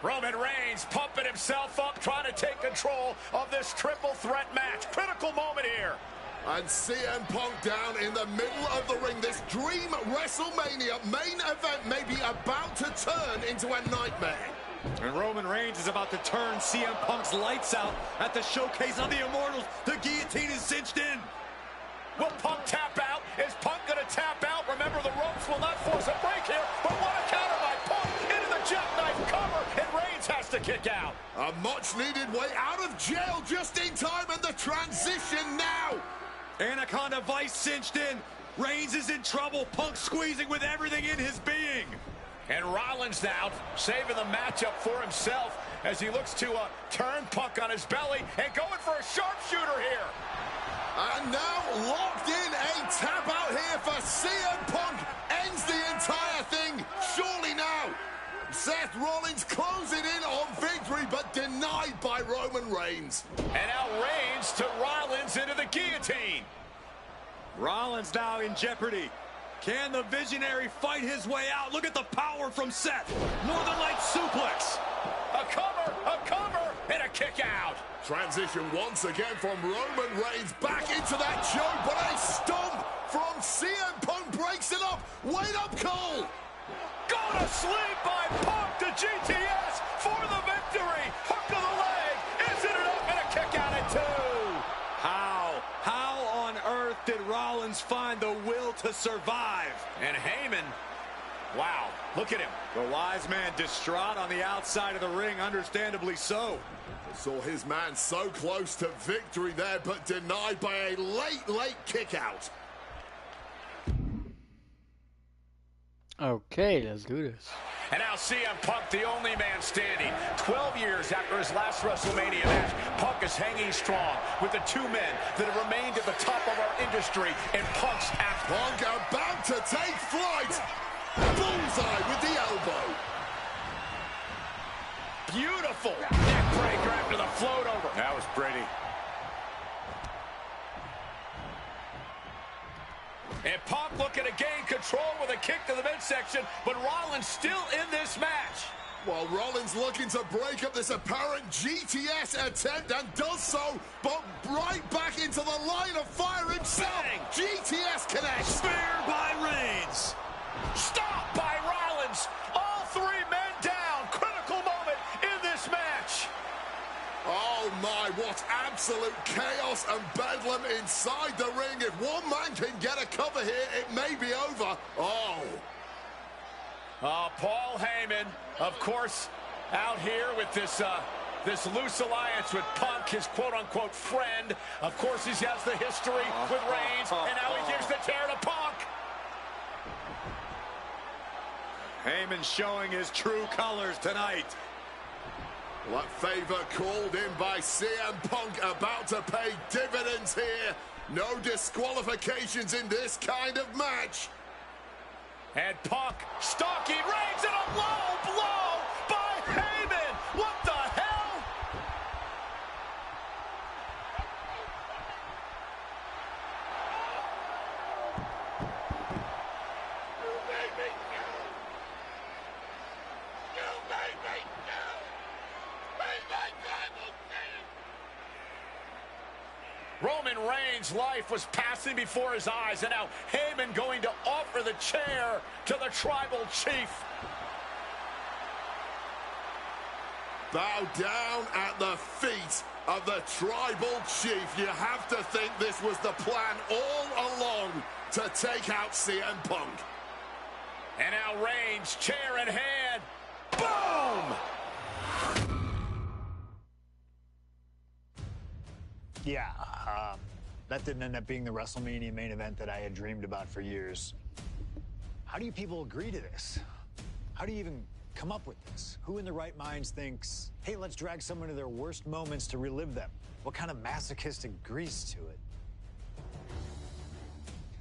Roman Reigns pumping himself up, trying to take control of this triple threat match. Critical moment here. And CM Punk down in the middle of the ring. This dream WrestleMania main event may be about to turn into a nightmare. And Roman Reigns is about to turn CM Punk's lights out at the Showcase of the Immortals. The guillotine is cinched in. Will Punk tap out? Is Punk going to tap out? Remember, the ropes will not force a break here, but what a counter by Punk into the jackknife cover, and Reigns has to kick out. A much-needed way out of jail just in time, and the transition now. Anaconda Vice cinched in. Reigns is in trouble. Punk squeezing with everything in his being. And Rollins now saving the matchup for himself as he looks to turn Punk on his belly and going for a sharpshooter here. And now locked in, a tap out here for CM Punk. Ends the entire thing, surely now. Seth Rollins closing in on victory, but denied by Roman Reigns. And now Reigns to Rollins into the guillotine. Rollins now in jeopardy. Can the Visionary fight his way out? Look at the power from Seth. Northern Lights suplex. A cover, and a kick out. Transition once again from Roman Reigns back into that choke, but a stomp from CM Punk breaks it up. Wait up, Cole. Go to sleep by Punk to GTS for the victory. Hook of the leg. Isn't it up? And a kick out at 2. How on earth did Rollins find the will to survive? And Heyman, wow, look at him. The wise man distraught on the outside of the ring, understandably so. Saw his man so close to victory there, but denied by a late kick out. Okay, let's do this. And now CM Punk, the only man standing. 12 years after his last WrestleMania match, Punk is hanging strong with the two men that have remained at the top of our industry, and Punk's after. Punk about to take flight. Bullseye with the elbow. Beautiful neck breaker after the float over. That was pretty. And Punk looking to gain control with a kick to the midsection, but Rollins still in this match. Well, Rollins looking to break up this apparent GTS attempt and does so, but right back into the line of fire himself. Bang. GTS connects. Spear by Reigns. Stop by Rollins. All 3 men down. Critical moment in this match. Oh my, what absolute chaos and bedlam inside the ring. If one man can get a cover here, it may be over. Paul Heyman, of course, out here with this loose alliance with Punk, his quote-unquote friend. Of course, he has the history with Reigns, and now he gives the tear to Punk. Heyman showing his true colors tonight. That favor called in by CM Punk about to pay dividends here. No disqualifications in this kind of match. And Punk stalking Reigns, and a low blow by Heyman. What the hell? You made me go. You made me go. Roman Reigns' life was passing before his eyes, and now Heyman going to offer the chair to the tribal chief. Bow down at the feet of the tribal chief. You have to think this was the plan all along to take out CM Punk. And now Reigns, chair in hand. Boom! Yeah, that didn't end up being the WrestleMania main event that I had dreamed about for years. How do you people agree to this? How do you even come up with this? Who in their right minds thinks, hey, let's drag someone to their worst moments to relive them? What kind of masochistic grease to it?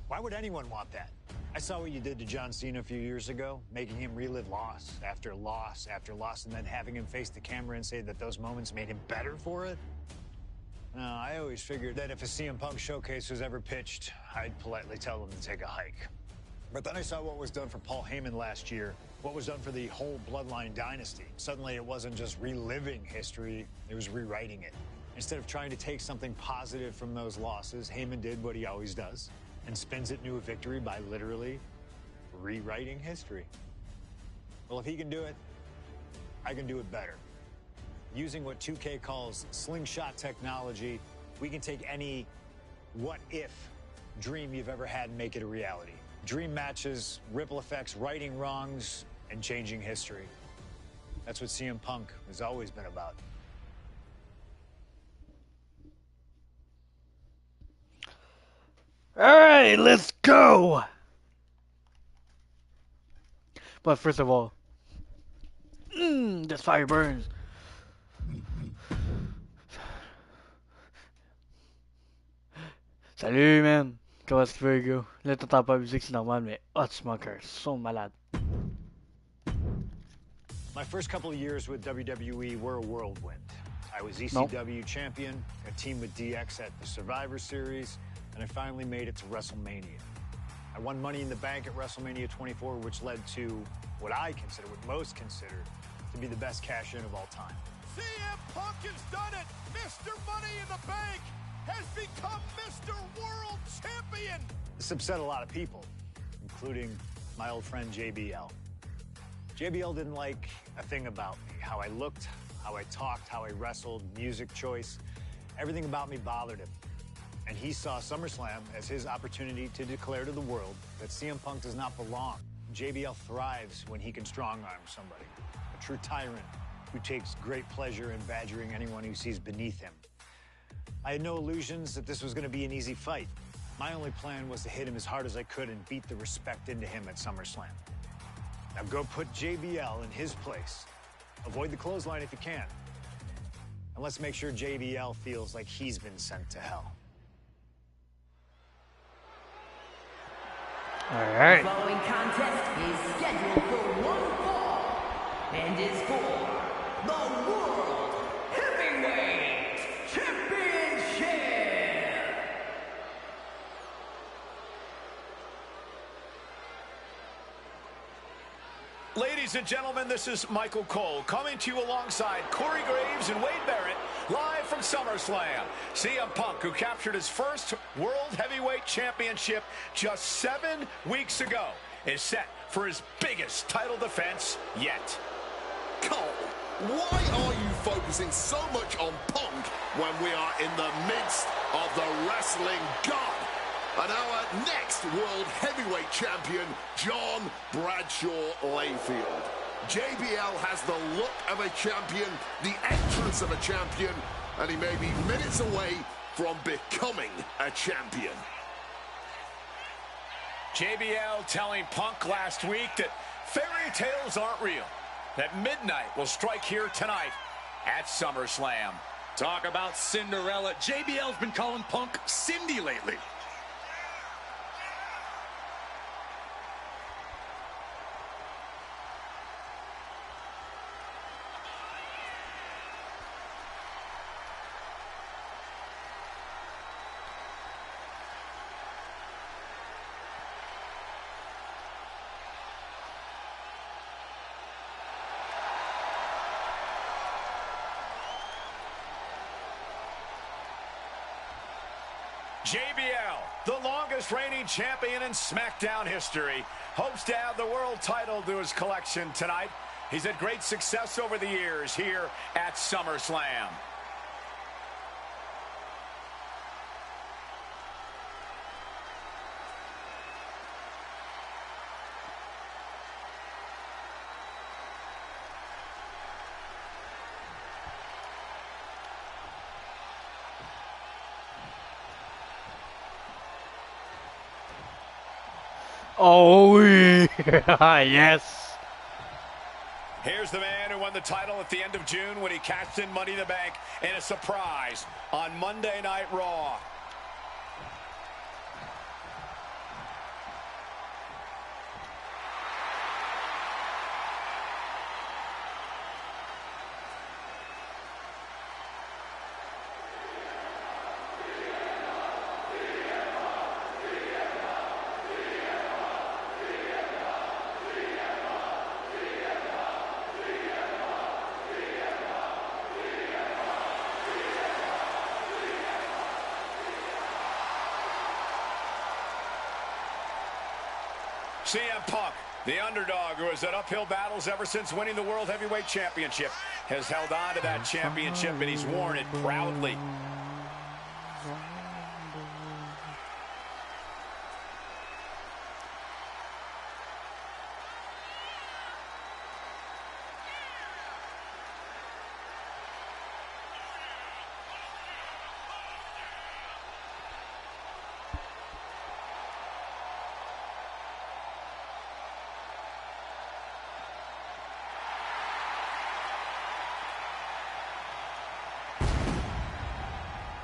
Why would anyone want that? I saw what you did to John Cena a few years ago, making him relive loss after loss after loss, and then having him face the camera and say that those moments made him better for it. No, I always figured that if a CM Punk showcase was ever pitched, I'd politely tell them to take a hike. But then I saw what was done for Paul Heyman last year, what was done for the whole Bloodline dynasty. Suddenly it wasn't just reliving history, it was rewriting it. Instead of trying to take something positive from those losses, Heyman did what he always does and spins it into a victory by literally rewriting history. Well, if he can do it, I can do it better. Using what 2K calls slingshot technology, we can take any what-if dream you've ever had and make it a reality. Dream matches, ripple effects, righting wrongs, and changing history. That's what CM Punk has always been about. All right, let's go. But first of all, this fire burns. Salut, man. Comment est-ce qu'il va, gars? Là, t'entends pas la musique, c'est normal, mais oh, tu manques un son malade. My first couple of years with WWE were a whirlwind. I was ECW champion, a team with DX at the Survivor Series, and I finally made it to WrestleMania. I won Money in the Bank at WrestleMania 24, which led to what I consider, what most consider, to be the best cash-in of all time. CM Punk has done it! Mr. Money in the Bank has become Mr. World Champion! This upset a lot of people, including my old friend JBL. JBL didn't like a thing about me, how I looked, how I talked, how I wrestled, music choice. Everything about me bothered him. And he saw SummerSlam as his opportunity to declare to the world that CM Punk does not belong. JBL thrives when he can strong-arm somebody, a true tyrant who takes great pleasure in badgering anyone who sees beneath him. I had no illusions that this was going to be an easy fight. My only plan was to hit him as hard as I could and beat the respect into him at SummerSlam. Now go put JBL in his place. Avoid the clothesline if you can. And let's make sure JBL feels like he's been sent to hell. All right. The following contest is scheduled for one fall and is for the World Heavyweight Championship. Ladies and gentlemen, this is Michael Cole coming to you alongside Corey Graves and Wade Barrett, live from SummerSlam. CM Punk, who captured his first World Heavyweight Championship just 7 weeks ago, is set for his biggest title defense yet. Cole, why are you focusing so much on Punk when we are in the midst of the wrestling god? And our next World Heavyweight Champion, John Bradshaw Layfield. JBL has the look of a champion, the entrance of a champion, and he may be minutes away from becoming a champion. JBL telling Punk last week that fairy tales aren't real, that midnight will strike here tonight at SummerSlam. Talk about Cinderella. JBL's been calling Punk Cindy lately. JBL, the longest reigning champion in SmackDown history, hopes to add the world title to his collection tonight. He's had great success over the years here at SummerSlam. Oh, yes. Here's the man who won the title at the end of June when he cashed in Money in the Bank in a surprise on Monday Night Raw. CM Punk, the underdog who has had uphill battles ever since winning the World Heavyweight Championship, has held on to that championship, and he's worn it proudly.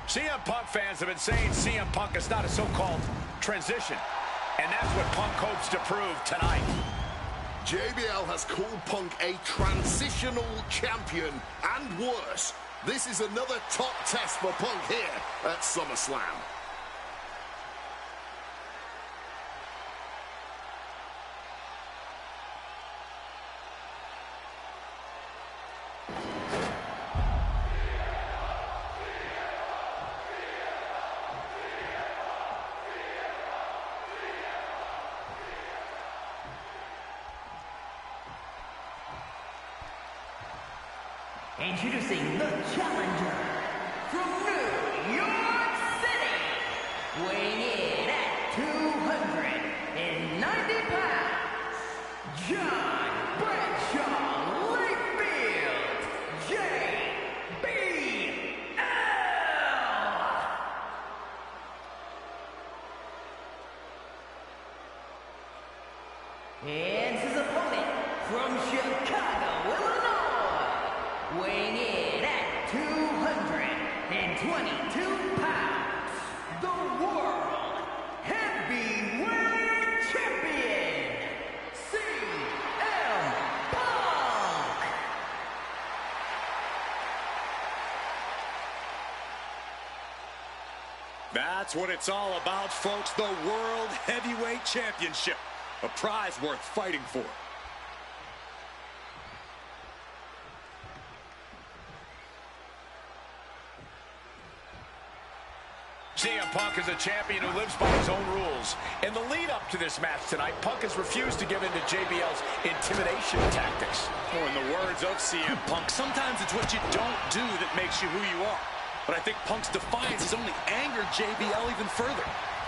CM Punk fans have been saying CM Punk is not a so-called transition. And that's what Punk hopes to prove tonight. JBL has called Punk a transitional champion, and worse. This is another top test for Punk here at SummerSlam. Introducing the challenger from New York City, weighing in at 290 pounds, John Bradshaw Layfield, JBL. And his opponent from Chicago, Illinois, weighing in at 222 pounds, the World Heavyweight Champion, CM Punk. That's what it's all about, folks. The World Heavyweight Championship. A prize worth fighting for. CM Punk is a champion who lives by his own rules. In the lead-up to this match tonight, Punk has refused to give in to JBL's intimidation tactics. Or in the words of CM Punk, sometimes it's what you don't do that makes you who you are. But I think Punk's defiance has only angered JBL even further.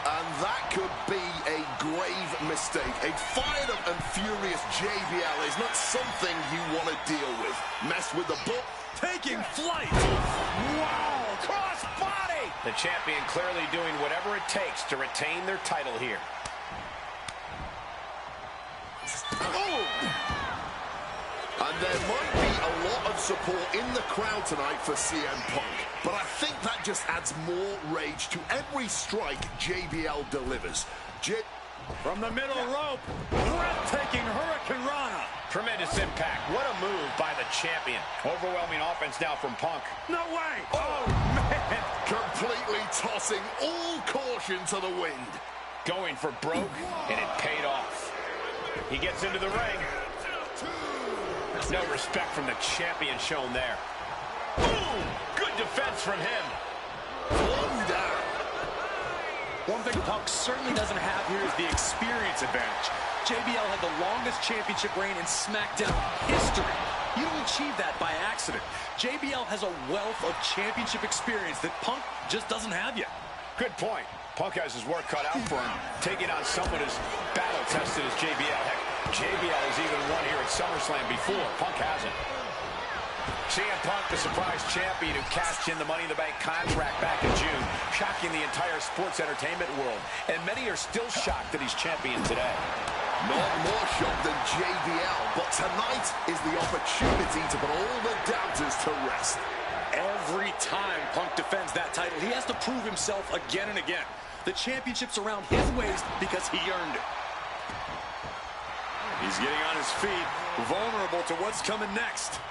And that could be a grave mistake. A fired up and furious JBL is not something you want to deal with. Mess with the book. Taking flight. Wow, cross body. The champion clearly doing whatever it takes to retain their title here. Oh! And there might be a lot of support in the crowd tonight for CM Punk, but I think that just adds more rage to every strike JBL delivers. From the middle rope, breathtaking Hurricane Rana. Tremendous impact. What a move by the champion. Overwhelming offense now from Punk. No way. Oh, man. Completely tossing all caution to the wind. Going for broke, and it paid off. He gets into the ring. No respect from the champion shown there. Boom! Good defense from him. One down. One thing Punk certainly doesn't have here is the experience advantage. JBL had the longest championship reign in SmackDown history. You don't achieve that by accident. JBL has a wealth of championship experience that Punk just doesn't have yet. Good point. Punk has his work cut out for him, taking on someone as battle-tested as JBL. Heck, JBL has even won here at SummerSlam before. Punk hasn't. CM Punk, the surprise champion who cashed in the Money in the Bank contract back in June, shocking the entire sports entertainment world. And many are still shocked that he's champion today. Not more shocked than JBL, but tonight is the opportunity to put all the doubters to rest. Every time Punk defends that title, he has to prove himself again and again. The championship's around his waist because he earned it. He's getting on his feet, vulnerable to what's coming next.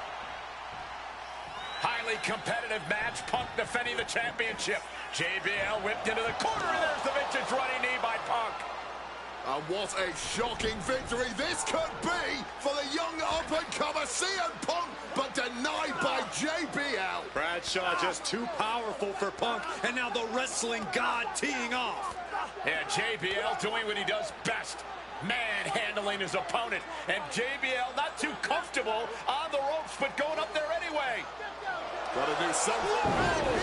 Highly competitive match. Punk defending the championship. JBL whipped into the corner, and there's the vintage running knee by Punk. And what a shocking victory this could be for the young up-and-comer CM Punk, but denied by JBL. Bradshaw just too powerful for Punk, and now the wrestling god teeing off. Yeah, JBL doing what he does best, manhandling his opponent. And JBL not too comfortable on the ropes, but going up there anyway. Gotta do something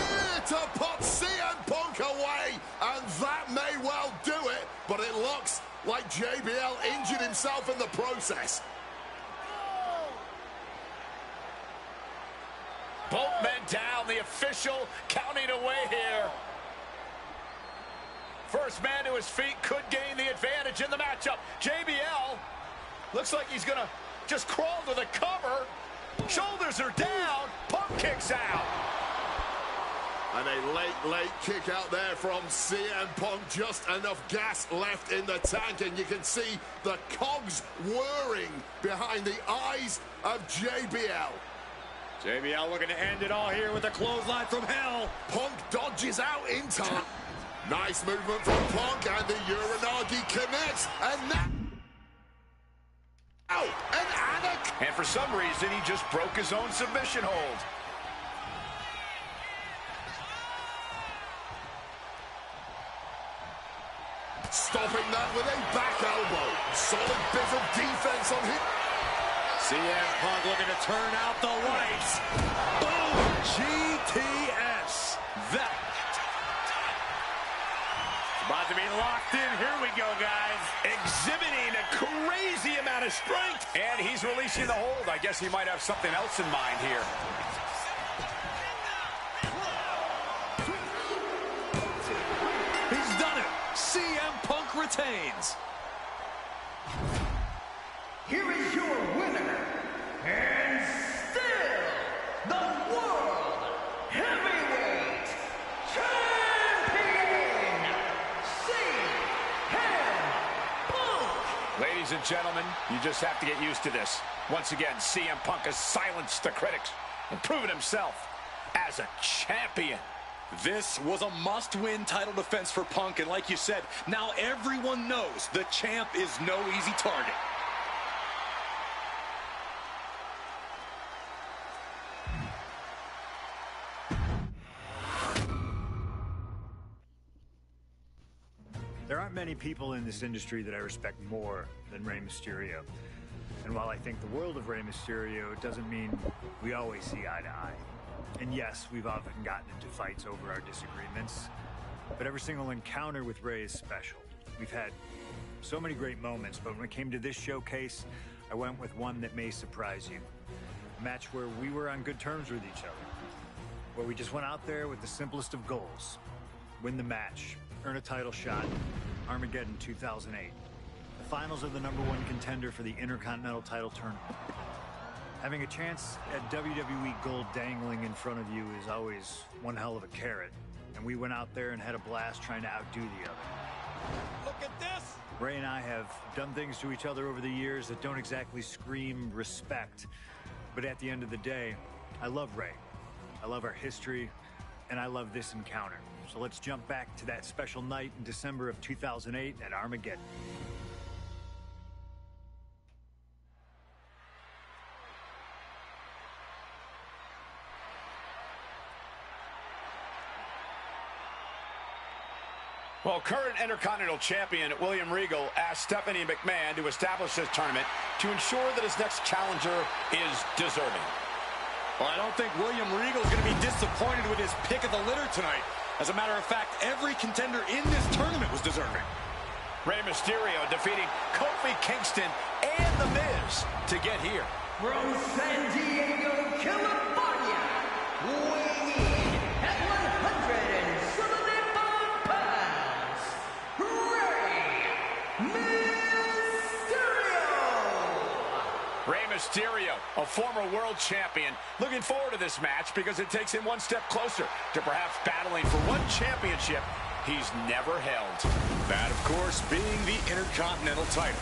here to put CM Punk away, and that may well do it, but it looks like JBL injured himself in the process. Both men down, the official counting away here. First man to his feet could gain the advantage in the matchup. JBL looks like he's gonna just crawl to the cover. Shoulders are down. Punk kicks out. And a late kick out there from CM Punk. Just enough gas left in the tank, and you can see the cogs whirring behind the eyes of JBL. JBL looking to end it all here with a clothesline from hell. Punk dodges out in time. Nice movement from Punk, and the Uranagi connects, and now an Anik. And for some reason, he just broke his own submission hold. Stopping that with a back elbow. Solid bit of defense on him. CM Punk looking to turn out the lights. Boom! GTS. That. About to be locked in. Here we go, guys. Exhibiting a crazy amount of strength. And he's releasing the hold. I guess he might have something else in mind here. He's done it. CM Punk retains. Here is your winner, and still the World Heavyweight Champion, CM Punk. Ladies and gentlemen, you just have to get used to this. Once again, CM Punk has silenced the critics and proven himself as a champion. This was a must-win title defense for Punk, and like you said, now everyone knows the champ is no easy target. There aren't many people in this industry that I respect more than Rey Mysterio. And while I think the world of Rey Mysterio doesn't mean we always see eye to eye. And yes, we've often gotten into fights over our disagreements, but every single encounter with Rey is special. We've had so many great moments, but when it came to this showcase, I went with one that may surprise you. A match where we were on good terms with each other, where we just went out there with the simplest of goals. Win the match, earn a title shot, Armageddon 2008. The finals of the #1 contender for the Intercontinental title tournament. Having a chance at WWE gold dangling in front of you is always one hell of a carrot. And we went out there and had a blast trying to outdo the other. Look at this. Rey and I have done things to each other over the years that don't exactly scream respect. But at the end of the day, I love Rey. I love our history, and I love this encounter. So let's jump back to that special night in December of 2008 at Armageddon. Well, current Intercontinental Champion William Regal asked Stephanie McMahon to establish this tournament to ensure that his next challenger is deserving. Well, I don't think William Regal is going to be disappointed with his pick of the litter tonight. As a matter of fact, every contender in this tournament was deserving. Rey Mysterio defeating Kofi Kingston and The Miz to get here. From San Diego, California, weighing in at 175 pounds, Rey Mysterio, a former world champion, looking forward to this match because it takes him one step closer to perhaps battling for one championship he's never held. That, of course, being the Intercontinental title.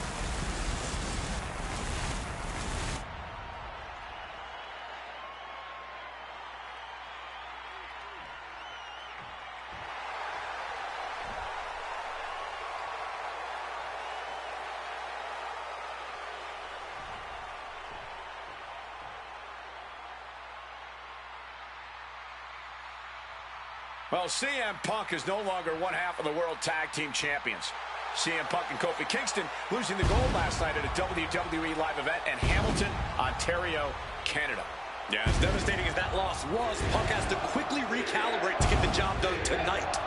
Well, CM Punk is no longer one half of the World Tag Team Champions. CM Punk and Kofi Kingston losing the gold last night at a WWE live event in Hamilton, Ontario, Canada. Yeah, as devastating as that loss was, Punk has to quickly recalibrate to get the job done tonight.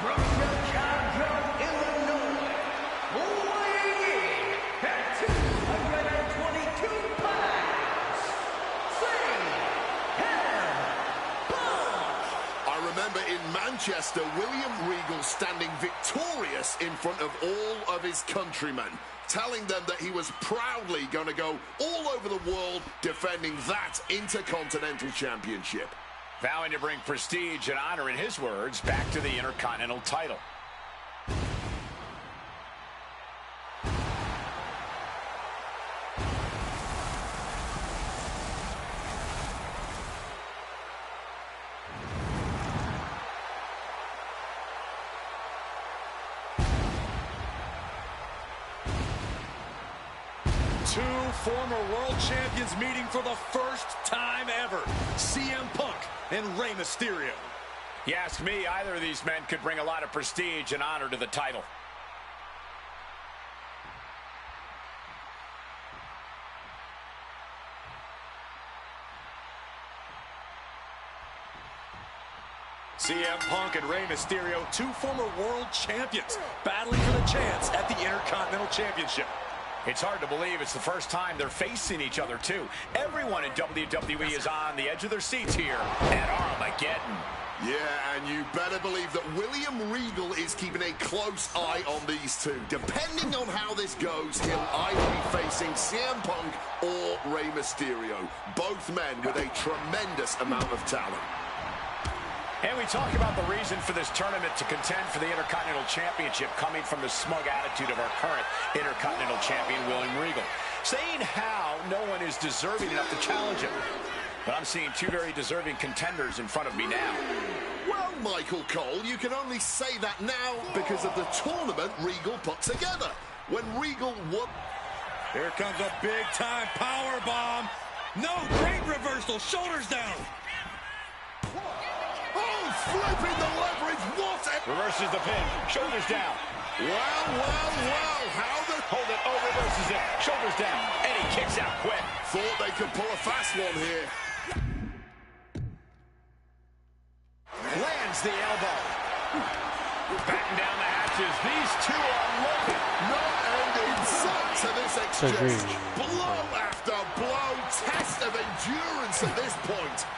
From Chicago, Illinois, weighing in at 222 pounds, CM Punk. I remember in Manchester, William Regal standing victorious in front of all of his countrymen, telling them that he was proudly going to go all over the world defending that Intercontinental Championship. Vowing to bring prestige and honor, in his words, back to the Intercontinental title. Two former world champions meeting for the first time ever. CM Punk and Rey Mysterio. You ask me, either of these men could bring a lot of prestige and honor to the title. CM Punk and Rey Mysterio, two former world champions, battling for the chance at the Intercontinental Championship. It's hard to believe it's the first time they're facing each other, too. Everyone in WWE is on the edge of their seats here at Armageddon. Yeah, and you better believe that William Regal is keeping a close eye on these two. Depending on how this goes, he'll either be facing CM Punk or Rey Mysterio. Both men with a tremendous amount of talent. And we talk about the reason for this tournament to contend for the Intercontinental Championship coming from the smug attitude of our current Intercontinental Champion, William Regal, saying how no one is deserving enough to challenge him. But I'm seeing two very deserving contenders in front of me now. Well, Michael Cole, you can only say that now because of the tournament Regal put together. When Regal won... Here comes a big-time power bomb. No, great reversal, shoulders down. Oh, flipping the leverage, what a... Reverses the pin, shoulders down. Well, how the... Hold it, oh, reverses it, shoulders down, and he kicks out quick. Thought they could pull a fast one here. Lands the elbow. Batten down the hatches, these two are loaded. No end in sight to this exchange. Agreed. Blow after blow, test of endurance at this point.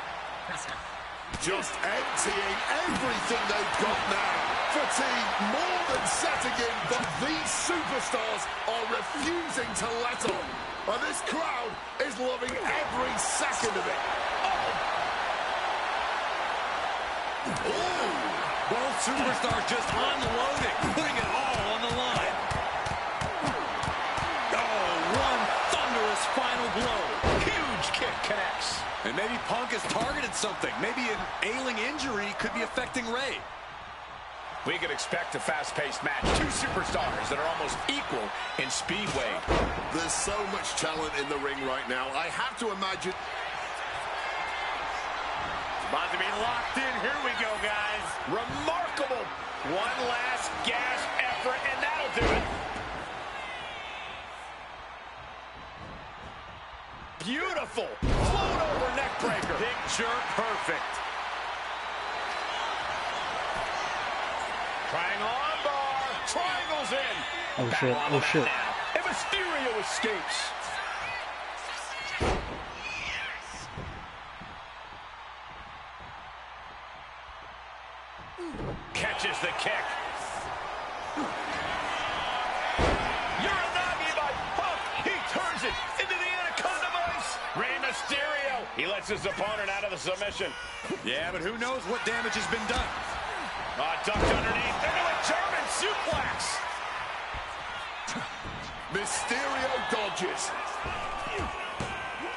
Just emptying everything they've got now. Fatigue more than setting in, but these superstars are refusing to let on. And this crowd is loving every second of it. Oh! Both superstars just unloading, putting it all on the line. Oh, one thunderous final blow. Huge kick connects. And maybe Punk has targeted something. Maybe an ailing injury could be affecting Rey. We could expect a fast-paced match. Two superstars that are almost equal in speedway. There's so much talent in the ring right now. I have to imagine... About to be locked in. Here we go, guys. Remarkable. One last gas effort, and that'll do it. Beautiful. Float over neck breaker. Picture perfect. Triangle armbar. Triangles in. Oh shit, oh shit. And Mysterio escapes. Catches the kick. Uranagi by Punk. He turns it into the Anaconda Vice. Rey Mysterio. He lets his opponent out of the submission. Yeah, but who knows what damage has been done. Ducked underneath into a German suplex. Mysterio dodges.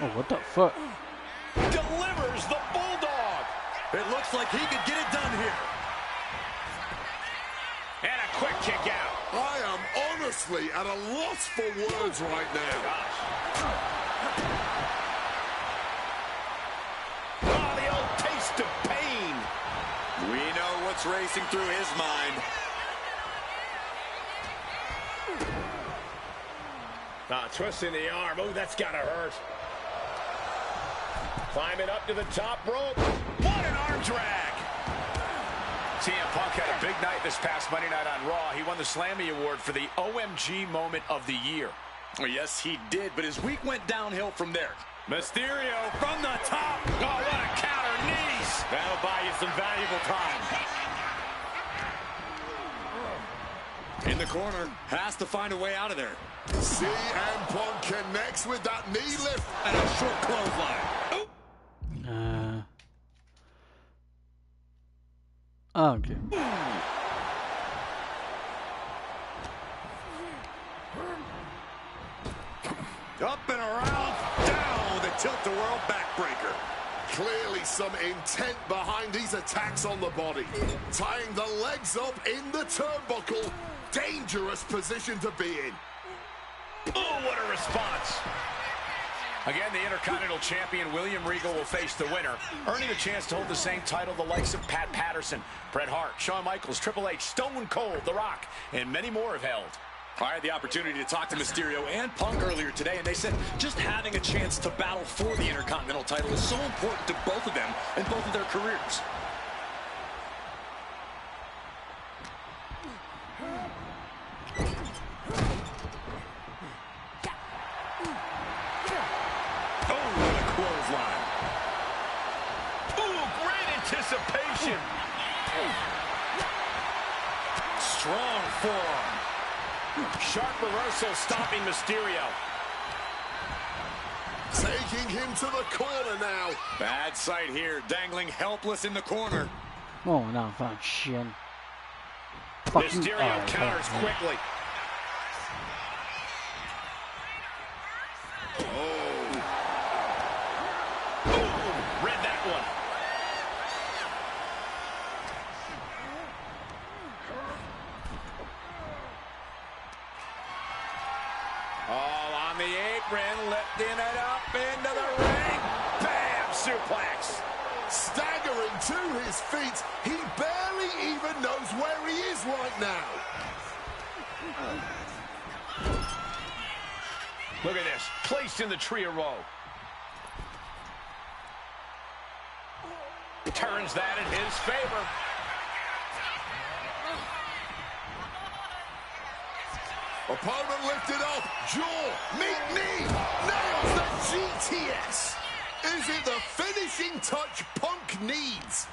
Oh, what the fuck? Delivers the Bulldog. It looks like he could get it done here. And a quick kick out. I am honestly at a loss for words right now. Oh, the old taste of pain. We know what's racing through his mind. Twisting the arm. Oh, that's gotta hurt. Climbing up to the top rope. What an arm drag. CM Punk had a big night this past Monday night on Raw. He won the Slammy Award for the OMG Moment of the Year. Well, yes, he did, but his week went downhill from there. Mysterio from the top. Oh, what a counter knees. That'll buy you some valuable time. In the corner, has to find a way out of there. CM Punk connects with that knee lift. And a short clothesline. Okay. Up and around, down with a tilt-a-whirl backbreaker. Clearly some intent behind these attacks on the body. Tying the legs up in the turnbuckle. Dangerous position to be in. Oh, what a response. Again, the Intercontinental Champion William Regal will face the winner, earning a chance to hold the same title the likes of Pat Patterson, Bret Hart, Shawn Michaels, Triple H, Stone Cold, The Rock, and many more have held. I had the opportunity to talk to Mysterio and Punk earlier today, and they said just having a chance to battle for the Intercontinental title is so important to both of them and both of their careers. Anticipation. Strong forearm. Sharp reversal stopping Mysterio. Taking him to the corner now. Bad sight here, dangling helpless in the corner. Oh, no, fuck, shit. Mysterio counters quickly. Oh. Ooh, read that one. All on the apron, lifting it up into the ring. Bam! Suplex. Staggering to his feet. He barely even knows where he is right now. Look at this. Placed in the tree of woe. Turns that in his favor. Opponent lifted up. Jaw. Meet knee. Nails the GTS. Is it the finishing touch Punk needs?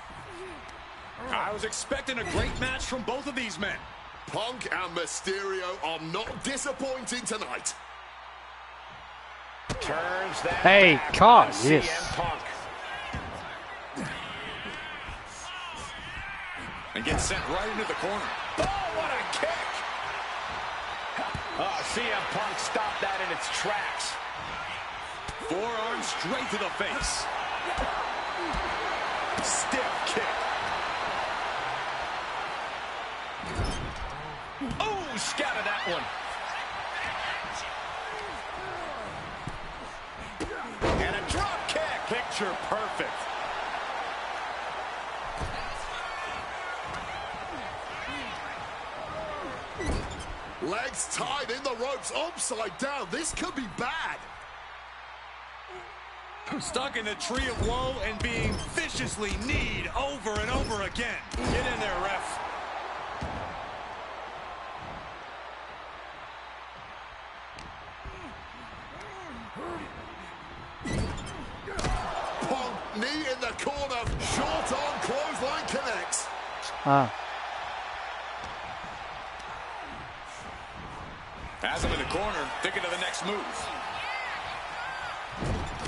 I was expecting a great match from both of these men. Punk and Mysterio are not disappointing tonight. Turns that Hey, back God, on yes. CM Punk. And gets sent right into the corner. Oh, what a kick! Oh, CM Punk stopped that in its tracks. Forearm straight to the face. Stiff kick. Oh, scattered that one. And a drop kick. Picture perfect. Legs tied in the ropes upside down. This could be bad. Stuck in the tree of woe and being viciously kneed over and over again. Get in there, ref. Punk, knee in the corner. Short arm clothesline connects. Has him in the corner, thinking of the next move.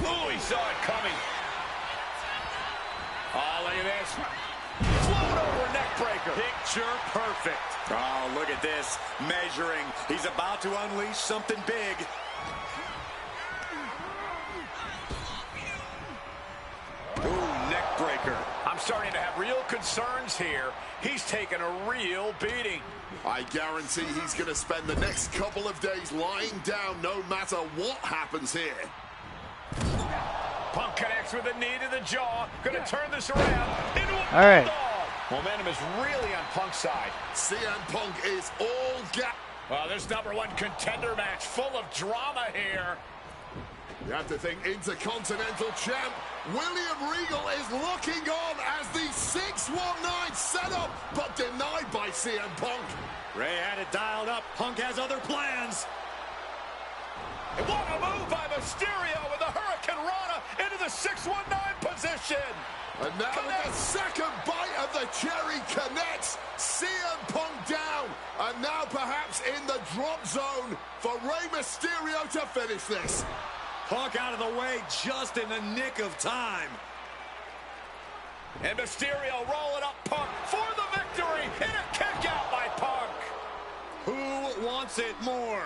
Oh, he saw it coming. Oh, look at this. Float over neck breaker. Picture perfect. Oh, look at this. Measuring. He's about to unleash something big. Ooh, neck breaker. I'm I'm starting to have real concerns here. He's taken a real beating. I guarantee he's going to spend the next couple of days lying down no matter what happens here. Punk connects with a knee to the jaw. Going to turn this around into a right. bulldog. Momentum is really on Punk's side. CM Punk is all Well, this #1 contender match full of drama here. You have to think Intercontinental Champ William Regal is looking on as the 619 setup, but denied by CM Punk. Ray had it dialed up. Punk has other plans. And what a move by Mysterio with the Hurricane Rana into the 619 position. And now with the second bite of the cherry connects, CM Punk down. And now perhaps in the drop zone for Rey Mysterio to finish this. Punk out of the way just in the nick of time. And Mysterio rolling up Punk for the victory in a kick out by Punk. Who wants it more?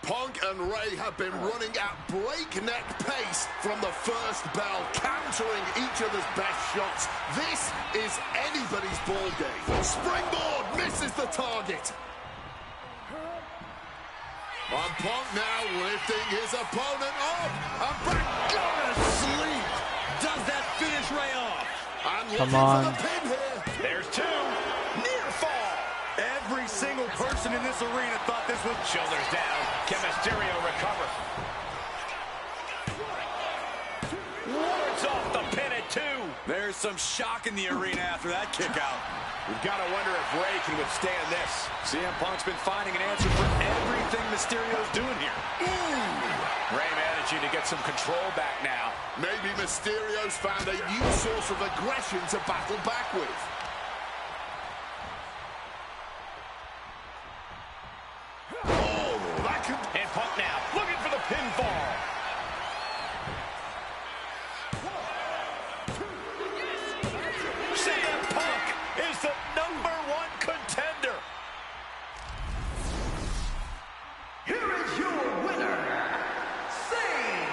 Punk and Ray have been running at breakneck pace from the first bell, countering each other's best shots. This is anybody's ball game. Springboard misses the target. And Punk now lifting his opponent up. And back. Go to sleep. Does that finish Ray off? And Come looking on. for the pin here. There's two. Near fall. Every single person in this arena thought this was... Shoulders down. Can Mysterio recover? Wards off the pin at 2. There's some shock in the arena after that kick out. We've got to wonder if Ray can withstand this. CM Punk's been finding an answer for everything Mysterio's doing here. Ray managing to get some control back now. Maybe Mysterio's found a new source of aggression to battle back with. Oh, that could... And Punk now looking for the pinfall. CM Punk is the #1 contender. Here is your winner, CM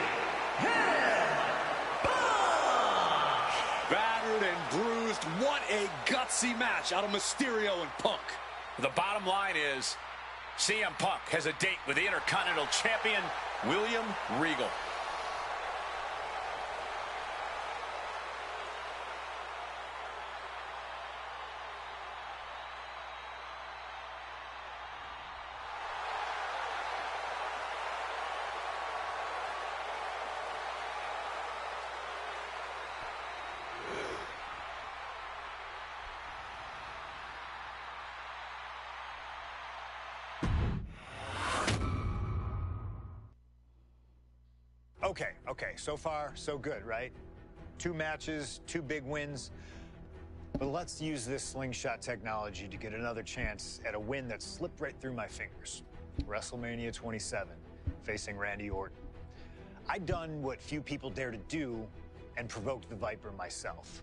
Punk! Battered and bruised. What a gutsy match out of Mysterio and Punk. The bottom line is CM Punk has a date with the Intercontinental Champion, William Regal. Okay, so far, so good, right? 2 matches, 2 big wins. But let's use this slingshot technology to get another chance at a win that slipped right through my fingers. WrestleMania 27, facing Randy Orton. I'd done what few people dare to do and provoked the Viper myself.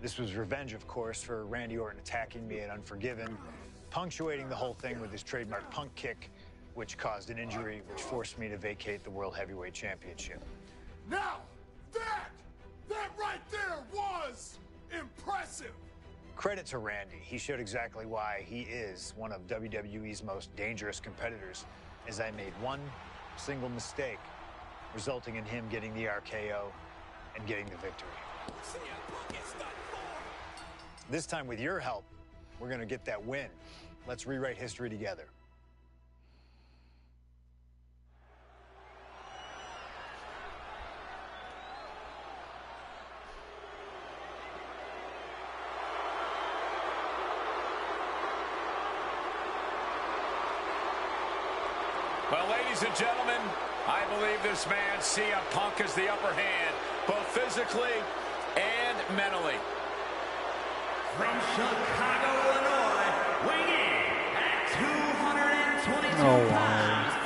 This was revenge, of course, for Randy Orton attacking me at Unforgiven, punctuating the whole thing with his trademark punk kick, which caused an injury, which forced me to vacate the World Heavyweight Championship. Now, that right there was impressive. Credit to Randy. He showed exactly why he is one of WWE's most dangerous competitors, as I made one single mistake, resulting in him getting the RKO and getting the victory. This time, with your help, we're going to get that win. Let's rewrite history together. Well, ladies and gentlemen, I believe this man, CM Punk, has the upper hand, both physically and mentally. From Chicago, Illinois, weighing in at 222 Oh, wow. pounds,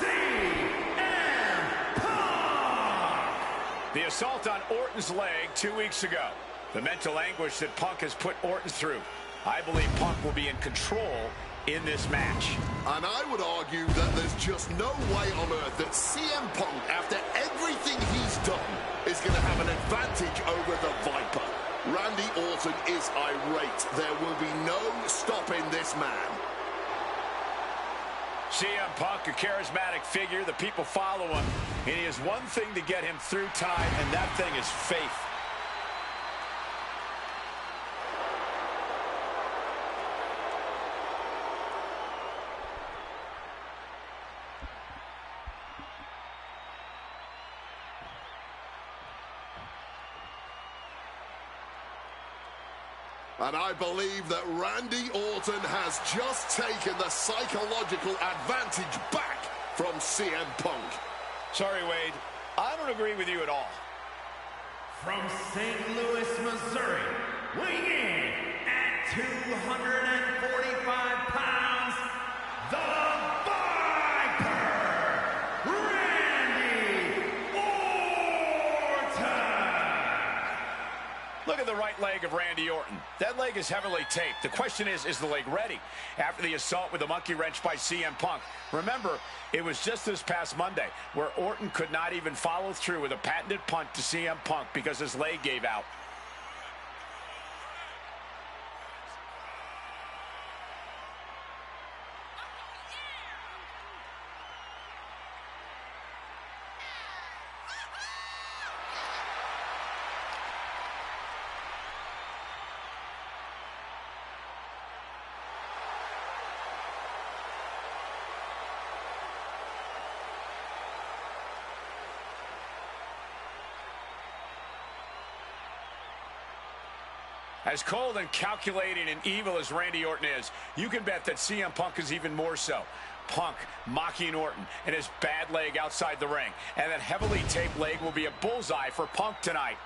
CM Punk! The assault on Orton's leg 2 weeks ago. The mental anguish that Punk has put Orton through. I believe Punk will be in control in this match. And I would argue that there's just no way on earth that CM Punk, after everything he's done, is going to have an advantage over the Viper. Randy Orton is irate. There will be no stopping this man. CM Punk, a charismatic figure. The people follow him. And he has one thing to get him through time, and that thing is faith. And I believe that Randy Orton has just taken the psychological advantage back from CM Punk. Sorry, Wade. I don't agree with you at all. From St. Louis, Missouri, weighing in at 245 pounds, the Viper, Randy Orton. Look at the right leg of Randy Orton. That leg is heavily taped. The question is the leg ready? After the assault with the monkey wrench by CM Punk. Remember, it was just this past Monday where Orton could not even follow through with a patented punt to CM Punk because his leg gave out. As cold and calculating and evil as Randy Orton is, you can bet that CM Punk is even more so. Punk mocking Orton and his bad leg outside the ring. And that heavily taped leg will be a bullseye for Punk tonight.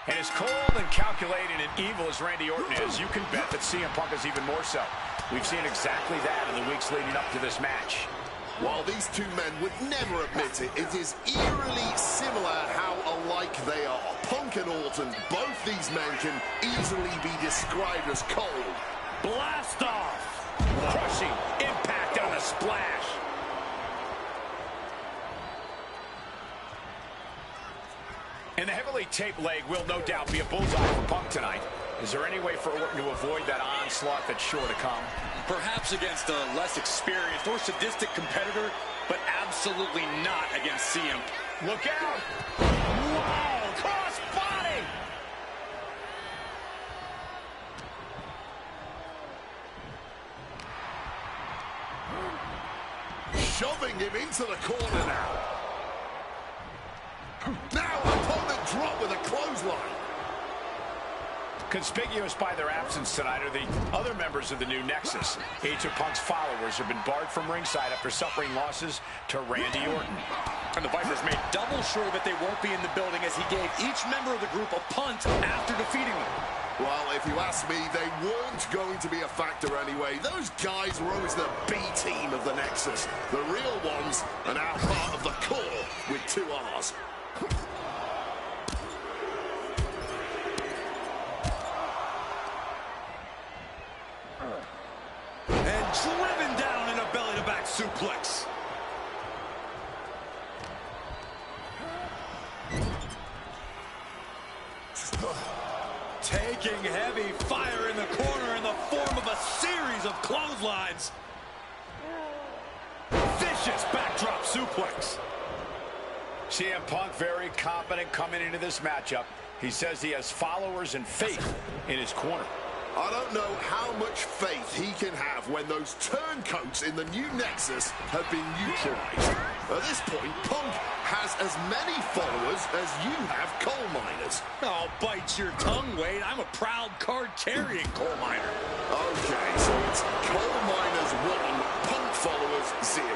And as cold and calculating and evil as Randy Orton is, you can bet that CM Punk is even more so. We've seen exactly that in the weeks leading up to this match. While these two men would never admit it, it is eerily similar how alike they are. Punk and Orton, both these men can easily be described as cold. Blast off! Crushing impact on a splash. And the heavily taped leg will no doubt be a bullseye for Punk tonight. Is there any way for Orton to avoid that onslaught that's sure to come? Perhaps against a less experienced or sadistic competitor, but absolutely not against CM. Look out! Wow! Cross body! Shoving him into the corner now. Now, opponent dropped with a clothesline. Conspicuous by their absence tonight are the other members of the new Nexus. Each of Punk's followers have been barred from ringside after suffering losses to Randy Orton. And the Vipers made double sure that they won't be in the building as he gave each member of the group a punt after defeating them. Well, if you ask me, they weren't going to be a factor anyway. Those guys were always the B team of the Nexus. The real ones are now part of the core with 2 R's. And driven down in a belly-to-back suplex. Taking heavy fire in the corner in the form of a series of clotheslines. Vicious backdrop suplex. CM Punk very confident coming into this matchup. He says he has followers and faith in his corner. I don't know how much faith he can have when those turncoats in the new Nexus have been neutralized. At this point, Punk has as many followers as you have coal miners. Oh, bite your tongue, Wade. I'm a proud card-carrying coal miner. Okay, so it's coal miners 1, Punk followers 0.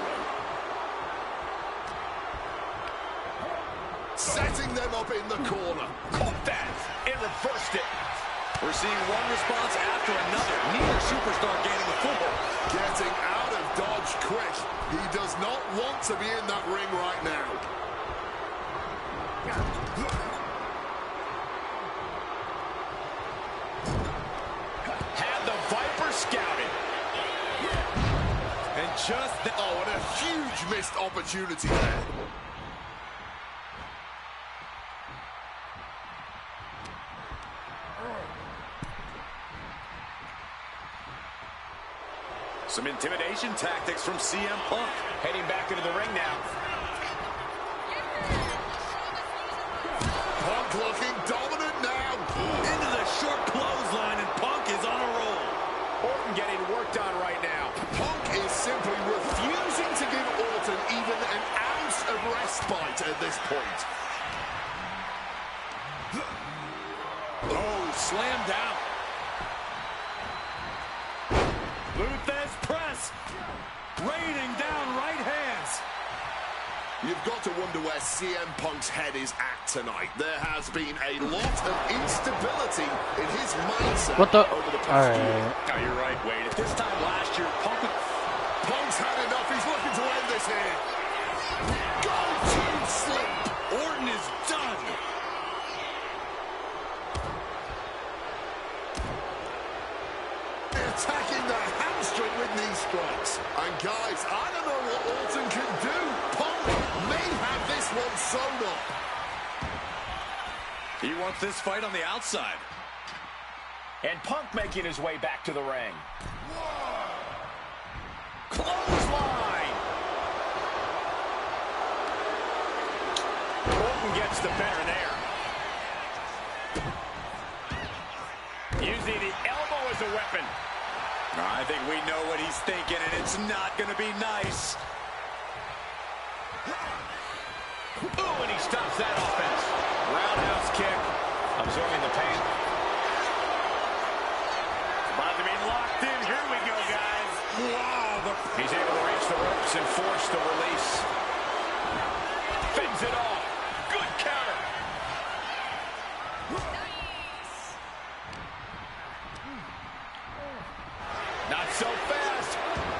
up in the corner. Caught that and reversed it. We're seeing one response after another. Neither superstar gaining a foothold. Getting out of dodge quick. He does not want to be in that ring right now. Had the Viper scouted. And just oh, and a huge missed opportunity there. Some intimidation tactics from CM Punk. Heading back into the ring now. Punk looking dominant now. Into the short clothesline, and Punk is on a roll. Orton getting worked on right now. Punk is simply refusing to give Orton even an ounce of respite at this point. Oh, slam down. Luthez press. Raining down right hands. You've got to wonder where CM Punk's head is at tonight. There has been a lot of instability in his mindset What the? over the past year. Oh, you're right, Wade. At this time last year, Punk's had enough. He's looking to end this here. Go to sleep. Orton is done. Attacking the hamstring with knee strikes. And guys, I don't know what Orton can do. Punk may have this one sewn up. He wants this fight on the outside. And Punk making his way back to the ring. Clothesline. Orton gets the better there. Using the elbow as a weapon. I think we know what he's thinking, and it's not going to be nice. Ooh, and he stops that offense. Roundhouse kick. Absorbing the pain. About to be locked in. Here we go, guys. Wow. He's able to reach the ropes and force the release. Fends it off. Good counter. Not so fast.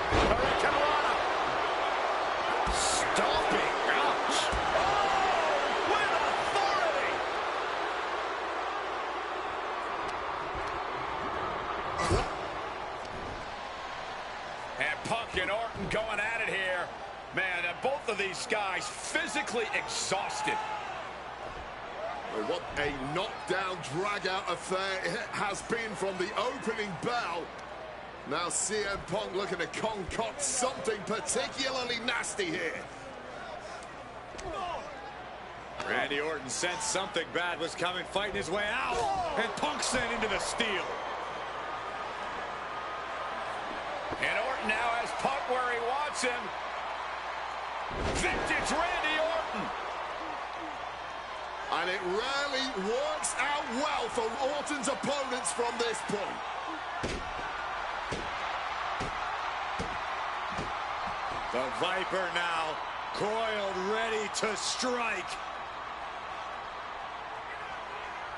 Hurricane Rana. Stomping. Ouch. Oh, with authority. And Punk and Orton going at it here. Man, both of these guys physically exhausted. What a knockdown, drag-out affair it has been from the opening bell. Now CM Punk looking to concoct something particularly nasty here. Randy Orton sensed something bad was coming, fighting his way out. And Punk sent into the steel. And Orton now has Punk where he wants him. Vintage Randy Orton. And it rarely works out well for Orton's opponents from this point. The Viper now coiled, ready to strike.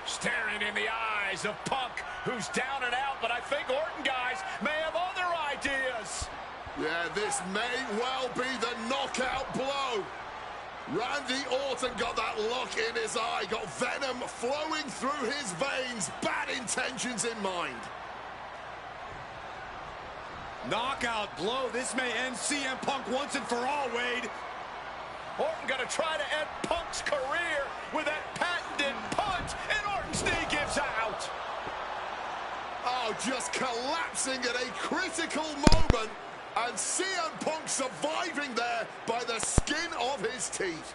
Staring in the eyes of Punk, who's down and out, but I think Orton, guys, may have other ideas. Yeah, this may well be the knockout blow. Randy Orton got that look in his eye, got venom flowing through his veins, bad intentions in mind. Knockout blow. This may end CM Punk once and for all, Wade. Orton gonna try to end Punk's career with that patented punch, and Orton's knee gives out. Oh, just collapsing at a critical moment, and CM Punk surviving there by the skin of his teeth.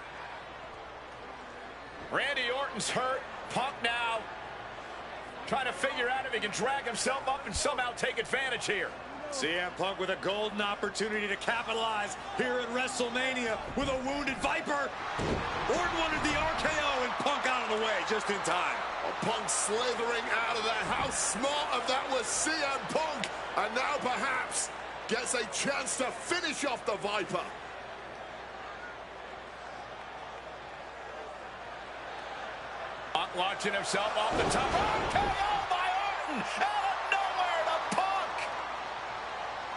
Randy Orton's hurt. Punk now trying to figure out if he can drag himself up and somehow take advantage here. CM Punk with a golden opportunity to capitalize here at WrestleMania with a wounded Viper. Orton wanted the RKO, and Punk out of the way just in time. Punk slithering out of there. How smart of that was CM Punk. And now perhaps gets a chance to finish off the Viper. Punk launching himself off the top. Oh, KO by Orton! Out of nowhere to Punk!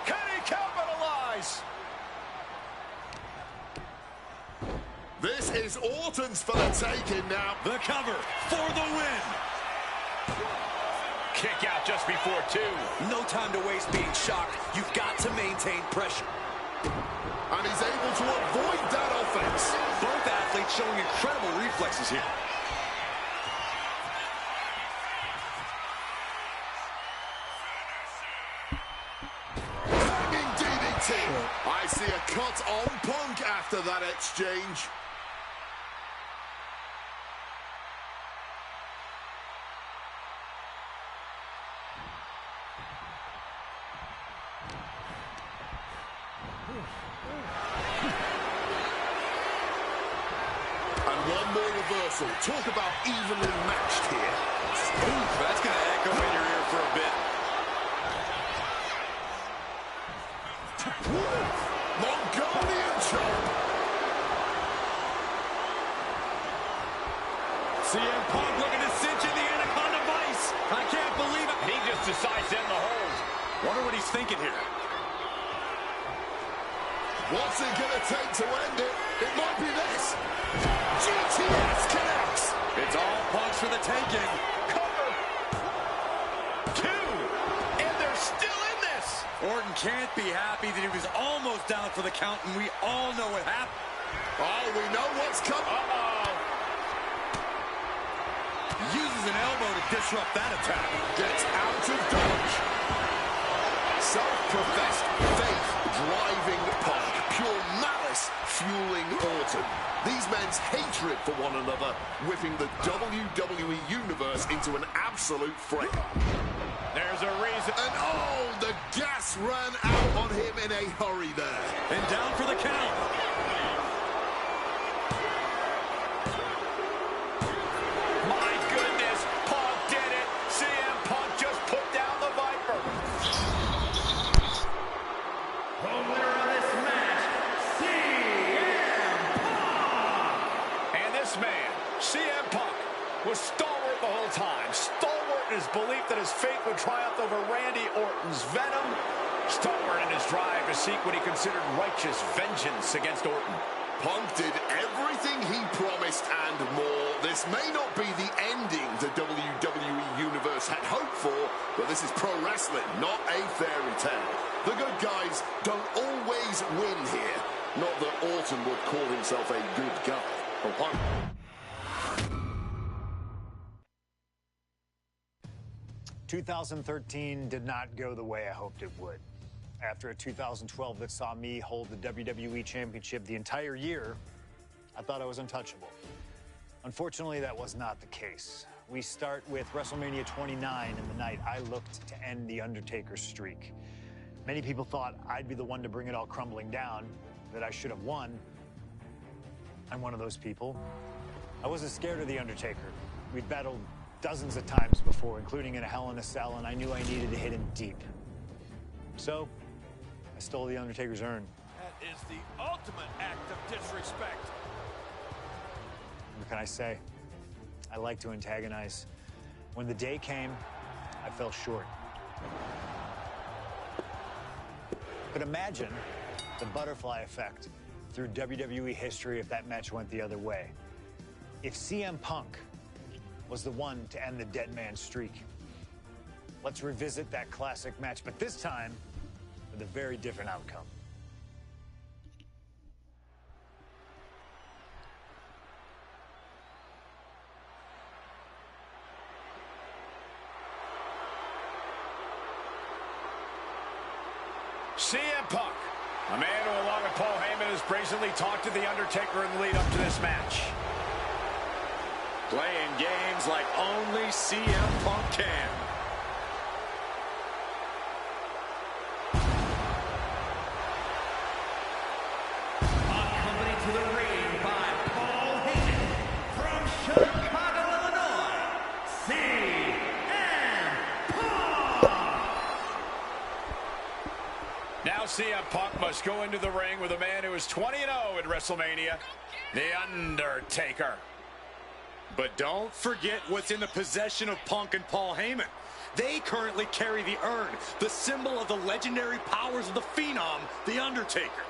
Can he capitalize? This is Orton's for the taking now. The cover for the win. Kick out just before 2. No time to waste being shocked. You've got to maintain pressure. And he's able to avoid that offense. Both athletes showing incredible reflexes here. Hanging DDT. I see a cut on Punk after that exchange. And one more reversal. Talk about evenly matched here. Ooh, that's going to echo in your ear for a bit. Mongolian chop. CM Punk looking to cinch in the Anaconda Vice. I can't believe it. He just decides to end the hold. Wonder what he's thinking here. What's it going to take to end it? It might be this. GTS connects. It's all Punk's for the taking. Cover. 2. And they're still in this. Orton can't be happy that he was almost down for the count, and we all know what happened. Oh, we know what's coming. Uh-oh. Uses an elbow to disrupt that attack. Gets out of dodge. Self-professed faith driving Punk. Pure malice fueling Orton. These men's hatred for one another whipping the WWE Universe into an absolute frenzy. There's a reason. And oh, the gas ran out on him in a hurry there. And down for the count. My goodness, Punk did it. CM Punk just put down the Viper. The winner of this match, CM Punk! And this man, CM Punk, was stalwart the whole time. Stalwart in his belief that his fate would triumph over Randy Orton's venom. Stalwart in his drive to seek what he considered righteous vengeance against Orton. Punk did everything he promised and more. This may not be the ending the WWE Universe had hoped for, but this is pro wrestling, not a fairy tale. The good guys don't always win here. Not that Orton would call himself a good guy. For Punk. 2013 did not go the way I hoped it would. After a 2012 that saw me hold the WWE Championship the entire year, I thought I was untouchable. Unfortunately, that was not the case. We start with WrestleMania 29 and the night I looked to end The Undertaker's streak. Many people thought I'd be the one to bring it all crumbling down, that I should have won. I'm one of those people. I wasn't scared of The Undertaker. We'd battled dozens of times before, including in a Hell in a Cell, and I knew I needed to hit him deep. So, I stole The Undertaker's urn. That is the ultimate act of disrespect. What can I say? I like to antagonize. When the day came, I fell short. But imagine the butterfly effect through WWE history if that match went the other way. If CM Punk was the one to end the dead man streak. Let's revisit that classic match, but this time with a very different outcome. CM Punk, a man who, along with Paul Heyman, has brazenly talked to The Undertaker in the lead up to this match. Playing games like only CM Punk can. Accompanied to the ring by Paul Heyman from Chicago, Illinois, CM Punk! Now CM Punk must go into the ring with a man who is 20-0 at WrestleMania, The Undertaker. But don't forget what's in the possession of Punk and Paul Heyman. They currently carry the urn, the symbol of the legendary powers of the Phenom, The Undertaker.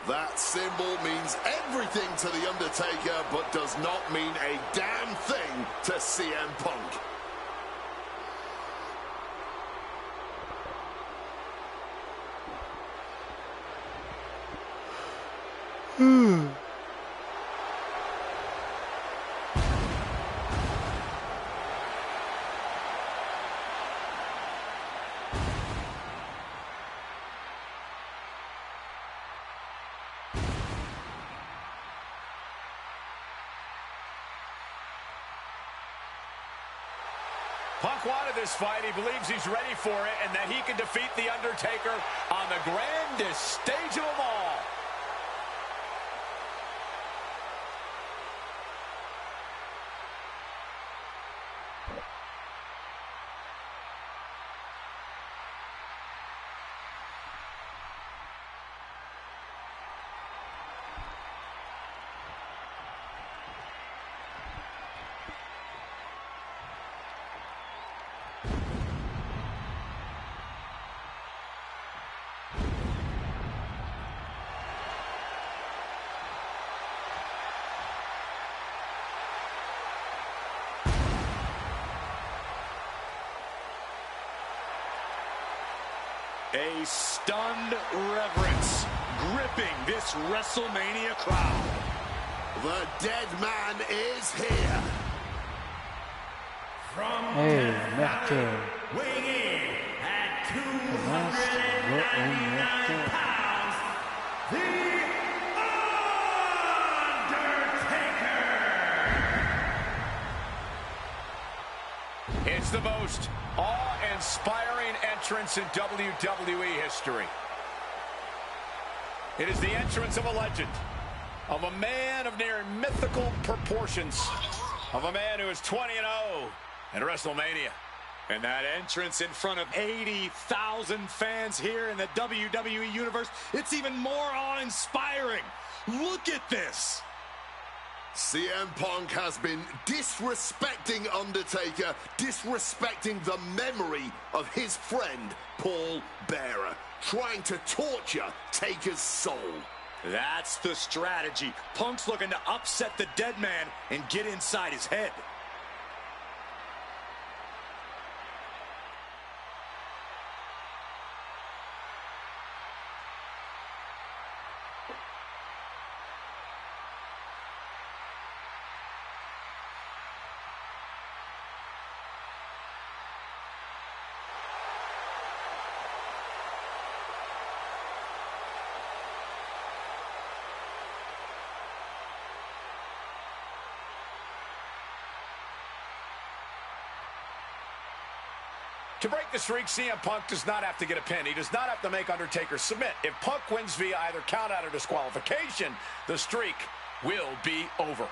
That symbol means everything to The Undertaker, but does not mean a damn thing to CM Punk. Punk wanted this fight. He believes he's ready for it and that he can defeat The Undertaker on the grandest stage of them all. A stunned reverence gripping this WrestleMania crowd. The dead man is here. From Japan, weighing in at 299 pounds, The Undertaker. It's the most awe-inspiring entrance in WWE history. It is the entrance of a legend, of a man of near mythical proportions, of a man who is 20-0 at WrestleMania. And that entrance in front of 80,000 fans here in the WWE Universe, it's even more awe-inspiring. Look at this. CM Punk has been disrespecting Undertaker, disrespecting the memory of his friend, Paul Bearer, trying to torture Taker's soul. That's the strategy. Punk's looking to upset the dead man and get inside his head. To break the streak, CM Punk does not have to get a pin. He does not have to make Undertaker submit. If Punk wins via either countout or disqualification, the streak will be over.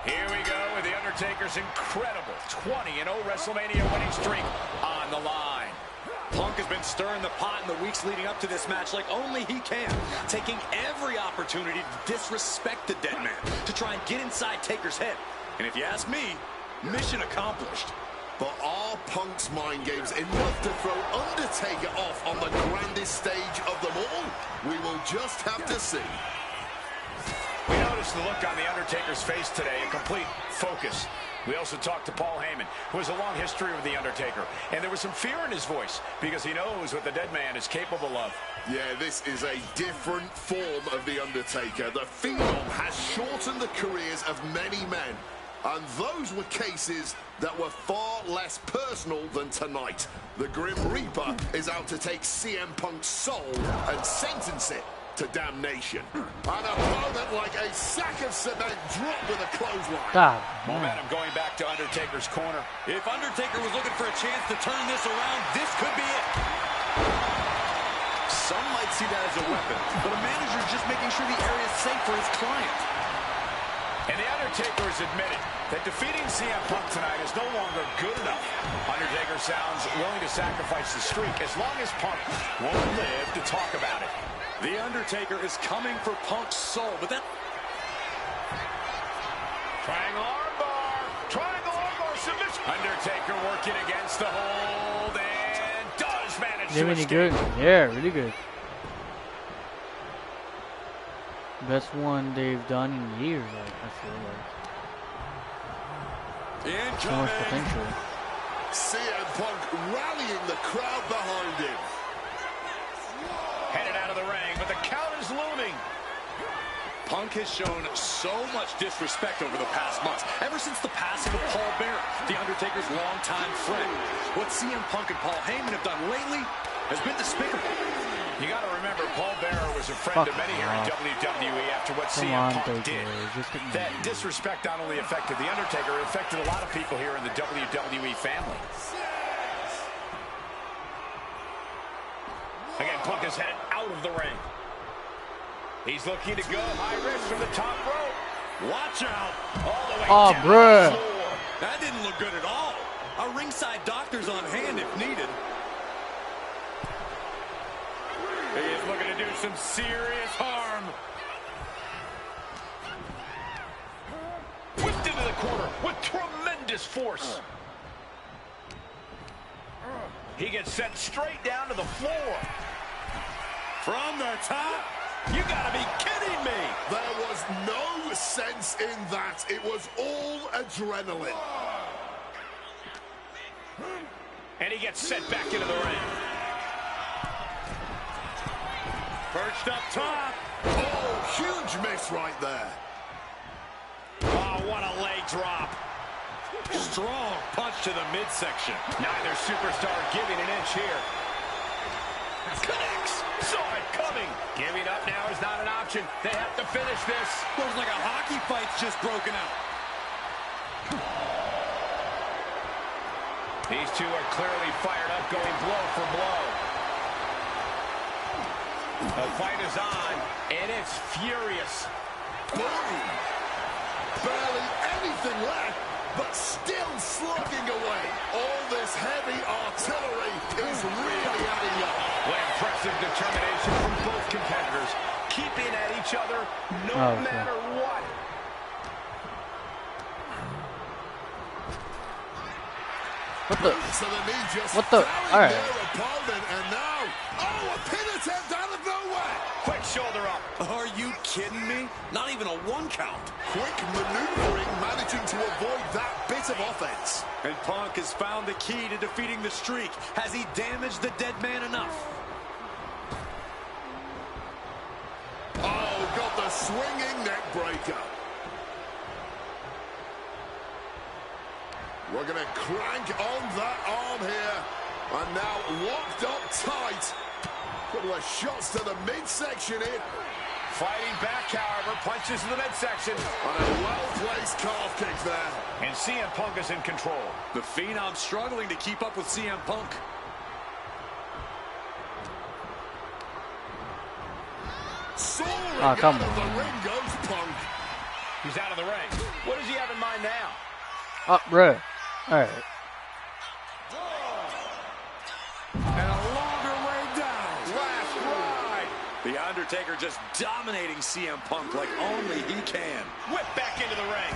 Here we go with The Undertaker's incredible 20-0 WrestleMania winning streak on the line. Punk has been stirring the pot in the weeks leading up to this match like only he can, taking every opportunity to disrespect the dead man, to try and get inside Taker's head. And if you ask me, mission accomplished. But are Punk's mind games enough to throw Undertaker off on the grandest stage of them all? We will just have to see. We noticed the look on The Undertaker's face today, a complete focus. We also talked to Paul Heyman, who has a long history with The Undertaker, and there was some fear in his voice because he knows what the dead man is capable of. Yeah, this is a different form of The Undertaker. The Phenom has shortened the careers of many men, and those were cases that were far less personal than tonight. The Grim Reaper is out to take CM Punk's soul and sentence it to damnation. An opponent like a sack of cement dropped with a clothesline. God, Momentum going back to Undertaker's corner. If Undertaker was looking for a chance to turn this around, this could be it. Some might see that as a weapon, but a manager is just making sure the area is safe for his client. And The Undertaker has admitted that defeating CM Punk tonight is no longer good enough. Undertaker sounds willing to sacrifice the streak as long as Punk won't live to talk about it. The Undertaker is coming for Punk's soul, but that... Triangle armbar. Triangle armbar submission. Undertaker working against the hold and does manage to Really escape. good. Yeah, really good. Best one they've done in years, like, I feel like. So much potential. CM Punk rallying the crowd behind him. Headed out of the ring, but the count is looming. Punk has shown so much disrespect over the past months, ever since the passing of Paul Bearer, The Undertaker's longtime friend. What CM Punk and Paul Heyman have done lately has been despicable. You got to remember, Paul Bearer was a friend of many here in WWE after what CM Punk did. That disrespect not only affected The Undertaker, it affected a lot of people here in the WWE family. Again, Punk is headed out of the ring. He's looking to go high risk from the top rope. Watch out. All the way down bruh. the floor. That didn't look good at all. A ringside doctor's on hand if needed. He is looking to do some serious harm. Whipped into the corner with tremendous force. He gets sent straight down to the floor. From the top. You gotta be kidding me. There was no sense in that. It was all adrenaline. And he gets sent back into the ring. Perched up top. Oh, huge miss right there. Oh, what a leg drop. Strong punch to the midsection. Neither superstar giving an inch here. Connects. Saw it coming. Giving up now is not an option. They have to finish this. Looks like a hockey fight's just broken out. These two are clearly fired up, going blow for blow. The fight is on, and it's furious. Boom. Barely anything left, but still slugging away. All this heavy artillery is really adding up. What impressive determination from both competitors, keeping at each other no matter what. What the? So the knee just What the? fell in All right. their opponent, and now, oh, a pin attempt out of nowhere. Quick shoulder up. Are you kidding me? Not even a one count. Quick maneuvering, managing to avoid that bit of offense. And Punk has found the key to defeating the streak. Has he damaged the dead man enough? Oh, got the swinging neck breaker. We're going to crank on that arm here. And now locked up tight. Couple of shots to the midsection here. Fighting back, however, punches to the midsection. And a well-placed calf kick there. And CM Punk is in control. The Phenom struggling to keep up with CM Punk. Soaring come out of on. the ring goes Punk. He's out of the ring. What does he have in mind now? Oh, bruh. Alright. And a longer way down. Last ride. The Undertaker just dominating CM Punk like only he can. Whip back into the ring.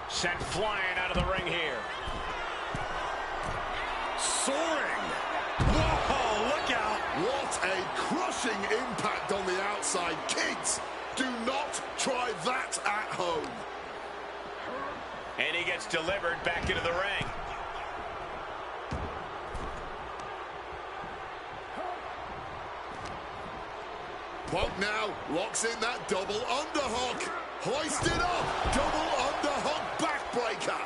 Sent flying out of the ring here. Soaring. Whoa, look out. What a crushing impact on the outside. Kids, do not try that at home. And he gets delivered back into the ring. Punk now locks in that double underhook. Hoisted up. Double underhook backbreaker.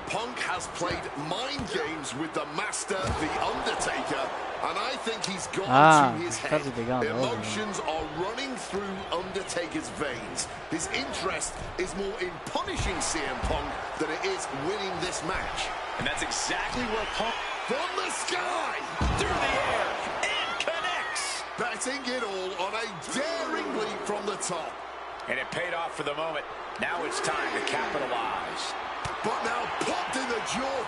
Punk has played mind games with the master, The Undertaker, and I think he's got into his head. Emotions are running through Undertaker's veins. His interest is more in punishing CM Punk than it is winning this match. And that's exactly where Punk... From the sky! Through the air! And connects! Betting it all on a daring leap from the top. And it paid off for the moment. Now it's time to capitalize. But now popped in the jaw.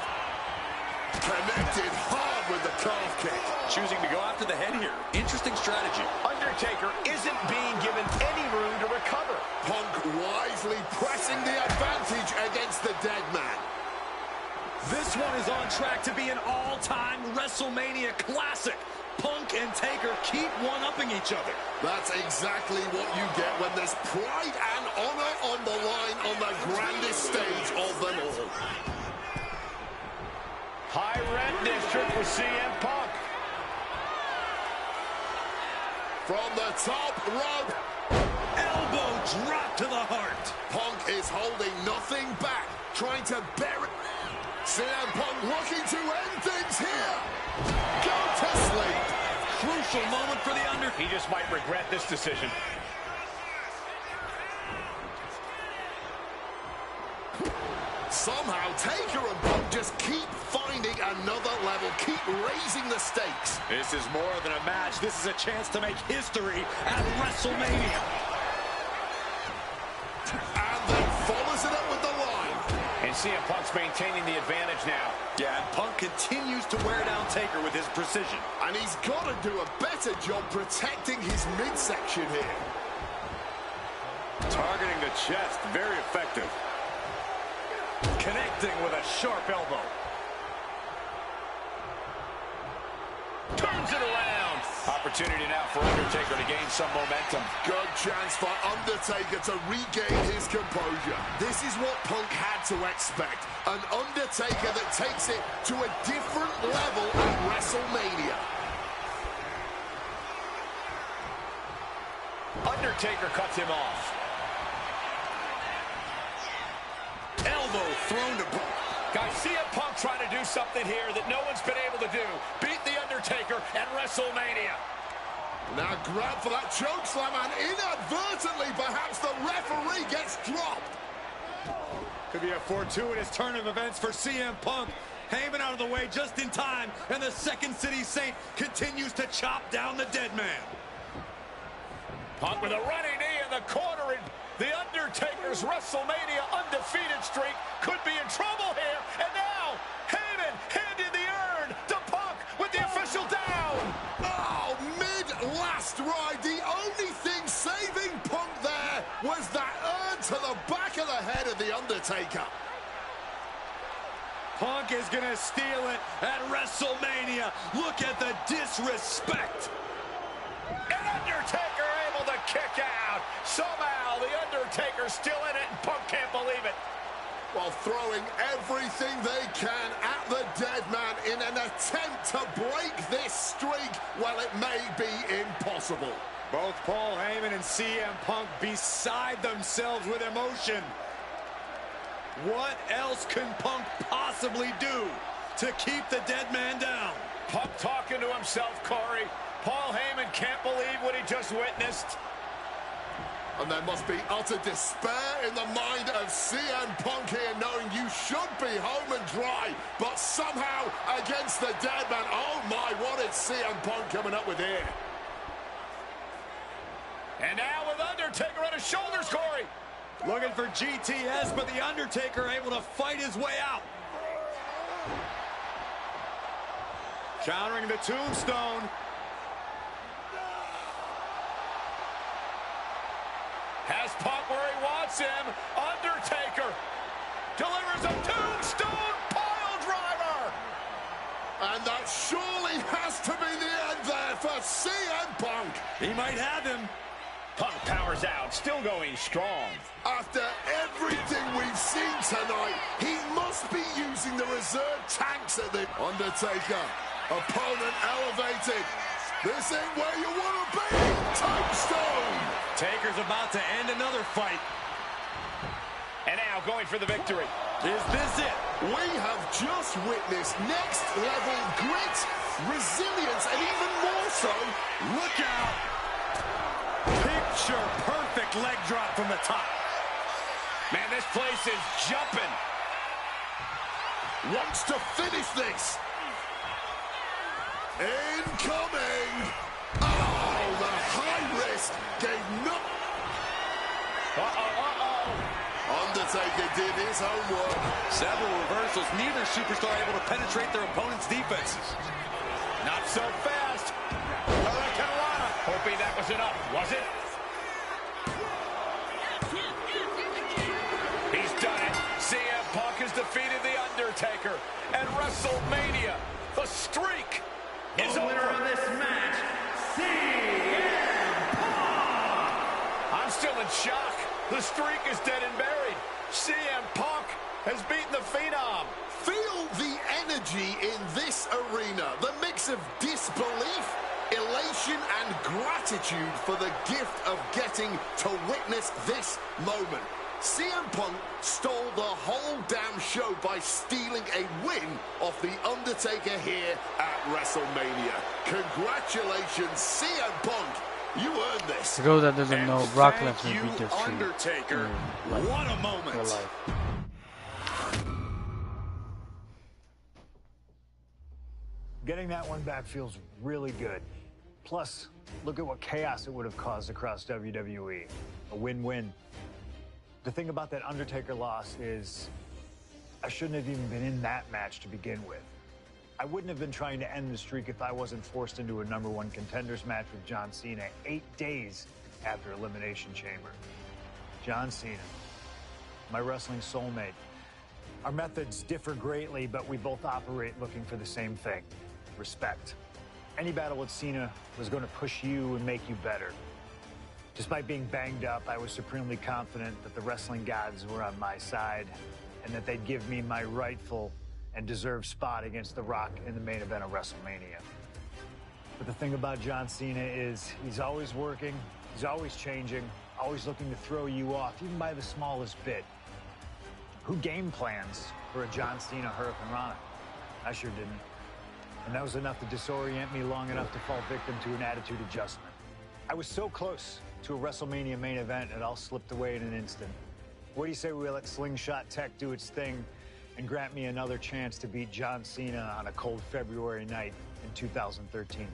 Connected hard with the calf kick. Choosing to go after the head here. Interesting strategy. Undertaker isn't being given any room to recover. Punk wisely pressing the advantage against the dead man. This one is on track to be an all-time WrestleMania classic. Punk and Taker keep one-upping each other. That's exactly what you get when there's pride and honor on the line on the grandest stage of them all. High red district for CM Punk. From the top rope. Elbow drop to the heart. Punk is holding nothing back, trying to bury... CM Punk looking to end things here. Go to sleep. Crucial moment for the Undertaker. He just might regret this decision. Somehow, Taker and Punk just keep finding another level, keep raising the stakes. This is more than a match. This is a chance to make history at WrestleMania. And then follows it up with the line. And CM Punk's maintaining the advantage now. Yeah, and Punk continues to wear down Taker with his precision. And he's got to do a better job protecting his midsection here. Targeting the chest, very effective. Connecting with a sharp elbow. Turns it around. Opportunity now for Undertaker to gain some momentum. Good chance for Undertaker to regain his composure. This is what Punk had to expect. An Undertaker that takes it to a different level at WrestleMania. Undertaker cuts him off. Elbow thrown to Punk. Guys, CM Punk trying to do something here that no one's been able to do. Beat The Undertaker at WrestleMania. Now grab for that chokeslam, and inadvertently, perhaps the referee gets dropped. Could be a fortuitous turn of events for CM Punk. Heyman out of the way just in time, and the Second City Saint continues to chop down the dead man. Punk with a running knee in the corner, and The Undertaker's WrestleMania undefeated streak could be in trouble here. And now, Heyman handed the urn to Punk with the official down. Oh, mid-last ride. The only thing saving Punk there was that urn to the back of the head of The Undertaker. Punk is going to steal it at WrestleMania. Look at the disrespect. And Undertaker able to kick out. Somehow, The Undertaker's still in it, and Punk can't believe it. While throwing everything they can at the dead man in an attempt to break this streak, well, it may be impossible. Both Paul Heyman and CM Punk beside themselves with emotion. What else can Punk possibly do to keep the dead man down? Punk talking to himself, Corey. Paul Heyman can't believe what he just witnessed. And there must be utter despair in the mind of CM Punk here, knowing you should be home and dry, but somehow against the dead man. Oh my, what is CM Punk coming up with here? And now with Undertaker on his shoulders, Corey. Looking for GTS, but The Undertaker able to fight his way out. Countering the tombstone. Has Punk where he wants him. Undertaker delivers a tombstone pile driver. And that surely has to be the end there for CM Punk. He might have him. Punk powers out, still going strong. After everything we've seen tonight, he must be using the reserve tanks at the Undertaker. Opponent elevated. This ain't where you want to be. Tombstone. Taker's about to end another fight. And now going for the victory. Is this it? We have just witnessed next level grit, resilience, and even more so, Look out. picture perfect leg drop from the top. Man, this place is jumping. Wants to finish this. Incoming. Oh, the high risk gave no... Undertaker did his homework. Several reversals. Neither superstar able to penetrate their opponent's defenses. Not so fast. Hurricane Rana. Hoping that was enough. Was it? He's done it. CM Punk has defeated The Undertaker. And WrestleMania, the streak is the winner of this match, CM Punk. I'm still in shock. The streak is dead and buried. CM Punk has beaten the Phenom. Feel the energy in this arena. The mix of disbelief, elation, and gratitude for the gift of getting to witness this moment. CM Punk stole the whole damn show by stealing a win off The Undertaker here at WrestleMania. Congratulations, CM Punk. You earned this. For those that doesn't know, Brock Thank Lesnar you, beat this streak. Undertaker. What a moment. Getting that one back feels really good. Plus, look at what chaos it would have caused across WWE. A win-win. The thing about that Undertaker loss is I shouldn't have even been in that match to begin with. I wouldn't have been trying to end the streak if I wasn't forced into a #1 contenders match with John Cena 8 days after Elimination Chamber. John Cena, my wrestling soulmate. Our methods differ greatly, but we both operate looking for the same thing: respect. Any battle with Cena was going to push you and make you better. Despite being banged up, I was supremely confident that the wrestling gods were on my side and that they'd give me my rightful and deserved spot against The Rock in the main event of WrestleMania. But the thing about John Cena is he's always working, he's always changing, always looking to throw you off, even by the smallest bit. Who game plans for a John Cena Hurricane Rana? I sure didn't. And that was enough to disorient me long enough to fall victim to an attitude adjustment. I was so close to a WrestleMania main event, it all slipped away in an instant. What do you say we let Slingshot Tech do its thing and grant me another chance to beat John Cena on a cold February night in 2013?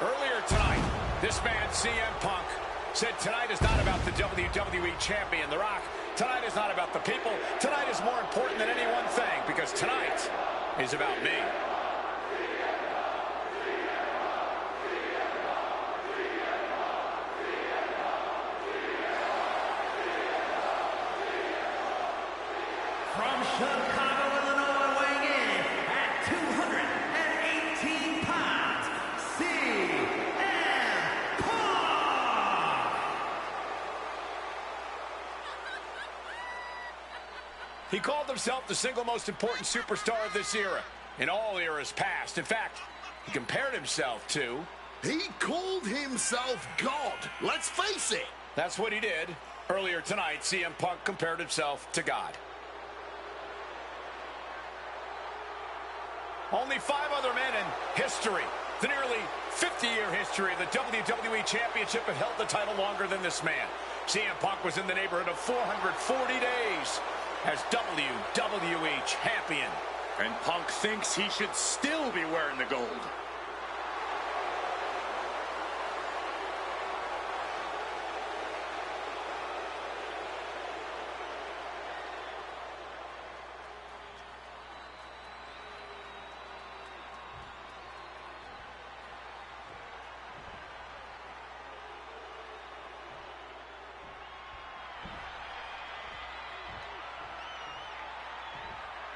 Earlier tonight, this man, CM Punk, said tonight is not about the WWE Champion, The Rock. Tonight is not about the people. Tonight is more important than any one thing, because tonight is about me. From Chicago, Illinois, weighing in at 218 pounds, CM Punk! He called himself the single most important superstar of this era, in all eras past. In fact, he compared himself to... He called himself God. Let's face it. That's what he did. Earlier tonight, CM Punk compared himself to God. Only 5 other men in history, the nearly 50-year history of the WWE Championship, have held the title longer than this man. CM Punk was in the neighborhood of 440 days as WWE Champion. And Punk thinks he should still be wearing the gold.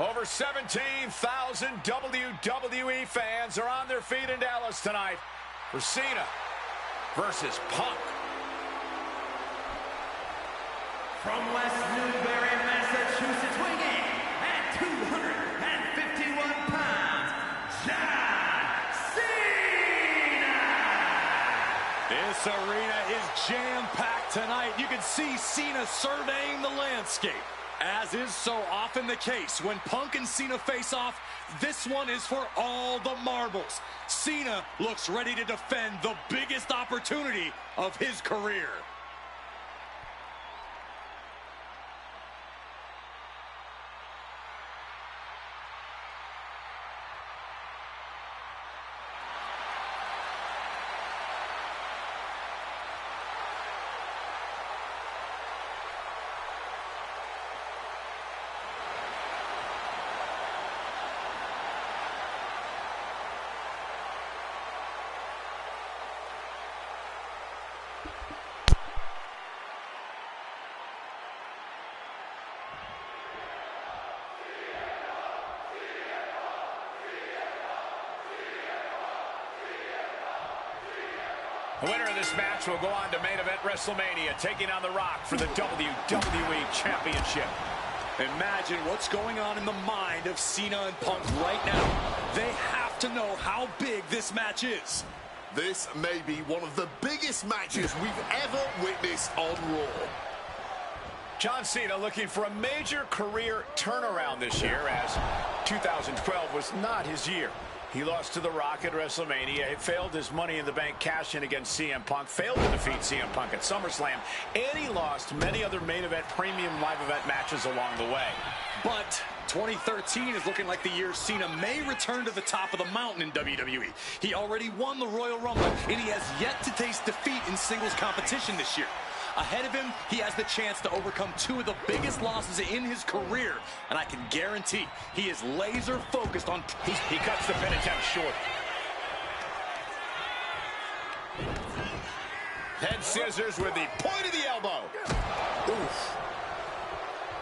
Over 17,000 WWE fans are on their feet in Dallas tonight for Cena versus Punk. From West Newbury, Massachusetts, weighing at 251 pounds, John Cena! This arena is jam-packed tonight. You can see Cena surveying the landscape. As is so often the case, when Punk and Cena face off, this one is for all the marbles. Cena looks ready to defend the biggest opportunity of his career. The winner of this match will go on to main event WrestleMania, taking on The Rock for the WWE Championship. Imagine what's going on in the mind of Cena and Punk right now. They have to know how big this match is. This may be one of the biggest matches we've ever witnessed on Raw. John Cena looking for a major career turnaround this year, as 2012 was not his year. He lost to The Rock at WrestleMania. He failed his Money in the Bank cash-in against CM Punk. Failed to defeat CM Punk at SummerSlam. And he lost many other main event, premium live event matches along the way. But 2013 is looking like the year Cena may return to the top of the mountain in WWE. He already won the Royal Rumble, and he has yet to taste defeat in singles competition this year. Ahead of him, he has the chance to overcome two of the biggest losses in his career, and I can guarantee he is laser focused on... He cuts the pin attempt short. Head scissors with the point of the elbow. Oof.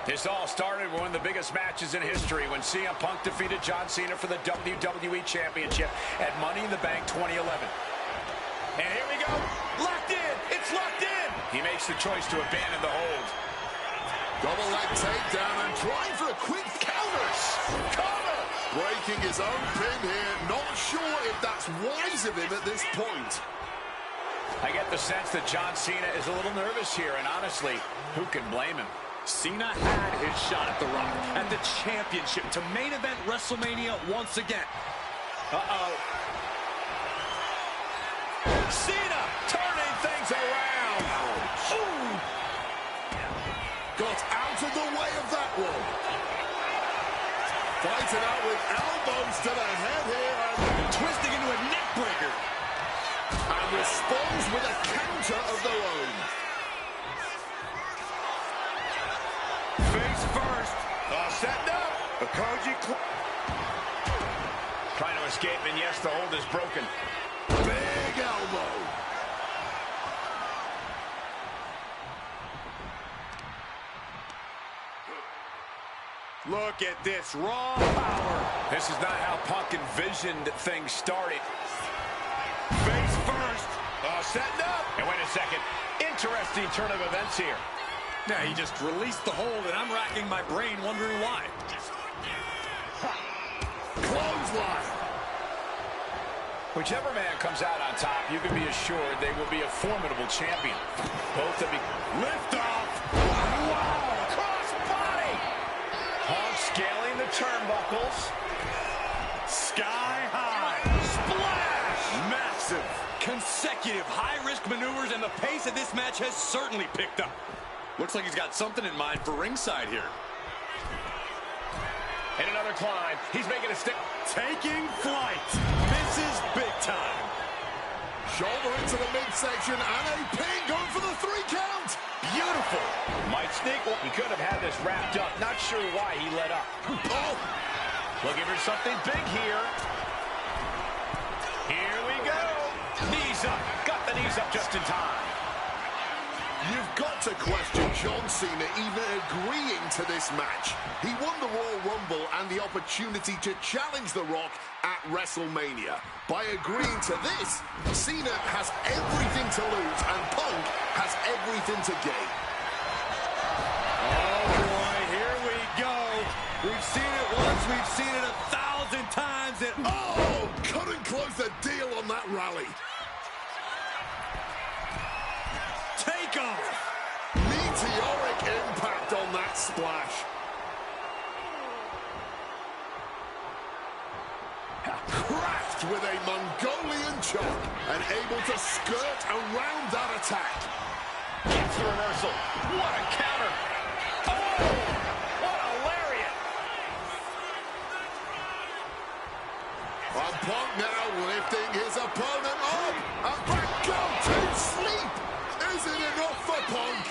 This all started with one of the biggest matches in history when CM Punk defeated John Cena for the WWE Championship at Money in the Bank 2011. And here we go. Locked in. It's locked in. He makes the choice to abandon the hold. Double leg takedown and trying for a quick counters. Cover! Breaking his own pin here. Not sure if that's wise of him at this point. I get the sense that John Cena is a little nervous here, and honestly, who can blame him? Cena had his shot at The Rock, at the championship, to main event WrestleMania once again. Uh-oh. Cena turning things around. Ooh. Got out of the way of that one. Fighting out with elbows to the head here and Twisting into a neck breaker. And responds with a counter of their own. Face first. Setting up. Trying to escape, and yes, the hold is broken. Big elbow. Look at this raw power. This is not how Punk envisioned things started. Face first. Setting up. And wait a second. Interesting turn of events here. Now he just released the hold, and I'm racking my brain wondering why. Clothesline. Whichever man comes out on top, you can be assured they will be a formidable champion. Both to be lift off. Wow! Cross body. Punk scaling the turnbuckles. Sky high. Splash. Massive, consecutive high-risk maneuvers, and the pace of this match has certainly picked up. Looks like he's got something in mind for ringside here. And another climb. He's making a stick. Taking flight. This is big time. Shoulder into the midsection and a pin going for the 3 count. Beautiful. Might sneak. He could have had this wrapped up. Not sure why he let up. Oh. Looking for something big here. Here we go. Knees up. Got the knees up just in time. You've got to question John Cena even agreeing to this match. He won the Royal Rumble and the opportunity to challenge The Rock at WrestleMania. By agreeing to this, Cena has everything to lose and Punk has everything to gain. 1,000 times and... Oh, couldn't close the deal on that rally. Take off. Meteoric impact on that splash. Cracked with a Mongolian chop and able to skirt around that attack. Gets the reversal. What a counter. Oh, what a lariat. And Punk now lifting his opponent up. And back down to sleep. Isn't enough for Punk.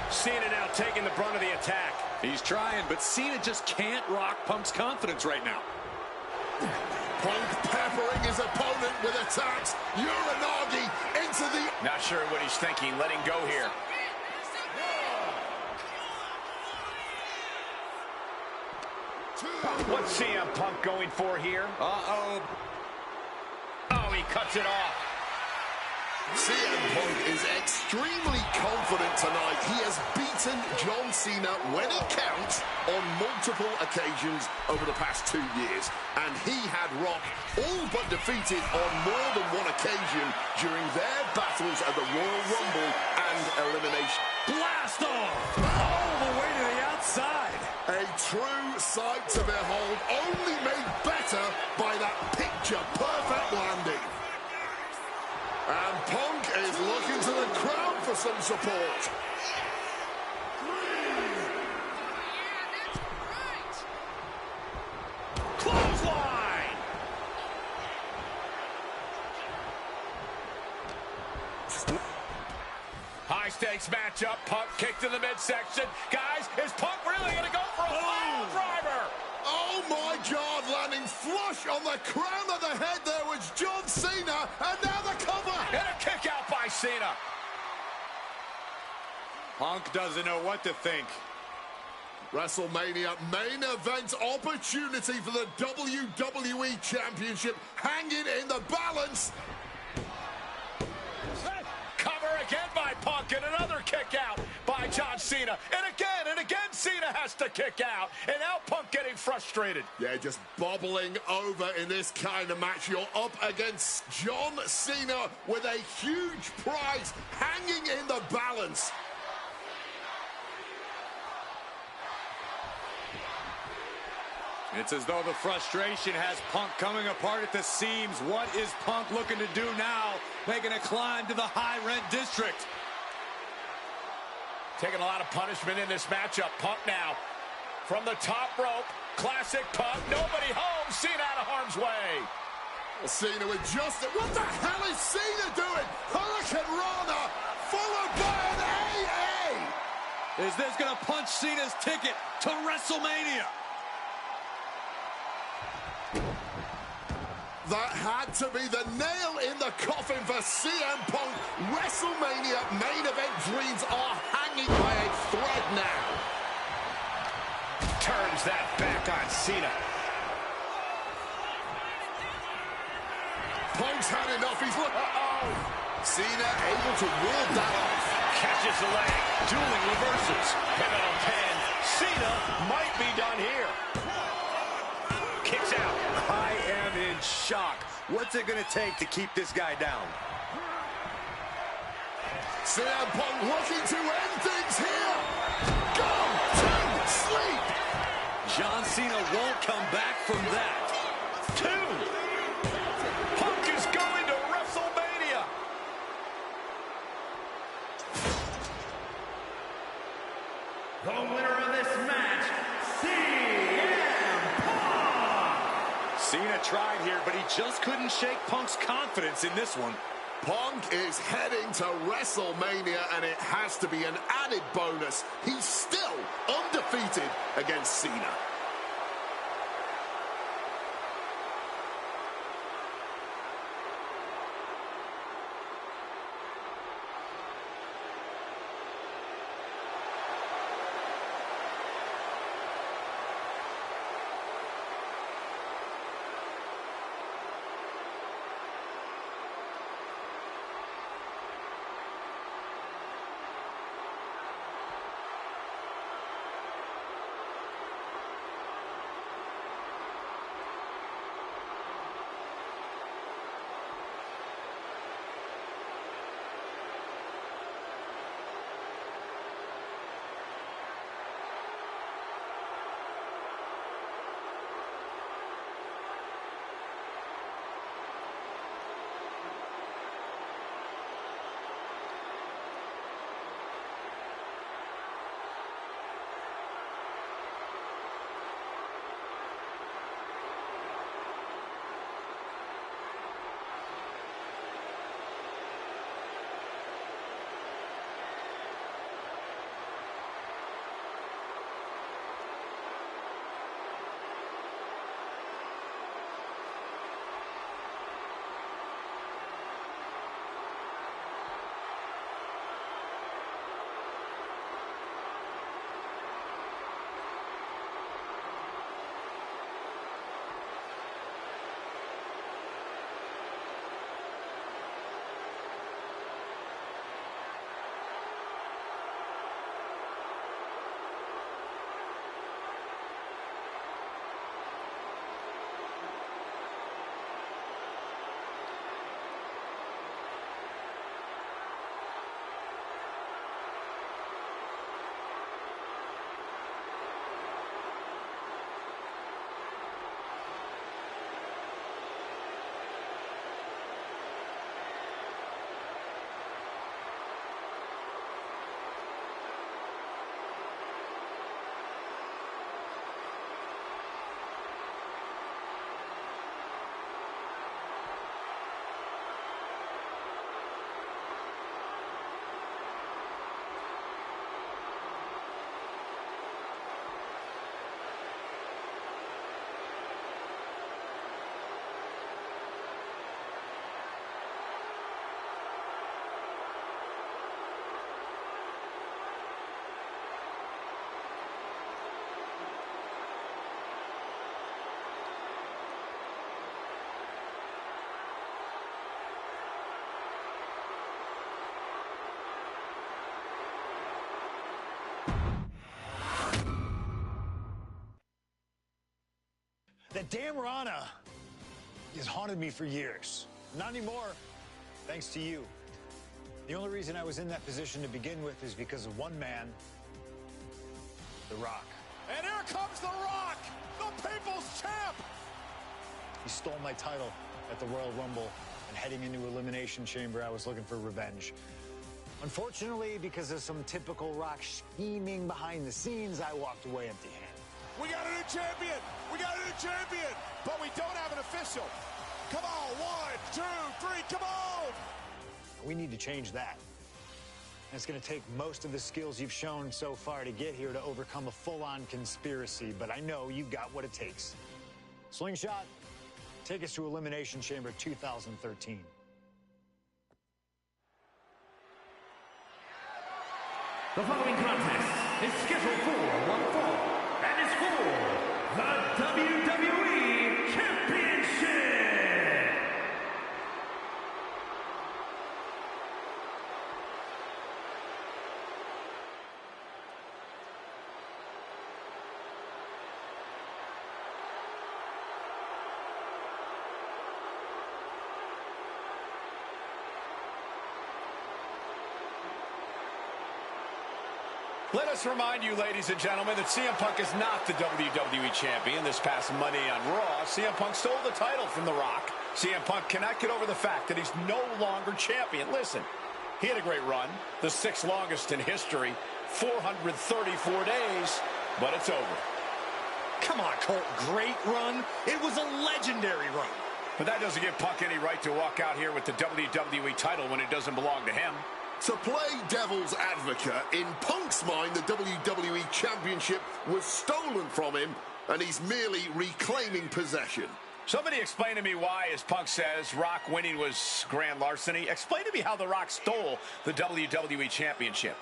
Cena now taking the brunt of the attack. He's trying, but Cena just can't rock Punk's confidence right now. Punk peppering his opponent with attacks. Uranagi into the... Not sure what he's thinking. Letting go here. What's CM Punk going for here? Uh-oh. Oh, he cuts it off. CM Punk is extremely confident tonight. He has beaten John Cena when it counts on multiple occasions over the past 2 years. And he had Rock all but defeated on more than one occasion during their battles at the Royal Rumble and Elimination. Blast off! All the way to the outside. A true sight to behold, only made better by that picture-perfect landing. And Punk is looking to the crowd for some support. Clothesline! High-stakes matchup. Punk kicked in the midsection. Guys, is Punk really going to go for a pile driver? Oh my God, landing flush on the crown of the head there was John Cena, and now the cover. And a kick out by Cena. Punk doesn't know what to think. WrestleMania main event opportunity for the WWE Championship hanging in the balance. Cover again by Punk, and another kick out by John Cena. And again, Cena has to kick out. And now Punk getting frustrated. Yeah, just bobbling over in this kind of match. You're up against John Cena with a huge prize hanging in the balance. It's as though the frustration has Punk coming apart at the seams. What is Punk looking to do now? Making a climb to the high-rent district. Taking a lot of punishment in this matchup. Punk now from the top rope. Classic Punk. Nobody home. Cena out of harm's way. Cena with just... What the hell is Cena doing? Hurricane Rana followed by an AA. Is this going to punch Cena's ticket to WrestleMania? That had to be the nail in the coffin for CM Punk. WrestleMania main event dreams are hanging by a thread now. Turns that back on Cena. Punk's had enough. He's look. Cena able to ward that off. Catches the leg. Dueling reversals. Pivotal pin. Cena might be done here. Kicks out. I am in shock. What's it going to take to keep this guy down? CM Punk looking to end things here. Go to sleep. John Cena won't come back from that. 2. Punk is going to WrestleMania. The winner of this match, CM Punk! Cena tried here, but he just couldn't shake Punk's confidence in this one. Punk is heading to WrestleMania, and it has to be an added bonus. He's still undefeated against Cena. That damn Rana has haunted me for years. Not anymore, thanks to you. The only reason I was in that position to begin with is because of one man, The Rock. And here comes The Rock, the People's Champ. He stole my title at the Royal Rumble, and heading into Elimination Chamber, I was looking for revenge. Unfortunately, because of some typical Rock scheming behind the scenes, I walked away empty-handed. We got a new champion. We got a new champion. But we don't have an official. Come on, 1, 2, 3, come on. We need to change that. And it's going to take most of the skills you've shown so far to get here to overcome a full-on conspiracy, but I know you've got what it takes. Slingshot, take us to Elimination Chamber 2013. The following contest is scheduled for one fall and is for the WWE Championship. Let us remind you, ladies and gentlemen, that CM Punk is not the WWE Champion. This past Monday on Raw, CM Punk stole the title from The Rock. CM Punk cannot get over the fact that he's no longer champion. Listen, he had a great run, the 6th longest in history, 434 days, but it's over. Come on, Colt. Great run. It was a legendary run. But that doesn't give Punk any right to walk out here with the WWE title when it doesn't belong to him. To play devil's advocate, in Punk's mind, the WWE Championship was stolen from him, and he's merely reclaiming possession. Somebody explain to me why, as Punk says, Rock winning was grand larceny. Explain to me how The Rock stole the WWE Championship.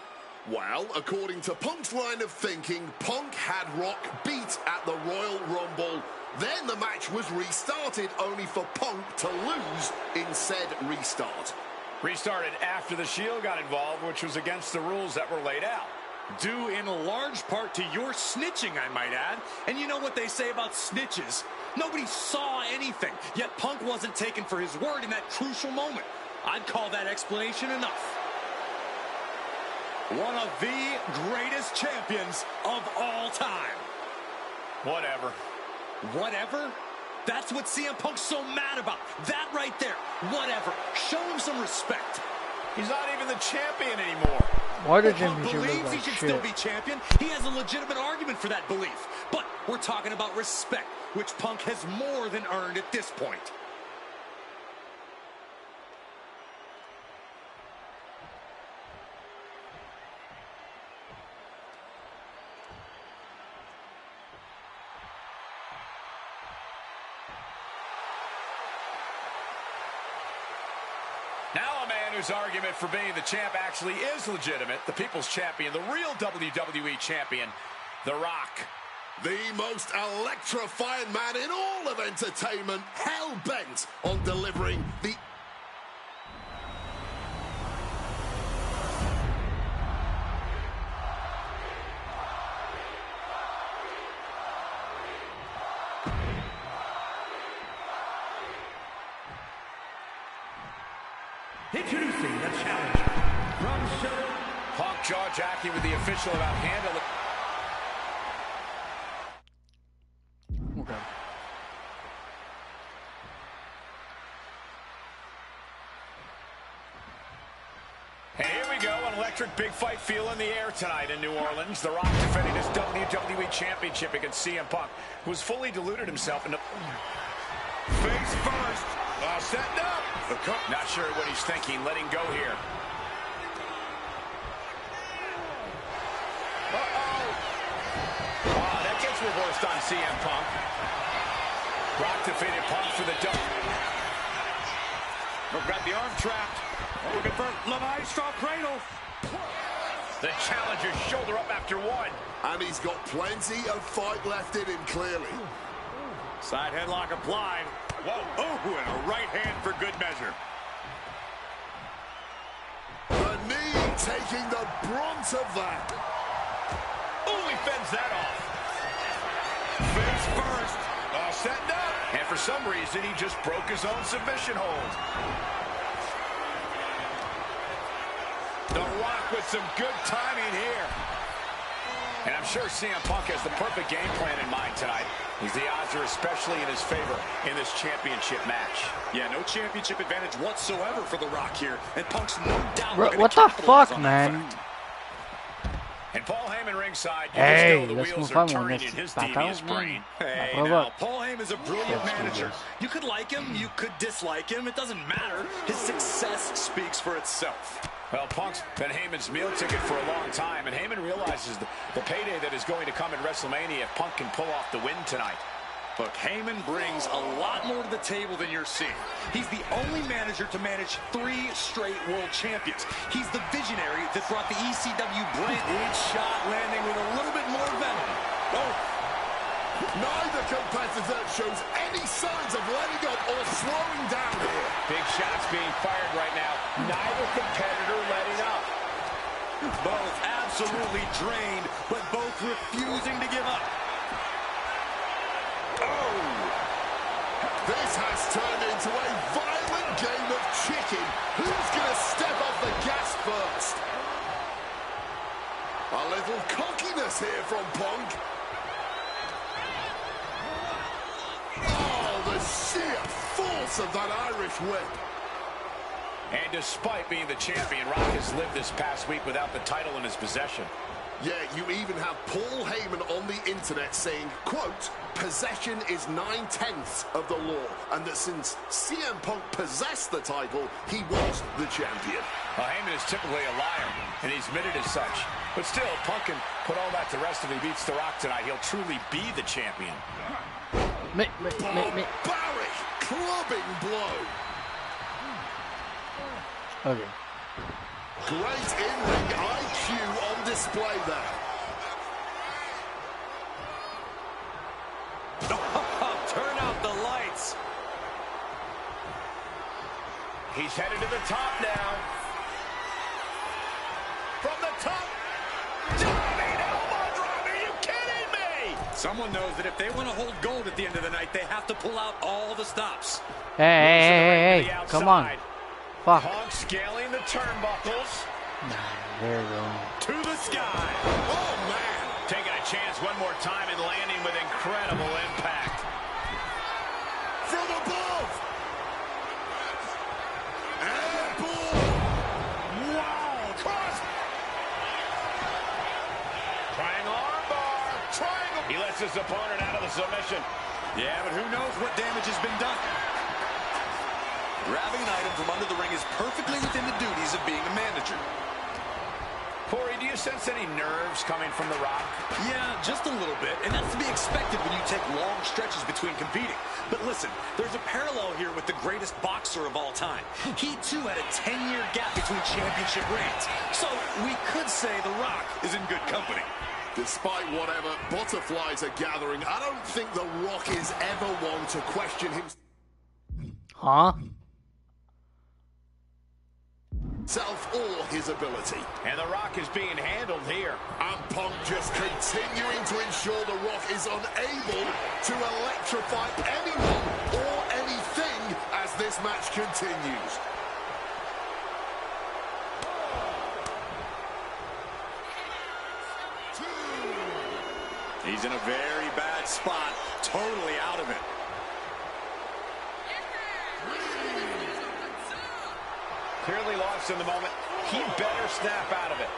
Well, according to Punk's line of thinking, Punk had Rock beat at the Royal Rumble. Then the match was restarted, only for Punk to lose in said restart. Restarted after the Shield got involved, which was against the rules that were laid out. Due in large part to your snitching, I might add. And you know what they say about snitches? Nobody saw anything, yet Punk wasn't taken for his word in that crucial moment. I'd call that explanation enough. One of the greatest champions of all time. Whatever. Whatever? That's what CM Punk's so mad about. That right there. Whatever. Show him some respect. He's not even the champion anymore. Why the Punk championship look believes he like should shit? still be champion. He has a legitimate argument for that belief. But we're talking about respect, which Punk has more than earned at this point. Now a man whose argument for being the champ actually is legitimate. The People's Champion, the real WWE Champion, The Rock. The most electrifying man in all of entertainment, hell-bent on delivering the... Introducing the challenger from show. Punk jaw-jacking with the official about handling. Okay. And here we go, an electric big fight feel in the air tonight in New Orleans. The Rock defending his WWE Championship against CM Punk, who's fully deluded himself into... Face first. Setting up. Not sure what he's thinking, letting go here. Uh-oh. Oh, that gets reversed on CM Punk. Rock defeated Punk for the double. Got the arm trapped. Looking for La Maestro cradle. The challenger's shoulder up after one. And he's got plenty of fight left in him, clearly. Side headlock applied. Whoa. Oh, and a right hand for good measure. The knee taking the brunt of that. Oh, he fends that off. Face first. setting up. And for some reason, he just broke his own submission hold. The Rock with some good timing here. And I'm sure CM Punk has the perfect game plan in mind tonight, as the odds are especially in his favor in this championship match. Yeah, no championship advantage whatsoever for The Rock here, and Punk's no doubt. What the fuck, man? And Paul Heyman ringside, Hey, the let's wheels move are on. turning in his devious brain. Hey, What now, about- Paul Heyman's a brilliant manager. You could like him, you could dislike him. It doesn't matter. His success speaks for itself. Well, Punk's been Heyman's meal ticket for a long time, and Heyman realizes the payday that is going to come in WrestleMania if Punk can pull off the win tonight. Look, Heyman brings a lot more to the table than you're seeing. He's the only manager to manage 3 straight world champions. He's the visionary that brought the ECW brand. Each shot landing with a little bit more venom. Oh. Neither competitor shows any signs of letting up or slowing down here. Big shots being fired right now. Neither competitor letting up. Both absolutely drained, but both refusing to give up. Oh! This has turned into a violent game of chicken. Who's going to step off the gas first? A little cockiness here from Punk. Oh, the sheer force of that Irish whip. And despite being the champion, Rock has lived this past week without the title in his possession. Yeah, you even have Paul Heyman on the internet saying, quote, possession is 9/10 of the law, and that since CM Punk possessed the title, he was the champion. Well, Heyman is typically a liar, and he's admitted as such. But still, Punk can put all that to rest if he beats The Rock tonight. He'll truly be the champion. Barbaric clubbing blow. Okay. Great in-ring IQ on display there. Turn out the lights. He's headed to the top now. From the top. Diving elbow drop. Are you kidding me? Someone knows that if they want to hold gold at the end of the night, they have to pull out all the stops. Hey, come on. Fuck. Punk scaling the turnbuckles. There we go. To the sky. Oh, man. Taking a chance one more time and landing with incredible impact. From above. Airborne. Wow. Cross. Triangle armbar. Triangle. He lets his opponent out of the submission. Yeah, but who knows what damage has been done. Grabbing an item from under the ring is perfectly within the duties of being a manager. Corey, do you sense any nerves coming from The Rock? Yeah, just a little bit, and that's to be expected when you take long stretches between competing. But listen, there's a parallel here with the greatest boxer of all time. He, too, had a 10-year gap between championship reigns. So we could say The Rock is in good company. Despite whatever butterflies are gathering, I don't think The Rock is ever one to question Huh? himself or his ability. And The Rock is being handled here. And Punk just continuing to ensure The Rock is unable to electrify anyone or anything as this match continues. He's in a very bad spot, totally out of it. Clearly lost in the moment. He better snap out of it.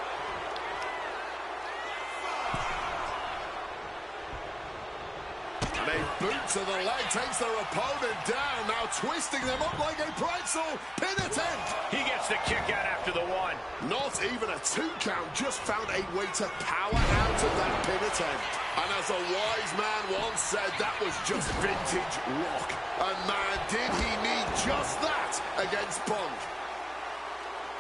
And a boot to the leg takes their opponent down, now twisting them up like a pretzel. Pin attempt. He gets the kick out after the one. Not even a 2 count, just found a way to power out of that pin attempt. And as a wise man once said, that was just vintage Rock. And man, did he need just that against Punk.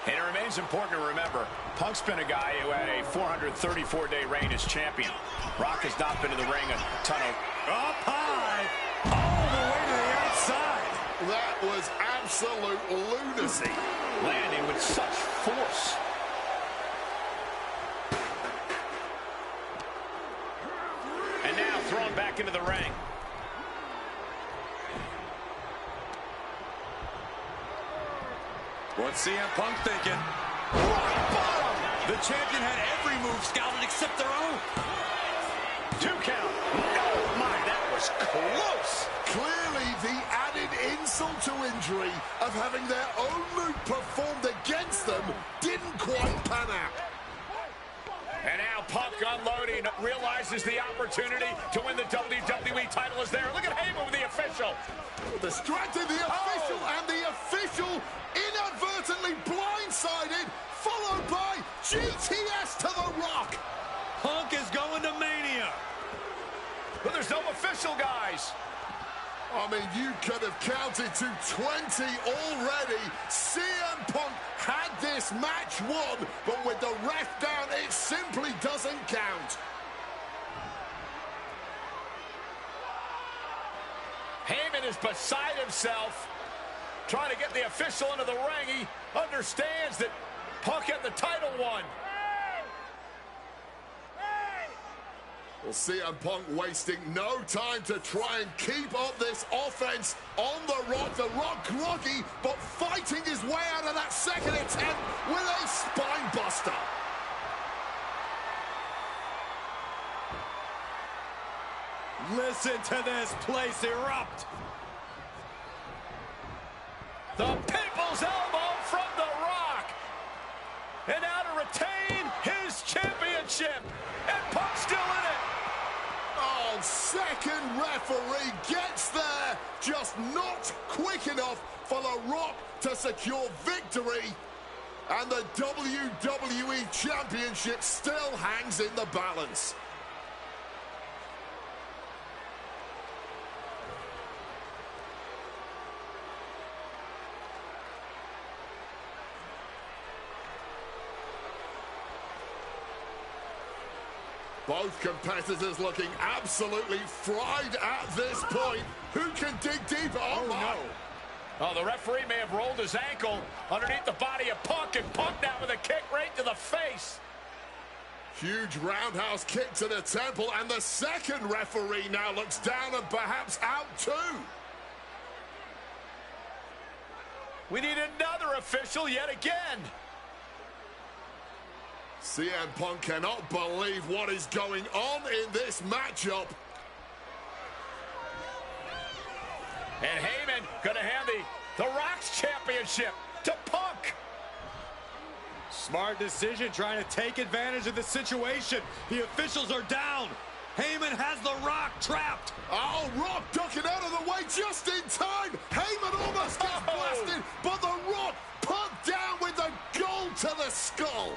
And it remains important to remember, Punk's been a guy who had a 434-day reign as champion. Rock has not been in the ring a ton of... Up high, all the way to the outside. That was absolute lunacy. Landing with such force. And now thrown back into the ring. What's CM Punk thinking? Rock bottom! The champion had every move scouted except their own. 2 count. Oh my, that was close. Clearly the added insult to injury of having their own move performed against them didn't quite pan out. And now Punk unloading, realizes the opportunity to win the WWE title is there. Look at Heyman with the official. Distracted the official, and the official inadvertently blindsided, followed by GTS to the Rock. Punk is going to Mania. But there's no official, guys. I mean, you could have counted to 20 already. CM Punk had this match won, but with the ref down, it simply doesn't count. Heyman is beside himself, trying to get the official into the ring. He understands that Punk had the title won. Well, CM Punk wasting no time to try and keep up this offense on the Rock. The Rock groggy, but fighting his way out of that second attempt with a spine buster. Listen to this place erupt. The People's Elbow from The Rock. And now to retain his championship. And Punk's still in it. Oh, second referee gets there, just not quick enough for The Rock to secure victory. And the WWE Championship still hangs in the balance. Both competitors looking absolutely fried at this point. Who can dig deeper? Oh, no. Oh, the referee may have rolled his ankle underneath the body of Punk, and Punk down with a kick right to the face. Huge roundhouse kick to the temple, and the second referee now looks down and perhaps out too. We need another official yet again. CM Punk cannot believe what is going on in this matchup. And Heyman gonna hand the Rock's championship to Punk. Smart decision, trying to take advantage of the situation. The officials are down. Heyman has the Rock trapped. Oh, Rock ducking out of the way just in time. Heyman almost gets blasted, but the Rock put down with the goal to the skull.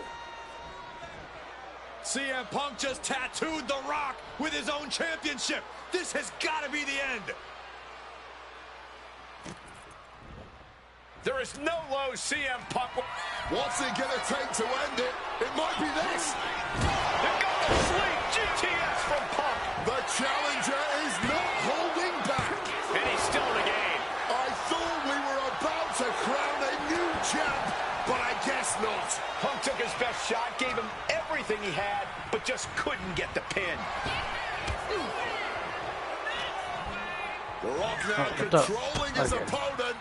CM Punk just tattooed The Rock with his own championship. This has got to be the end. There is no low CM Punk. What's it gonna take to end it? It might be this. They're going to sleep. GTS from Punk. The challenger is not holding back. And he's still in the game. I thought we were about to crown a new champ, but I guess not. Punk took his best shot, gave him everything he had, but just couldn't get the pin. The Rock now controlling his opponent.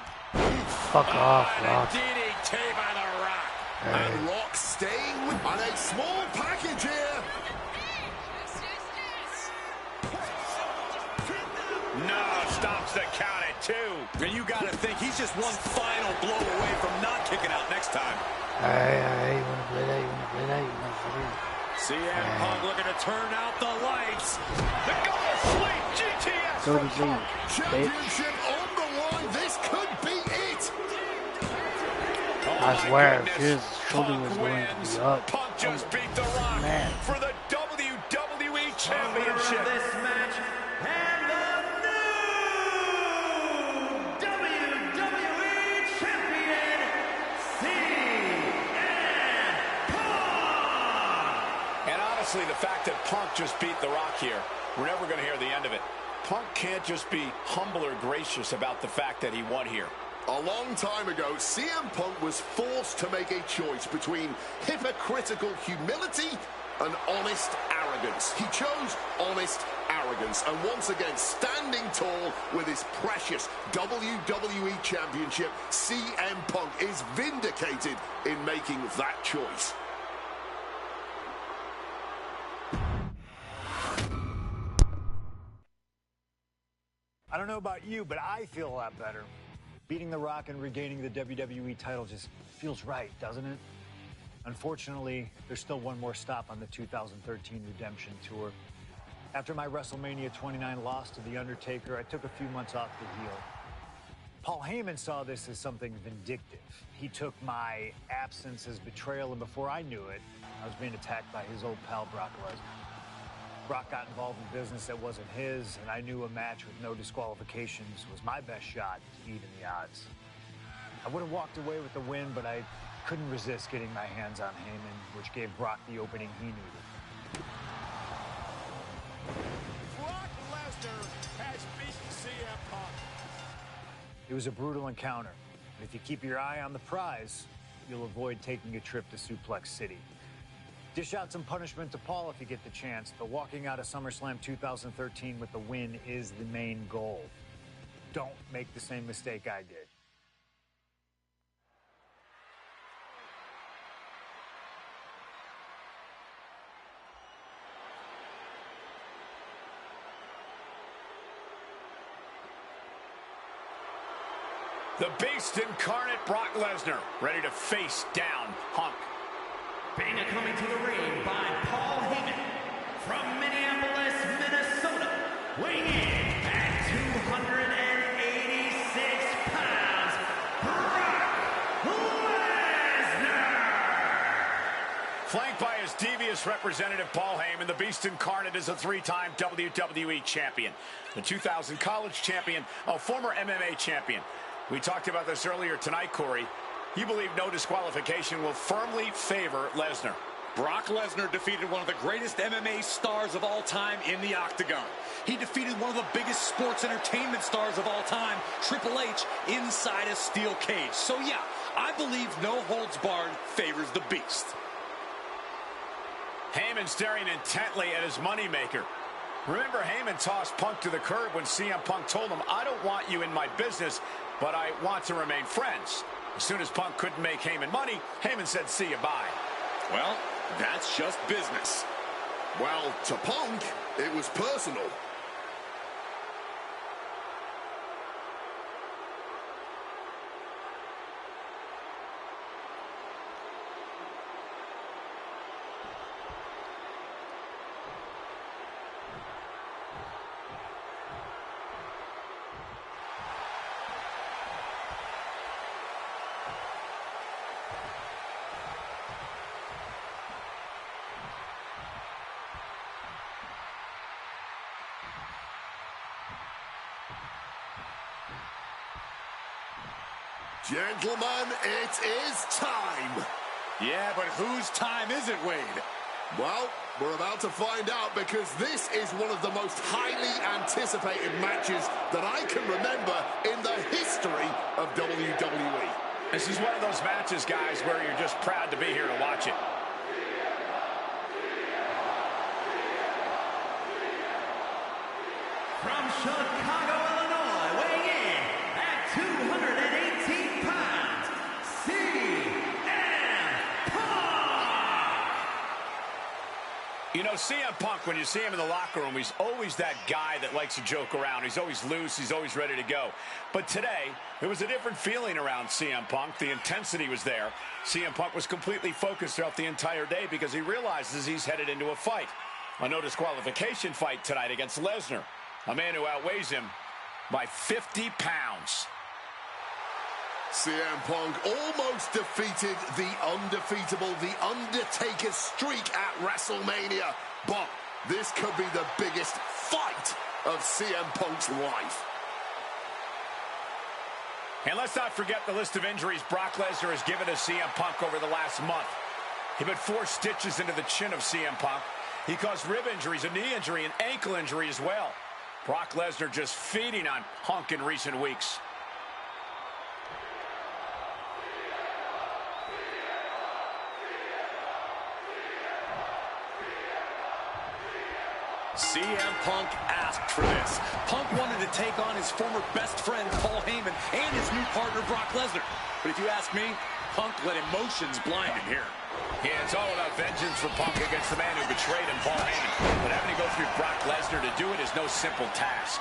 Fuck off, Rock. DDT by The Rock. And Rock staying with on a small package here. No, stops the count at 2. And you got to think he's just one final blow away from not kicking out next time. Hey, you wanna play that? You wanna play that? You wanna play that? CM Punk looking to turn out the lights. They're going to sleep. GTS Go from to sleep, Punk. bitch. Championship on the line. This could be it. Oh I my swear, goodness. his shoulder Punk was going to wins. be up. Punk just beat The Rock Man. for the WWE Winner Championship. of this match, and the new WWE Champion, CM Punk. And honestly, the fact that Punk just beat The Rock here, we're never going to hear the end of it. Punk can't just be humble or gracious about the fact that he won here. A long time ago, CM Punk was forced to make a choice between hypocritical humility and honest arrogance. He chose honest arrogance, and once again standing tall with his precious WWE Championship, CM Punk is vindicated in making that choice. I don't know about you, but I feel a lot better. Beating The Rock and regaining the WWE title just feels right, doesn't it? Unfortunately, there's still one more stop on the 2013 Redemption Tour. After my WrestleMania 29 loss to The Undertaker, I took a few months off to heal. Paul Heyman saw this as something vindictive. He took my absence as betrayal, and before I knew it, I was being attacked by his old pal, Brock Lesnar. Brock got involved in business that wasn't his, and I knew a match with no disqualifications was my best shot to even the odds. I would have walked away with the win, but I couldn't resist getting my hands on Heyman, which gave Brock the opening he needed. Brock Lesnar has beaten CM Punk. It was a brutal encounter. And if you keep your eye on the prize, you'll avoid taking a trip to Suplex City. Dish out some punishment to Paul if you get the chance, but walking out of SummerSlam 2013 with the win is the main goal. Don't make the same mistake I did. The Beast incarnate Brock Lesnar, ready to face down Punk. Being coming to the ring by Paul Heyman from Minneapolis, Minnesota, weighing in at 286 pounds, Brock Lesnar! Flanked by his devious representative Paul Heyman, the Beast incarnate is a three-time WWE champion, the 2000 college champion, a former MMA champion. We talked about this earlier tonight, Corey. You believe no disqualification will firmly favor Lesnar. Brock Lesnar defeated one of the greatest MMA stars of all time in the octagon. He defeated one of the biggest sports entertainment stars of all time, Triple H, inside a steel cage. So yeah, I believe no holds barred favors the Beast. Heyman staring intently at his moneymaker. Remember, Heyman tossed Punk to the curb when CM Punk told him, "I don't want you in my business, but I want to remain friends." As soon as Punk couldn't make Heyman money, Heyman said, "See you, bye." Well, that's just business. Well, to Punk, it was personal. Gentlemen, it is time. Yeah, but whose time is it, Wade? Well, we're about to find out, because this is one of the most highly anticipated matches that I can remember in the history of WWE. This is one of those matches, guys, where you're just proud to be here to watch it. From Chicago, Illinois, weighing in at 218 pounds, CM Punk! You know, CM Punk, when you see him in the locker room, he's always that guy that likes to joke around. He's always loose. He's always ready to go. But today, there was a different feeling around CM Punk. The intensity was there. CM Punk was completely focused throughout the entire day because he realizes he's headed into a fight. A no disqualification fight tonight against Lesnar, a man who outweighs him by 50 pounds. CM Punk almost defeated the undefeatable, the Undertaker's streak at WrestleMania. But this could be the biggest fight of CM Punk's life. And let's not forget the list of injuries Brock Lesnar has given to CM Punk over the last month. He put 4 stitches into the chin of CM Punk. He caused rib injuries, a knee injury, an ankle injury as well. Brock Lesnar just feeding on Punk in recent weeks. CM Punk asked for this. Punk wanted to take on his former best friend, Paul Heyman, and his new partner, Brock Lesnar. But if you ask me, Punk let emotions blind him here. Yeah, it's all about vengeance for Punk against the man who betrayed him, Paul Heyman. But having to go through Brock Lesnar to do it is no simple task.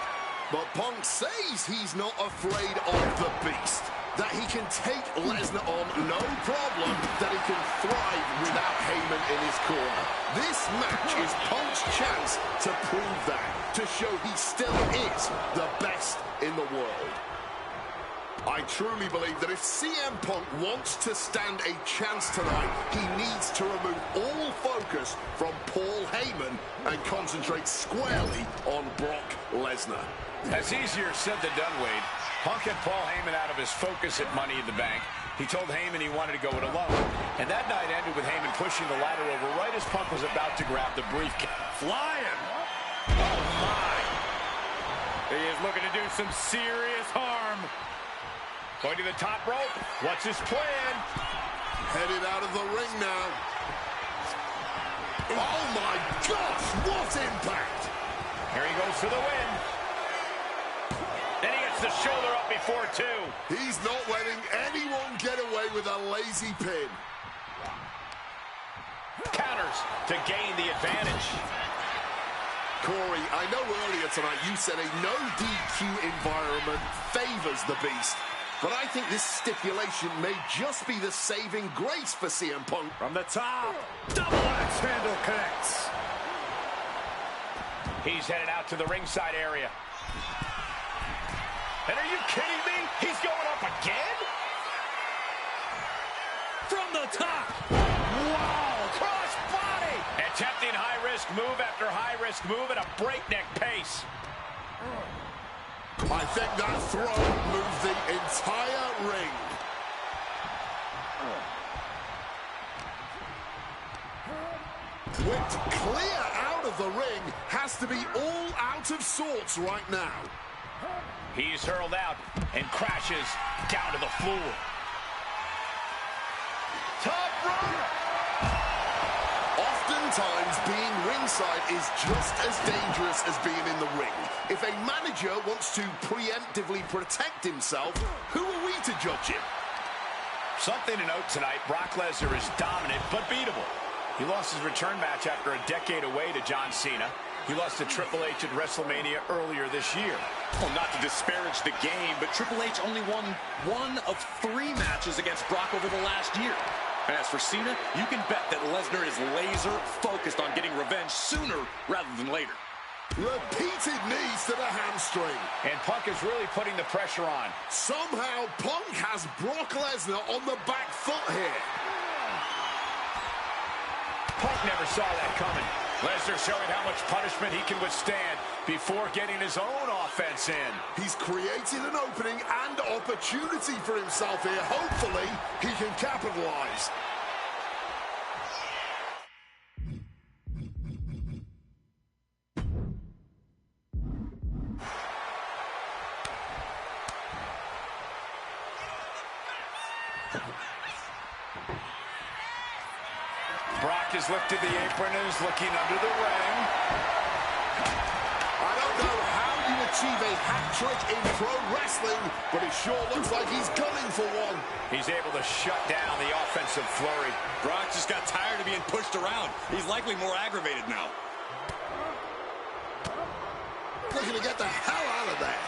But Punk says he's not afraid of the beast. That he can take Lesnar on, no problem. That he can thrive without Heyman in his corner. This match is Punk's chance to prove that. To show he still is the best in the world. I truly believe that if CM Punk wants to stand a chance tonight, he needs to remove all focus from Paul Heyman and concentrate squarely on Brock Lesnar. That's easier said than done, Wade. Punk had Paul Heyman out of his focus at Money in the Bank. He told Heyman he wanted to go it alone. And that night ended with Heyman pushing the ladder over right as Punk was about to grab the briefcase. Flying! Oh, my! He is looking to do some serious harm. Going to the top rope. What's his plan? Headed out of the ring now. Oh, my gosh! What impact! Here he goes for the win. And he gets the shoulder up before two. He's not letting anyone get away with a lazy pin. Counters to gain the advantage. Corey, I know earlier tonight you said a no DQ environment favors the Beast. But I think this stipulation may just be the saving grace for CM Punk. From the top, double axe handle connects. He's headed out to the ringside area. And are you kidding me? He's going up again? From the top. Wow, Cross body! Attempting high-risk move after high-risk move at a breakneck pace. I think that throw moved the entire ring. Whipped clear out of the ring, has to be all out of sorts right now. He's hurled out and crashes down to the floor. Top rope! Oftentimes, being ringside is just as dangerous as being in the ring. If a manager wants to preemptively protect himself, who are we to judge him? Something to note tonight, Brock Lesnar is dominant but beatable. He lost his return match after a decade away to John Cena. He lost to Triple H at WrestleMania earlier this year. Well, not to disparage the game, but Triple H only won 1 of 3 matches against Brock over the last year. And as for Cena, you can bet that Lesnar is laser focused on getting revenge sooner rather than later. Repeated knees to the hamstring. And Punk is really putting the pressure on. Somehow, Punk has Brock Lesnar on the back foot here. Punk never saw that coming. Lesnar showing how much punishment he can withstand before getting his own offense in. He's created an opening and opportunity for himself here. Hopefully, he can capitalize. Brock has lifted the apron and is looking under the ring. I don't know how you achieve a hat trick in pro wrestling, but it sure looks like he's gunning for one. He's able to shut down the offensive flurry. Brock just got tired of being pushed around. He's likely more aggravated now. Looking to get the hell out of there.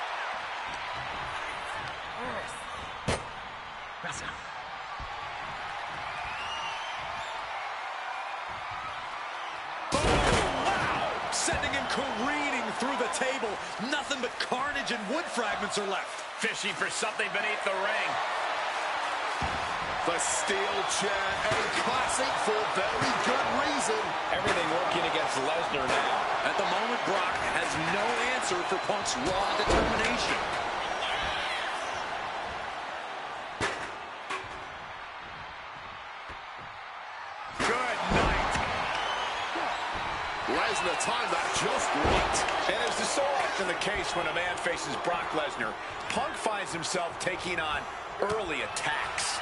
Sending him careening through the table. Nothing but carnage and wood fragments are left. Fishing for something beneath the ring. The steel chair, a classic for very good reason. Everything working against Lesnar now. At the moment, Brock has no answer for Punk's raw determination. Lesnar timed that just right. And as is so often the case when a man faces Brock Lesnar, Punk finds himself taking on early attacks.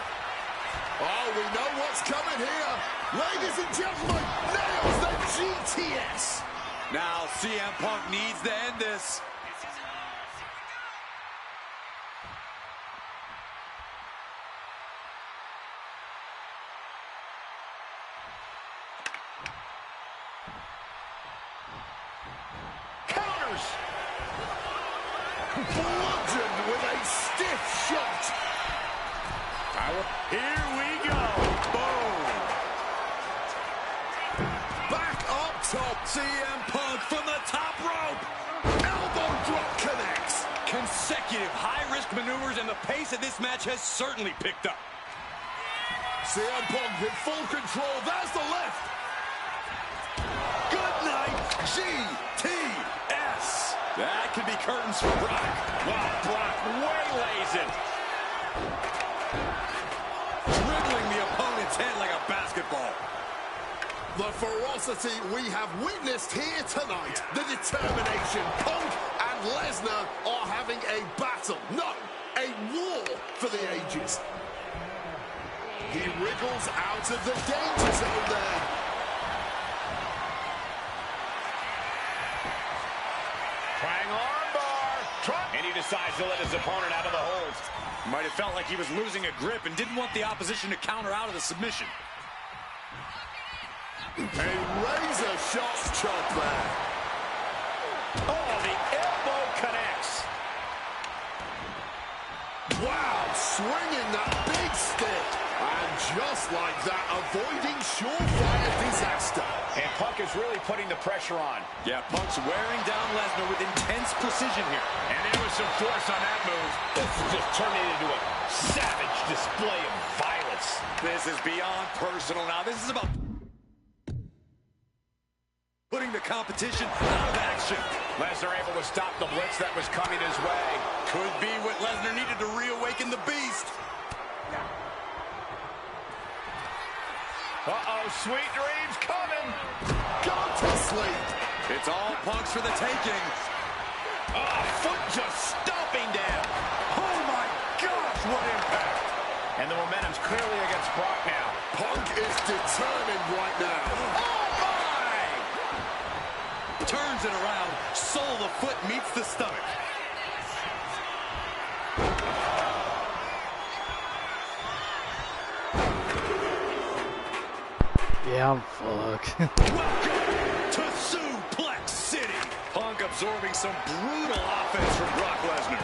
Oh, we know what's coming here. Ladies and gentlemen, nails the GTS. Now CM Punk needs to end this. Counters. Bludgeoned with a stiff shot. Here we go. Boom. Back up top. CM Punk from the top rope. Elbow drop connects. Consecutive high-risk maneuvers, and the pace of this match has certainly picked up. CM Punk in full control. There's the left. Good night, GTS. That could be curtains for Brock. Wow, Brock waylays it. Dribbling the opponent's head like a basketball. The ferocity we have witnessed here tonight. The determination. Punk and Lesnar are having a battle. No, a war for the ages. He wriggles out of the danger zone there. Trying armbar. And he decides to let his opponent out of the hold. Might have felt like he was losing a grip and didn't want the opposition to counter out of the submission. A razor-sharp chop there. Oh, the elbow connects. Wow, swinging that big stick. And just like that, avoiding surefire disaster. And Punk is really putting the pressure on. Yeah, Punk's wearing down Lesnar with intense precision here. And there was some force on that move. This just turned it into a savage display of violence. This is beyond personal now. This is about putting the competition out of action. Lesnar able to stop the blitz that was coming his way. Could be what Lesnar needed to reawaken the beast. Uh-oh, sweet dreams coming. Gone to sleep. It's all Punk's for the taking. Oh, foot just stomping down. Oh, my gosh, what impact. And the momentum's clearly against Brock now. Punk is determined right now. Oh, my! Turns it around. Sole of the foot meets the stomach. Yeah, I'm fucked. Welcome to Suplex City. Punk absorbing some brutal offense from Brock Lesnar.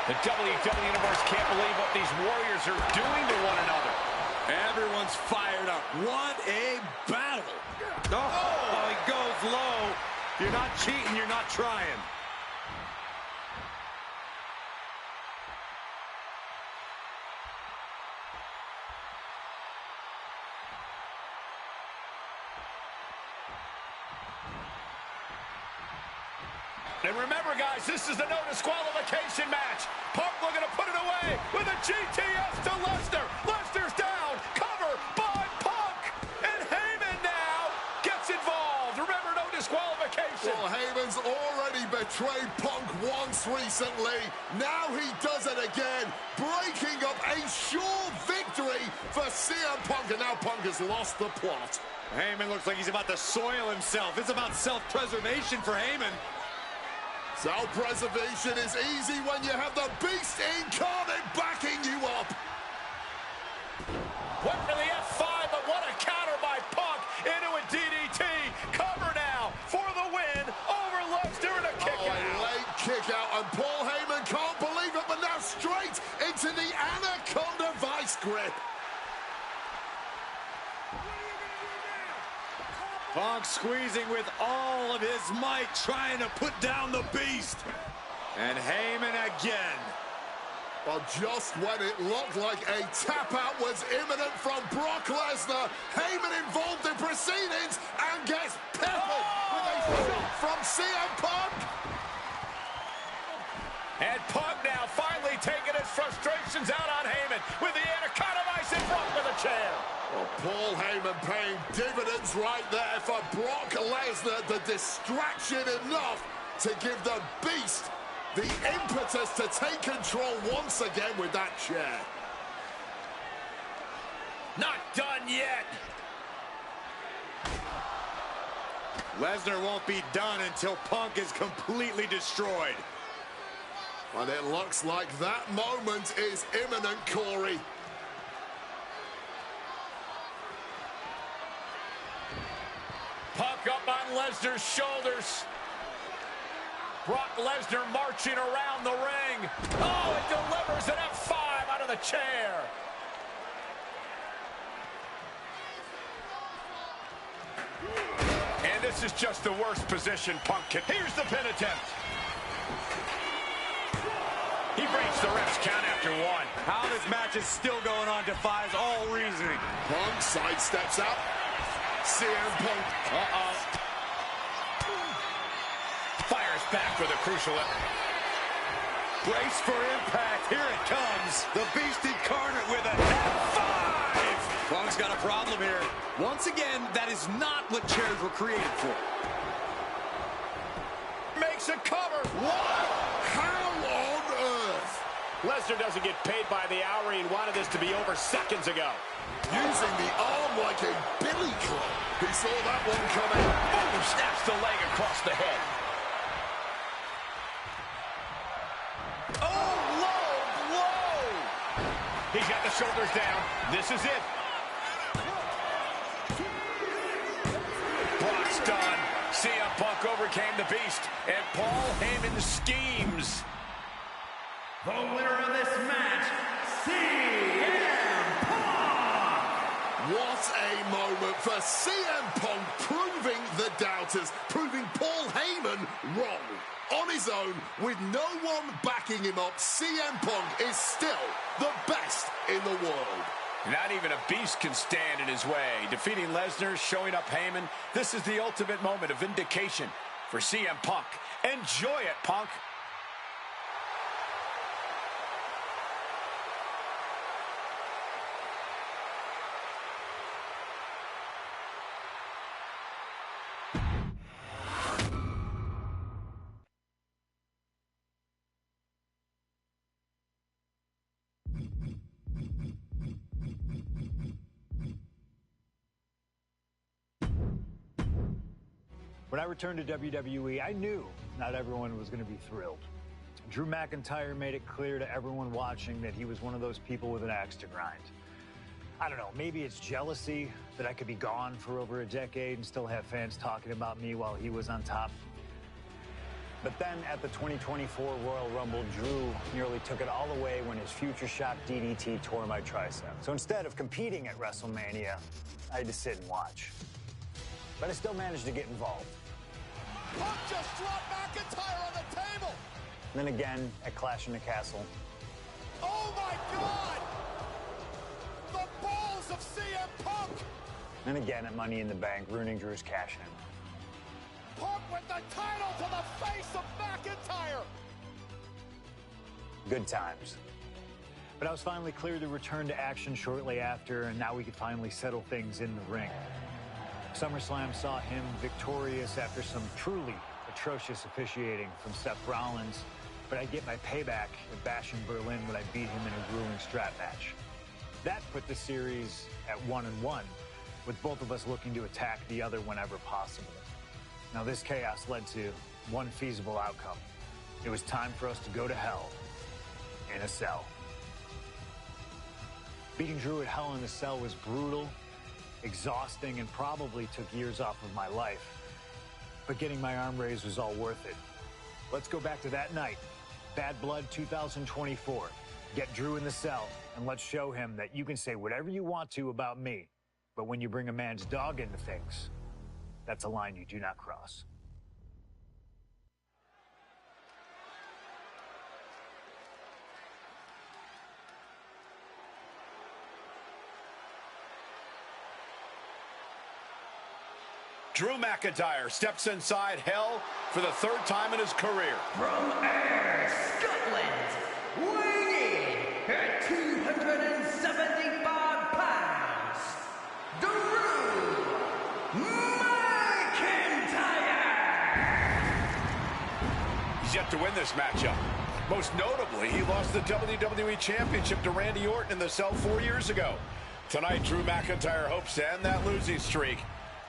The WWE Universe can't believe what these warriors are doing to one another. Everyone's fired up. What a battle. Oh, he goes low. You're not cheating, you're not trying. And remember, guys, this is the no disqualification match. Punk looking to put it away with a GTS to Lesnar. Lesnar's down. Cover by Punk. And Heyman now gets involved. Remember, no disqualification. Well, Heyman's already betrayed Punk once recently. Now he does it again, breaking up a sure victory for CM Punk. And now Punk has lost the plot. Heyman looks like he's about to soil himself. It's about self-preservation for Heyman. Self-preservation is easy when you have the beast incarnate backing you up. Went for the F5, but what a counter by Punk into a DDT. Cover now for the win over Lesnar and a kick out. A late kick out, and Paul Heyman can't believe it, but now straight into the Anaconda vice grip. Punk squeezing with all of his might, trying to put down the beast. And Heyman again. Well, just when it looked like a tap-out was imminent from Brock Lesnar, Heyman involved in proceedings and gets peppered with a shot from CM Punk. And Punk now finally taking his frustrations out on Heyman with the Anaconda Vice in front with a chair. Well, Paul Heyman paying dividends right there for Brock Lesnar. The distraction enough to give the beast the impetus to take control once again with that chair. Not done yet. Lesnar won't be done until Punk is completely destroyed. And it looks like that moment is imminent, Corey. Punk up on Lesnar's shoulders. Brock Lesnar marching around the ring. Oh, it delivers an F5 out of the chair. And this is just the worst position Punk can. Here's the pin attempt. He breaks the ref's count after one. How this match is still going on defies all reasoning. Punk sidesteps out. CM Punk. Fires back with a crucial. Brace for impact. Here it comes. The Beast Incarnate with a F5. Punk's got a problem here. Once again, that is not what chairs were created for. Makes a cover. What? How on earth? Lesnar doesn't get paid by the hour. He wanted this to be over seconds ago. Using the arm like a billy club. He saw that one coming. Boom! Snaps the leg across the head. Oh, low blow! He's got the shoulders down. This is it. Brock's done. CM Punk overcame the Beast, and Paul Heyman schemes. The winner of this match, CM Punk! What a moment for CM Punk, proving the doubters, proving Paul Heyman wrong. On his own, with no one backing him up, CM Punk is still the best in the world. Not even a beast can stand in his way. Defeating Lesnar, showing up Heyman. This is the ultimate moment of vindication for CM Punk. Enjoy it, Punk. When I returned to WWE, I knew not everyone was going to be thrilled. Drew McIntyre made it clear to everyone watching that he was one of those people with an axe to grind. I don't know, maybe it's jealousy that I could be gone for over a decade and still have fans talking about me while he was on top. But then at the 2024 Royal Rumble, Drew nearly took it all away when his future shock DDT tore my tricep. So instead of competing at WrestleMania, I had to sit and watch. But I still managed to get involved. Punk just dropped McIntyre on the table. And then again at Clash in the Castle. Oh my God! The balls of CM Punk! And again at Money in the Bank, ruining Drew's cash-in. Punk with the title to the face of McIntyre! Good times. But I was finally cleared to return to action shortly after, and now we could finally settle things in the ring. SummerSlam saw him victorious after some truly atrocious officiating from Seth Rollins, but I'd get my payback at Bash in Berlin when I beat him in a grueling strap match. That put the series at 1-1, with both of us looking to attack the other whenever possible. Now this chaos led to one feasible outcome. It was time for us to go to hell in a cell. Beating Drew at Hell in a Cell was brutal, exhausting, and probably took years off of my life. But getting my arm raised was all worth it. Let's go back to that night. Bad Blood 2024. Get Drew in the cell, and let's show him that you can say whatever you want to about me, but when you bring a man's dog into things, that's a line you do not cross. Drew McIntyre steps inside Hell for the third time in his career. From Ayr, Scotland, weighing in at 275 pounds, Drew McIntyre! He's yet to win this matchup. Most notably, he lost the WWE Championship to Randy Orton in the cell 4 years ago. Tonight, Drew McIntyre hopes to end that losing streak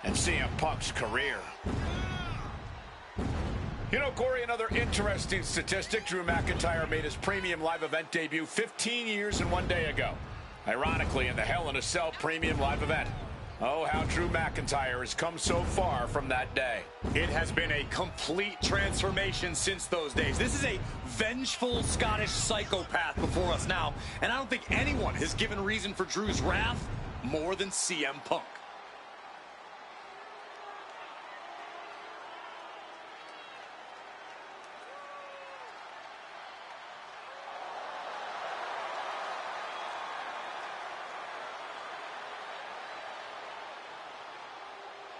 and CM Punk's career. You know, Corey, another interesting statistic. Drew McIntyre made his premium live event debut 15 years and 1 day ago. Ironically, in the Hell in a Cell premium live event. Oh, how Drew McIntyre has come so far from that day. It has been a complete transformation since those days. This is a vengeful Scottish psychopath before us now, and I don't think anyone has given reason for Drew's wrath more than CM Punk.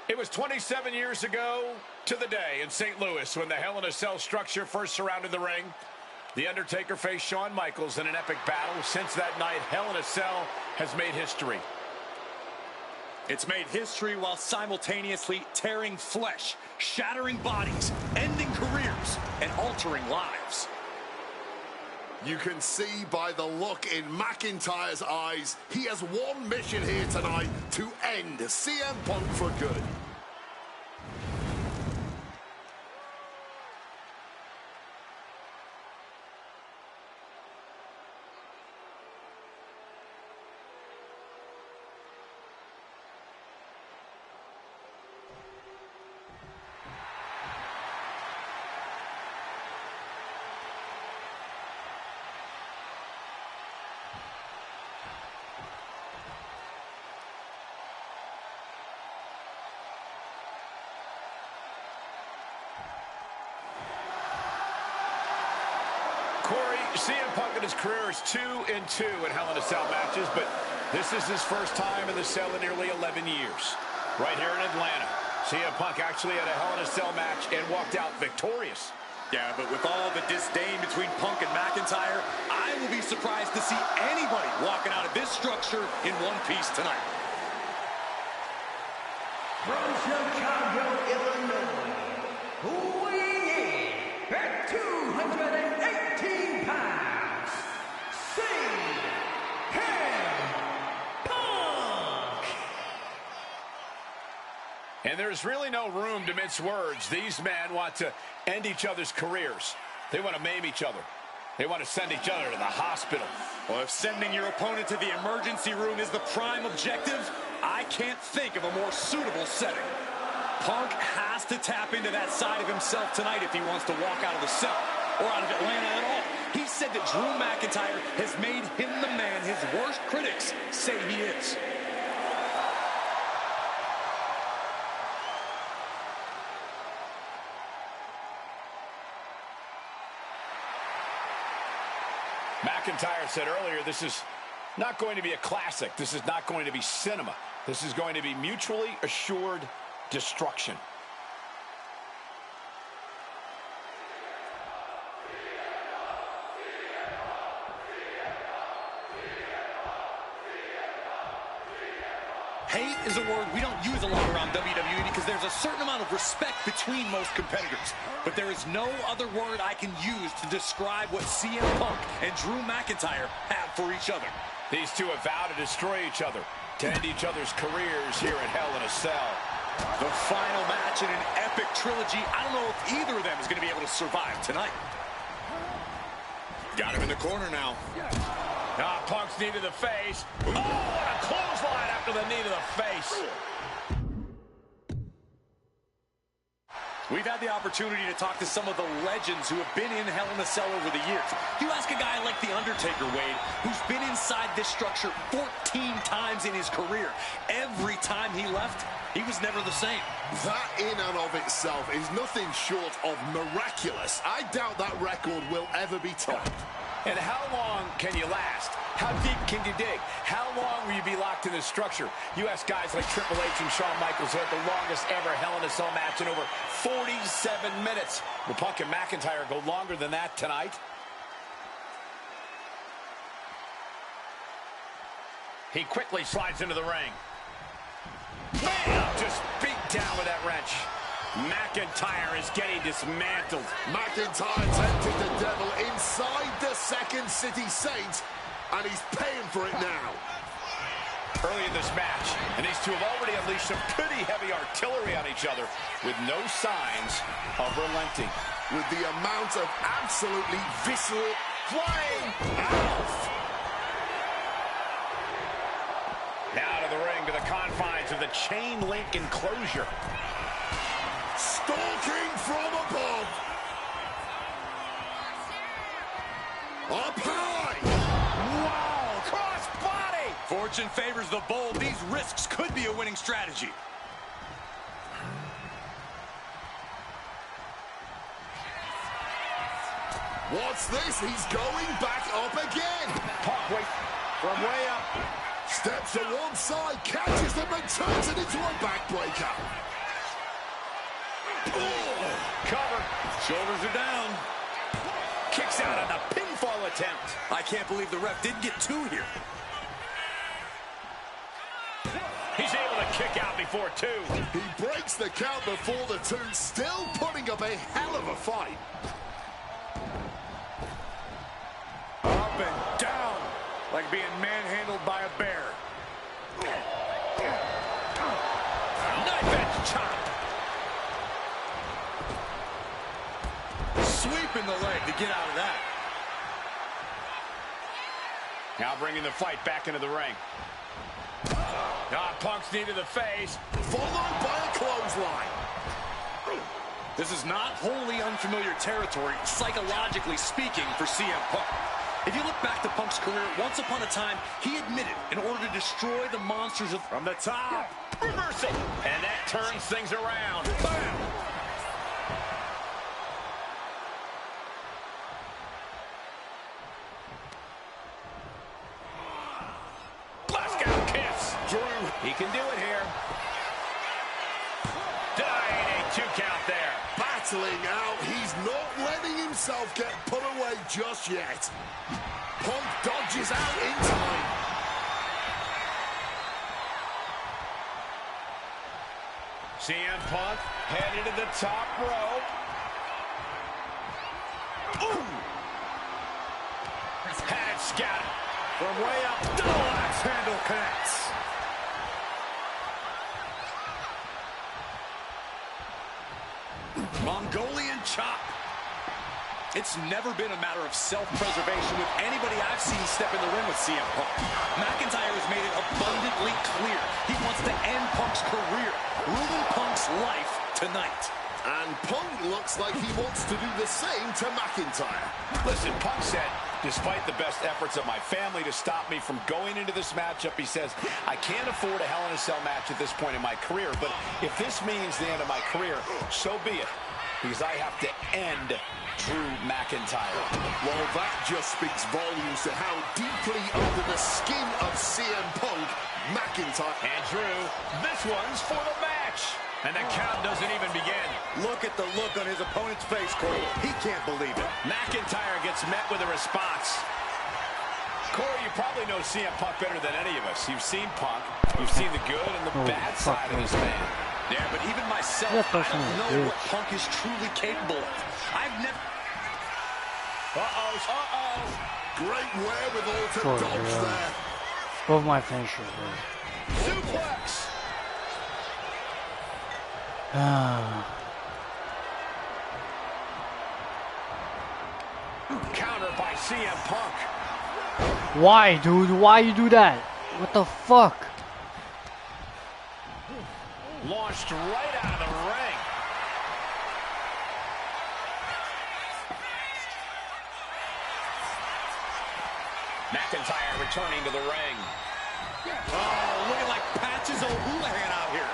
It was 27 years ago to the day in St. Louis when the Hell in a Cell structure first surrounded the ring. The Undertaker faced Shawn Michaels in an epic battle. Since that night, Hell in a Cell has made history. It's made history while simultaneously tearing flesh, shattering bodies, ending careers, and altering lives. You can see by the look in McIntyre's eyes, he has one mission here tonight: to end CM Punk for good. Corey, CM Punk in his career is 2-2 in Hell in a Cell matches, but this is his first time in the cell in nearly 11 years. Right here in Atlanta, CM Punk actually had a Hell in a Cell match and walked out victorious. Yeah, but with all the disdain between Punk and McIntyre, I will be surprised to see anybody walking out of this structure in one piece tonight. From Chicago, Illinois, weighing in at 218 pounds, CM Punk! And there's really no room to mince words. These men want to end each other's careers. They want to maim each other. They want to send each other to the hospital. Well, if sending your opponent to the emergency room is the prime objective, I can't think of a more suitable setting. Punk has to tap into that side of himself tonight if he wants to walk out of the cell or out of Atlanta at all. He said that Drew McIntyre has made him the man his worst critics say he is. McIntyre said earlier, this is not going to be a classic. This is not going to be cinema. This is going to be mutually assured destruction. Hate is a word we don't use a lot around WWE because there's a certain amount of respect between most competitors. But there is no other word I can use to describe what CM Punk and Drew McIntyre have for each other. These two have vowed to destroy each other, to end each other's careers here at Hell in a Cell. The final match in an epic trilogy. I don't know if either of them is going to be able to survive tonight. Got him in the corner now. Ah, Punk's knee to the face. Oh, what a clothesline after the knee to the face. We've had the opportunity to talk to some of the legends who have been in Hell in a Cell over the years. You ask a guy like The Undertaker, Wade, who's been inside this structure 14 times in his career. Every time he left, he was never the same. That in and of itself is nothing short of miraculous. I doubt that record will ever be topped. And how long can you last? How deep can you dig? How long will you be locked in this structure? You ask guys like Triple H and Shawn Michaels who had the longest ever Hell in a Cell match in over 47 minutes. Will Punk and McIntyre go longer than that tonight? He quickly slides into the ring. Bam! Just beat down with that wrench. McIntyre is getting dismantled. McIntyre tempted the devil inside the Second City Saints, and he's paying for it now. early in this match, and these two have already unleashed some pretty heavy artillery on each other with no signs of relenting. With the amount of absolutely visceral flying off. Now to the ring, to the confines of the chain link enclosure. Stalking from above. Up high. Wow, cross body. Fortune favors the bold. These risks could be a winning strategy. What's this? He's going back up again. Punk wait from way up. Steps to one side, catches them and turns it into a backbreaker. Oh. Cover. Shoulders are down. Kicks out on the pinfall attempt. I can't believe the ref didn't get two here. He's able to kick out before two. He breaks the count before the two, still putting up a hell of a fight. Up and down, like being manhandled by a bear. Knife edge chop. Sweeping the leg to get out of that. Now bringing the fight back into the ring. Punk's knee to the face. Followed by a clothesline. This is not wholly unfamiliar territory, psychologically speaking, for CM Punk. If you look back to Punk's career, once upon a time, he admitted in order to destroy the monsters of... From the top. Reversal. And that turns things around. Bam. Blackout kiss. Drew. He can do it here. Dying a 2 count there. Battling out. He's not letting himself get put away just yet. Punk dodges out in time. CM Punk headed to the top rope. Ooh. Had it scouted. From way up. Double axe handle connects. Mongolian chop. It's never been a matter of self-preservation with anybody I've seen step in the ring with CM Punk. McIntyre has made it abundantly clear he wants to end Punk's career, ruin Punk's life tonight. And Punk looks like he wants to do the same to McIntyre. Listen, Punk said, despite the best efforts of my family to stop me from going into this matchup, he says, I can't afford a Hell in a Cell match at this point in my career, but if this means the end of my career, so be it, because I have to end Drew McIntyre. Well, that just speaks volumes to how deeply under the skin of CM Punk, McIntyre. And Drew, this one's for the match. And the count doesn't even begin. Look at the look on his opponent's face, Corey. He can't believe it. McIntyre gets met with a response. Corey, you probably know CM Punk better than any of us. You've seen Punk. You've seen the good and the bad side of this man. Yeah, but even myself, I don't know what Punk is truly capable of. I've never... Great wherewithal to dodge there. Both my finishers, bro. Suplex. Counter by CM Punk. Why, dude? Why you do that? What the fuck? Launched right out of the ring. McIntyre returning to the ring. Oh, looking like Patches O'Houlihan out here.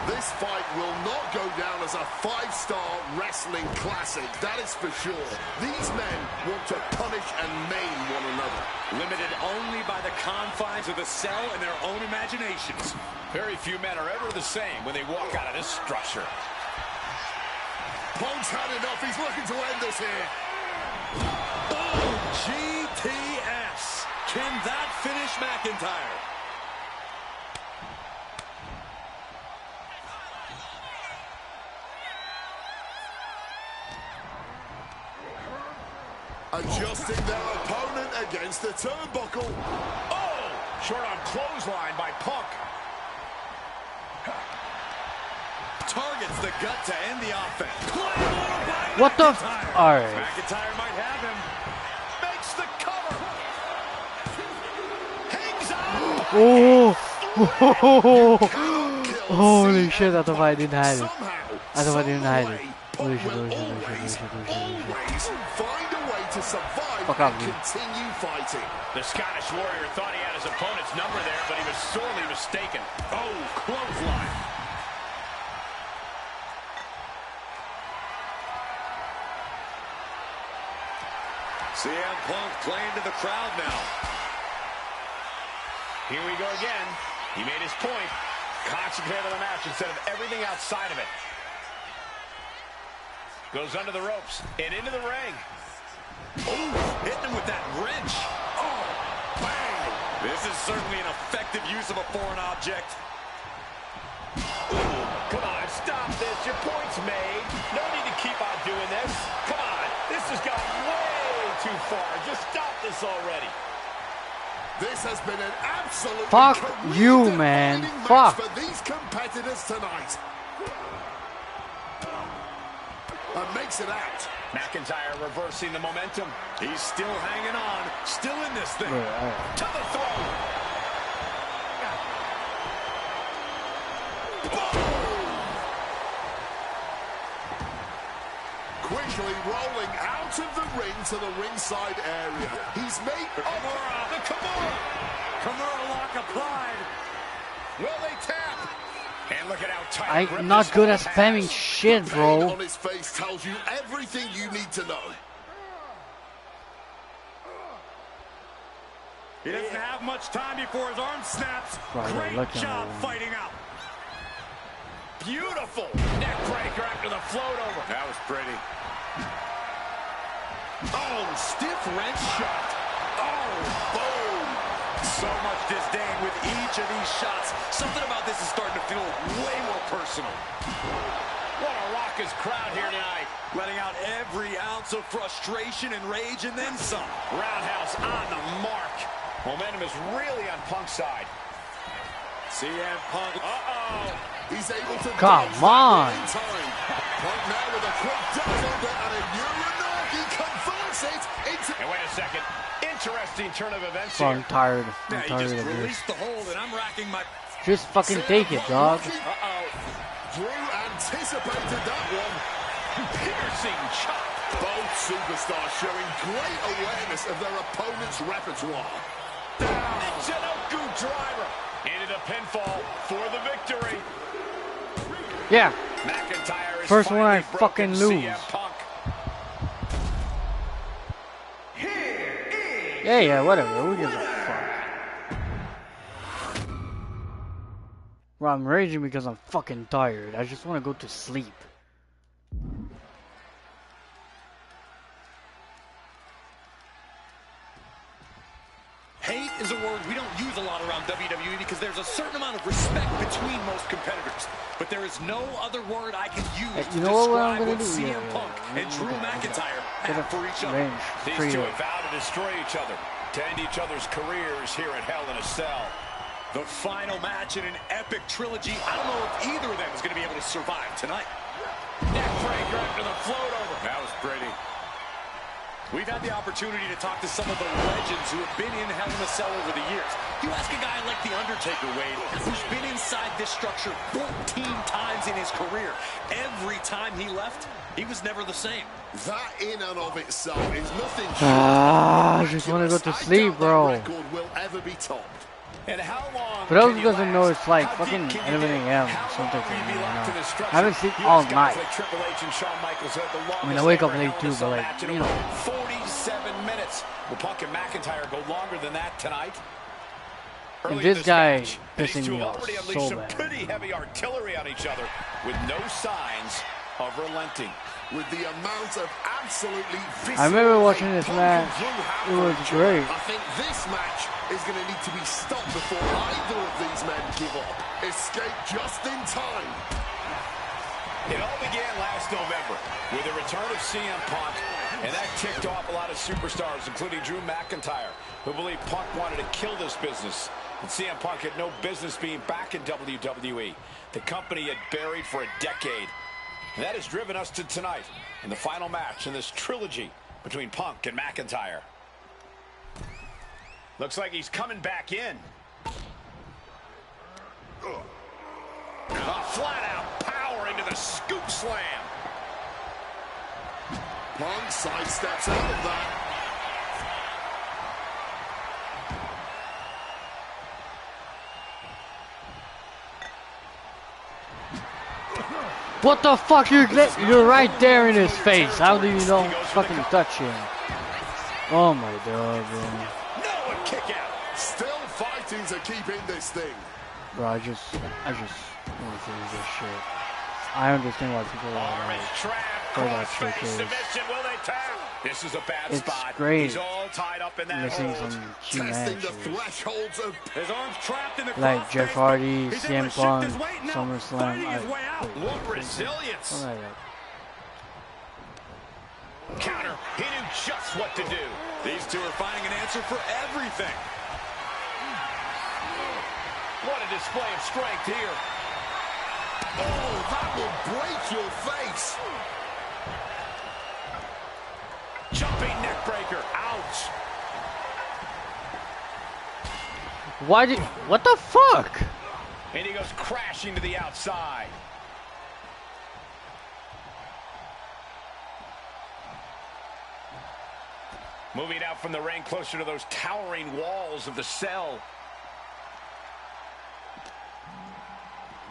This fight will not go down as a 5-star wrestling classic, that is for sure. These men want to punish and maim one another. Limited only by the confines of the cell and their own imaginations. Very few men are ever the same when they walk out of this structure. Punk's had enough, he's looking to end this here. Oh, GTS. Can that finish McIntyre? Adjusting their opponent against the turnbuckle. Oh! Short arm clothesline by Punk. Targets the gut to end the offense. What the? Alright. McIntyre might have him. Makes the cover. Hangs on. Oh. Holy shit, I thought I didn't hide it. I thought I didn't hide it. Holy shit, holy shit, holy shit, holy shit, holy shit. Find a way to survive Fuck off, and dude. continue fighting. The Scottish Warrior thought he had his opponent's number there, but he was sorely mistaken. Oh, clothesline. CM Punk playing to the crowd now. Here we go again. He made his point. Concentrate on the match instead of everything outside of it. Goes under the ropes and into the ring. Oh, hitting him with that wrench. Oh, bang. This is certainly an effective use of a foreign object. Ooh, come on, stop this. Your point's made. No need to keep on doing this. Come on, this has gone way too far. Just stop this already. This has been an absolute Fuck you, man. Fuck. for these competitors tonight. And makes it out. McIntyre reversing the momentum. He's still hanging on, still in this thing. To the throat. Quickly rolling out of the ring to the ringside area. He's made The Kimura. Kimura lock applied. Will they tap? And look at how tight. I'm not good at spamming shit, pain bro. on his face tells you everything you need to know. He doesn't have much time before his arm snaps. Right, Great job fighting out. Beautiful neck breaker after the float over. That was pretty. Oh, stiff wrench shot. Oh, boom. So much disdain with each of these shots. Something about this is starting to feel way more personal. What a raucous crowd here tonight. Letting out every ounce of frustration and rage and then some. Roundhouse on the mark. Momentum is really on Punk's side. CM Punk. Uh-oh. He's able to Come dodge on. that in time. Punk now with a quick dive under and a Uranagi converts it into... And wait a second. Interesting turn of events Bro, I'm here. tired. Now I'm he tired just of this. released the hold and I'm racking my... Just fucking take it, dog. Uh-oh. Drew anticipated that one. Piercing chop. Both superstars showing great awareness of their opponent's repertoire. Michinoku driver. Into the pinfall for the victory. Yeah. McIntyre is First one I finally broken fucking lose. CM Punk. Yeah, whatever. Who gives a fuck? Bro, I'm raging because I'm fucking tired. I just want to go to sleep. Hate is a word we don't use a lot around WWE because there's a certain amount of respect between most competitors. But there is no other word I can use You to know what I'm describe gonna what do? CM Yeah, Punk and Drew McIntyre Get have up for each other. range. These Free two it. have vowed to destroy each other, to end each other's careers here at Hell in a Cell. The final match in an epic trilogy. I don't know if either of them is going to be able to survive tonight. Neck breaker after the float over. That was pretty. We've had the opportunity to talk to some of the legends who have been in Hell in a Cell over the years. You ask a guy like The Undertaker, Wade, who's been inside this structure 14 times in his career. Every time he left, he was never the same. That in and of itself is nothing Ah, I just want to go to sleep, bro. That record will ever be topped. And how long For those can who you doesn't know, last? it's like How fucking deep can you 11 dig? a.m. How something long for will you me, be you locked know. to this structure? I haven't slept US all guys night. like Triple H and Shawn Michaels had the longest I mean, I wake up ever late Hell in a too, Cell but like, match in you over know. 47 minutes. Will Punk and McIntyre go longer than that tonight? And Early this in guy match, pissing these two me have off already so unleashed some bad. pretty heavy artillery on each other with no signs of relenting. With the amount of absolutely I remember visceral watching hate this Punk match. and Drew have It for was each other. great. I think this match is going to need to be stopped before either of these men give up. Escape just in time. It all began last November with the return of CM Punk, and that ticked off a lot of superstars, including Drew McIntyre, who believed Punk wanted to kill this business. And CM Punk had no business being back in WWE. The company had buried for a decade. And that has driven us to tonight in the final match in this trilogy between Punk and McIntyre. Looks like he's coming back in. Flat out power into the scoop slam. Punk sidesteps out of that. What the fuck? You're right there in his face. How do you don't fucking touch him? Oh my god, bro. No, a kick out. Still fighting to keep in this thing. Bro, I just want to finish this shit. I understand why people are like, for that shit is. Will they tap? This is a bad spot. It's great. He's all tied up in that Missing hold. some key Testing the matches. thresholds of His arms trapped in the Like Jeff Hardy, He's CM able to shift Punk, his weight now, SummerSlam. finding his way out. What resilience. Something like that. Counter. He knew just what to do. These two are finding an answer for everything. What a display of strength here. oh, that will break your face. Jumping neck breaker. Ouch. What the fuck? And he goes crashing to the outside. Moving out from the ring closer to those towering walls of the cell.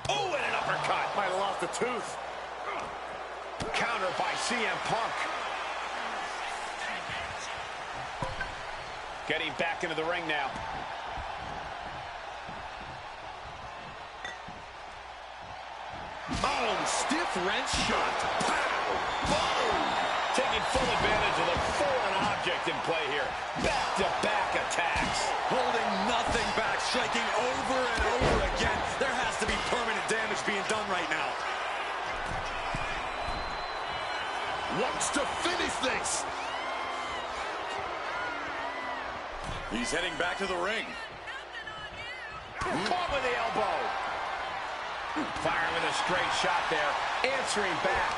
Oh, and an uppercut. Might have lost a tooth. Counter by CM Punk. Getting back into the ring now. Oh, stiff wrench shot. Pow! Boom! Taking full advantage of the foreign object in play here. Back-to-back attacks. Holding nothing back, striking over and over again. There has to be permanent damage being done right now. Wants to finish this. He's heading back to the ring. Caught with the elbow. Firing with a straight shot there. Answering back.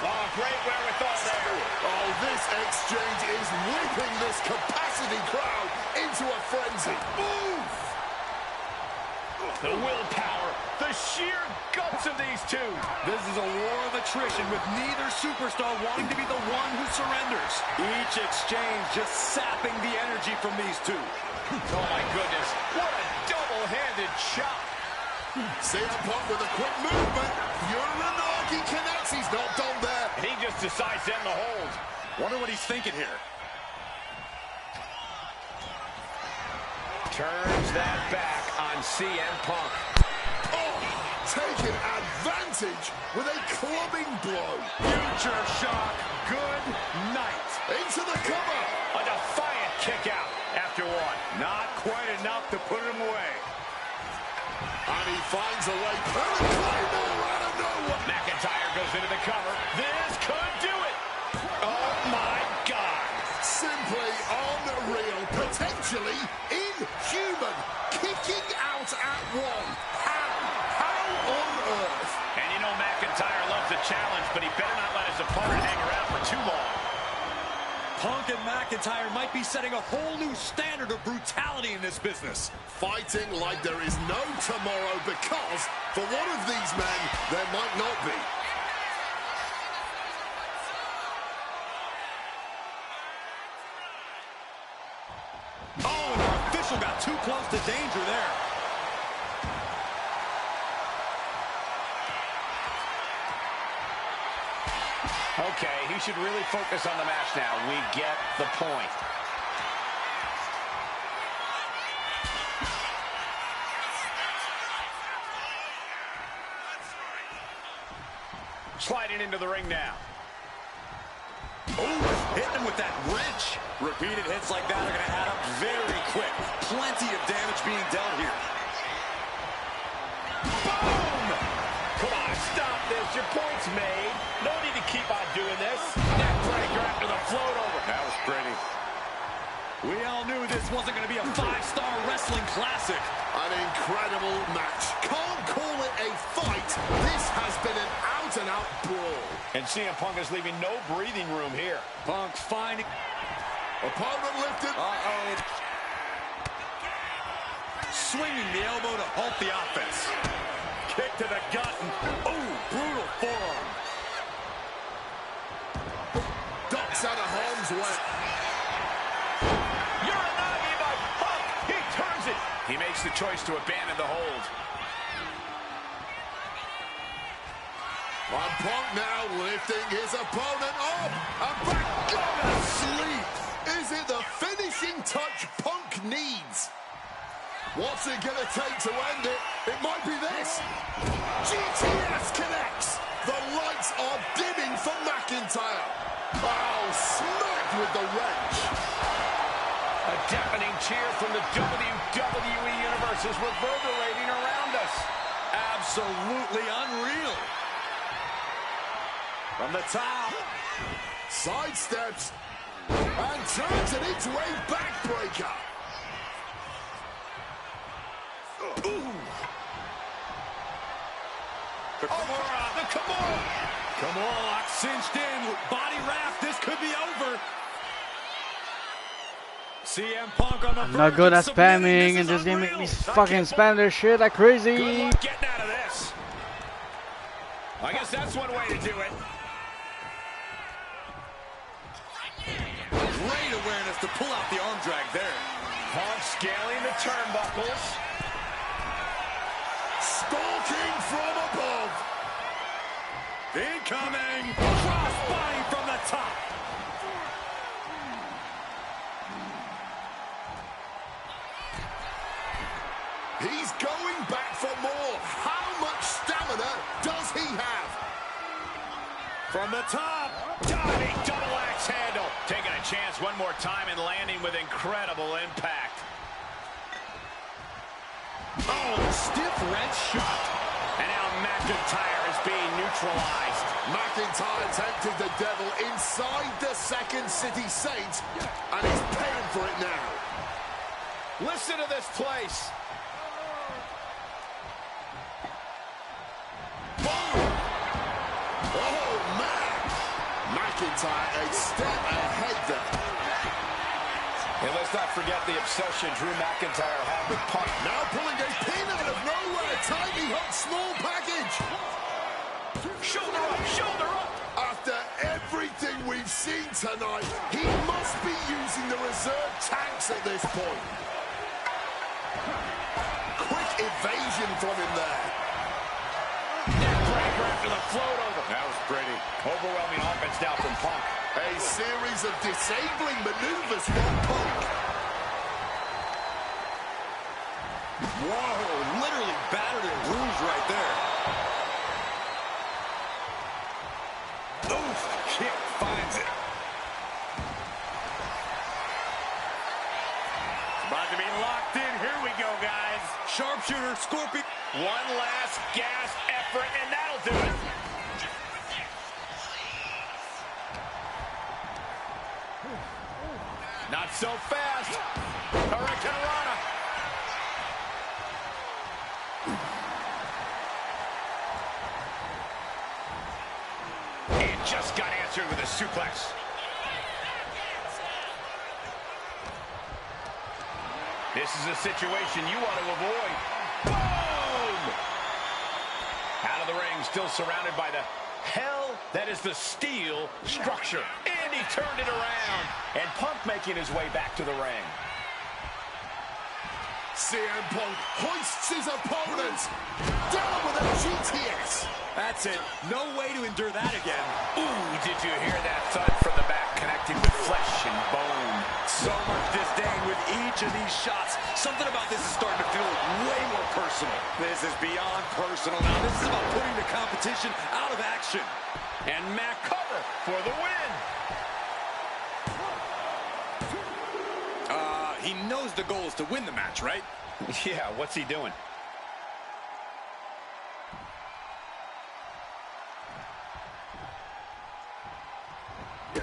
Oh, great wherewithal there. Oh, this exchange is whipping this capacity crowd into a frenzy. Move! The willpower, the sheer guts of these two. This is a war of attrition with neither superstar wanting to be the one who surrenders. Each exchange just sapping the energy from these two. Oh, my goodness. What a double-handed shot. CM Punk with a quick movement. Uranagi connects. He's not done there. And he just decides to end the hold. Wonder what he's thinking here. Turns that back on CM Punk. Oh, taking advantage with a clubbing blow. Future shock. Good night. Into the cover. A defiant kick out after one. Not quite enough to put him away. And he finds a way. Claymore out of nowhere. McIntyre goes into the cover. This could do it. Oh, my God. Simply unreal. Potentially inhuman. Kicking out at one. How on earth? And you know McIntyre loves a challenge, but he better not let his opponent hang around for too long. Punk and McIntyre might be setting a whole new standard of brutality in this business. Fighting like there is no tomorrow because for one of these men, there might not be. Oh, and the official got too close to danger there. Okay, he should really focus on the match now. We get the point. Sliding into the ring now. Oh, hitting him with that wrench. Repeated hits like that are going to add up very quick. Plenty of damage being dealt here. Boom! Come on, stop this. Your point's made. No need to keep on doing this. Neck breaker after the float over. That was pretty. We all knew this wasn't going to be a 5-star wrestling classic. incredible match. Can't call it a fight. This has been an out-and-out brawl. And CM Punk is leaving no breathing room here. Punk finding... Opponent lifted. Swinging the elbow to halt the offense. Kick to the gut. Oh, brutal forearm. Ducks out of harm's way. Uranagi by Punk. He turns it. He makes the choice to abandon the hold. And Punk now lifting his opponent up. And back. Go to sleep. Is it the finishing touch Punk needs? What's it going to take to end it? It might be this. GTS connects. The lights are dimming for McIntyre. Oh, smacked with the wrench. A deafening cheer from the WWE Universe is reverberating around us. Absolutely unreal. From the top. Sidesteps. And turns it into a backbreaker. Ooh. The Kimura. Come on, cinched in. Body wrap. This could be over. CM Punk on the I'm not good at spamming, and this game make me fucking spam this shit like crazy. Good luck getting out of this. I guess that's one way to do it. Great awareness to pull out the arm drag there. Punk scaling the turnbuckles. Stalking from above. Incoming. Crossbody from the top. He's going back for more. How much stamina does he have? From the top. Diving double axe handle. Taking a chance one more time and landing with incredible impact. Oh, stiff wrench shot. And now McIntyre is being neutralized. McIntyre tempted the devil inside the Second City Saints, and he's paying for it now. Listen to this place. Boom! Oh, man! McIntyre a step ahead there. And let's not forget the obsession Drew McIntyre had with Punk. Now pulling a pin out of nowhere. Tiny hook, small package. Shoulder up, shoulder up. After everything we've seen tonight, he must be using the reserve tanks at this point. Quick evasion from him there. Neckbreaker after the float over. That was pretty. Overwhelming offense now from Punk. A series of disabling maneuvers from Punk. Whoa, literally battered and bruised right there. Oof, kick finds it. It's about to be locked in. Here we go, guys. Sharpshooter, Scorpion. One last gasp effort, and that'll do it. Not so fast. Hurricanrana. And just got answered with a suplex. This is a situation you want to avoid. Boom! Out of the ring, still surrounded by the hell that is the steel structure. And he turned it around. And Punk making his way back to the ring. CM Punk hoists his opponent down with a GTS. That's it. No way to endure that again. Ooh, did you hear that thud from the back connecting with flesh and bone? So much disdain with each of these shots. Something about this is starting to feel way more personal. This is beyond personal. Now this is about putting the competition out of action. And Mac cover for the win. He knows the goal is to win the match, right? Yeah, what's he doing?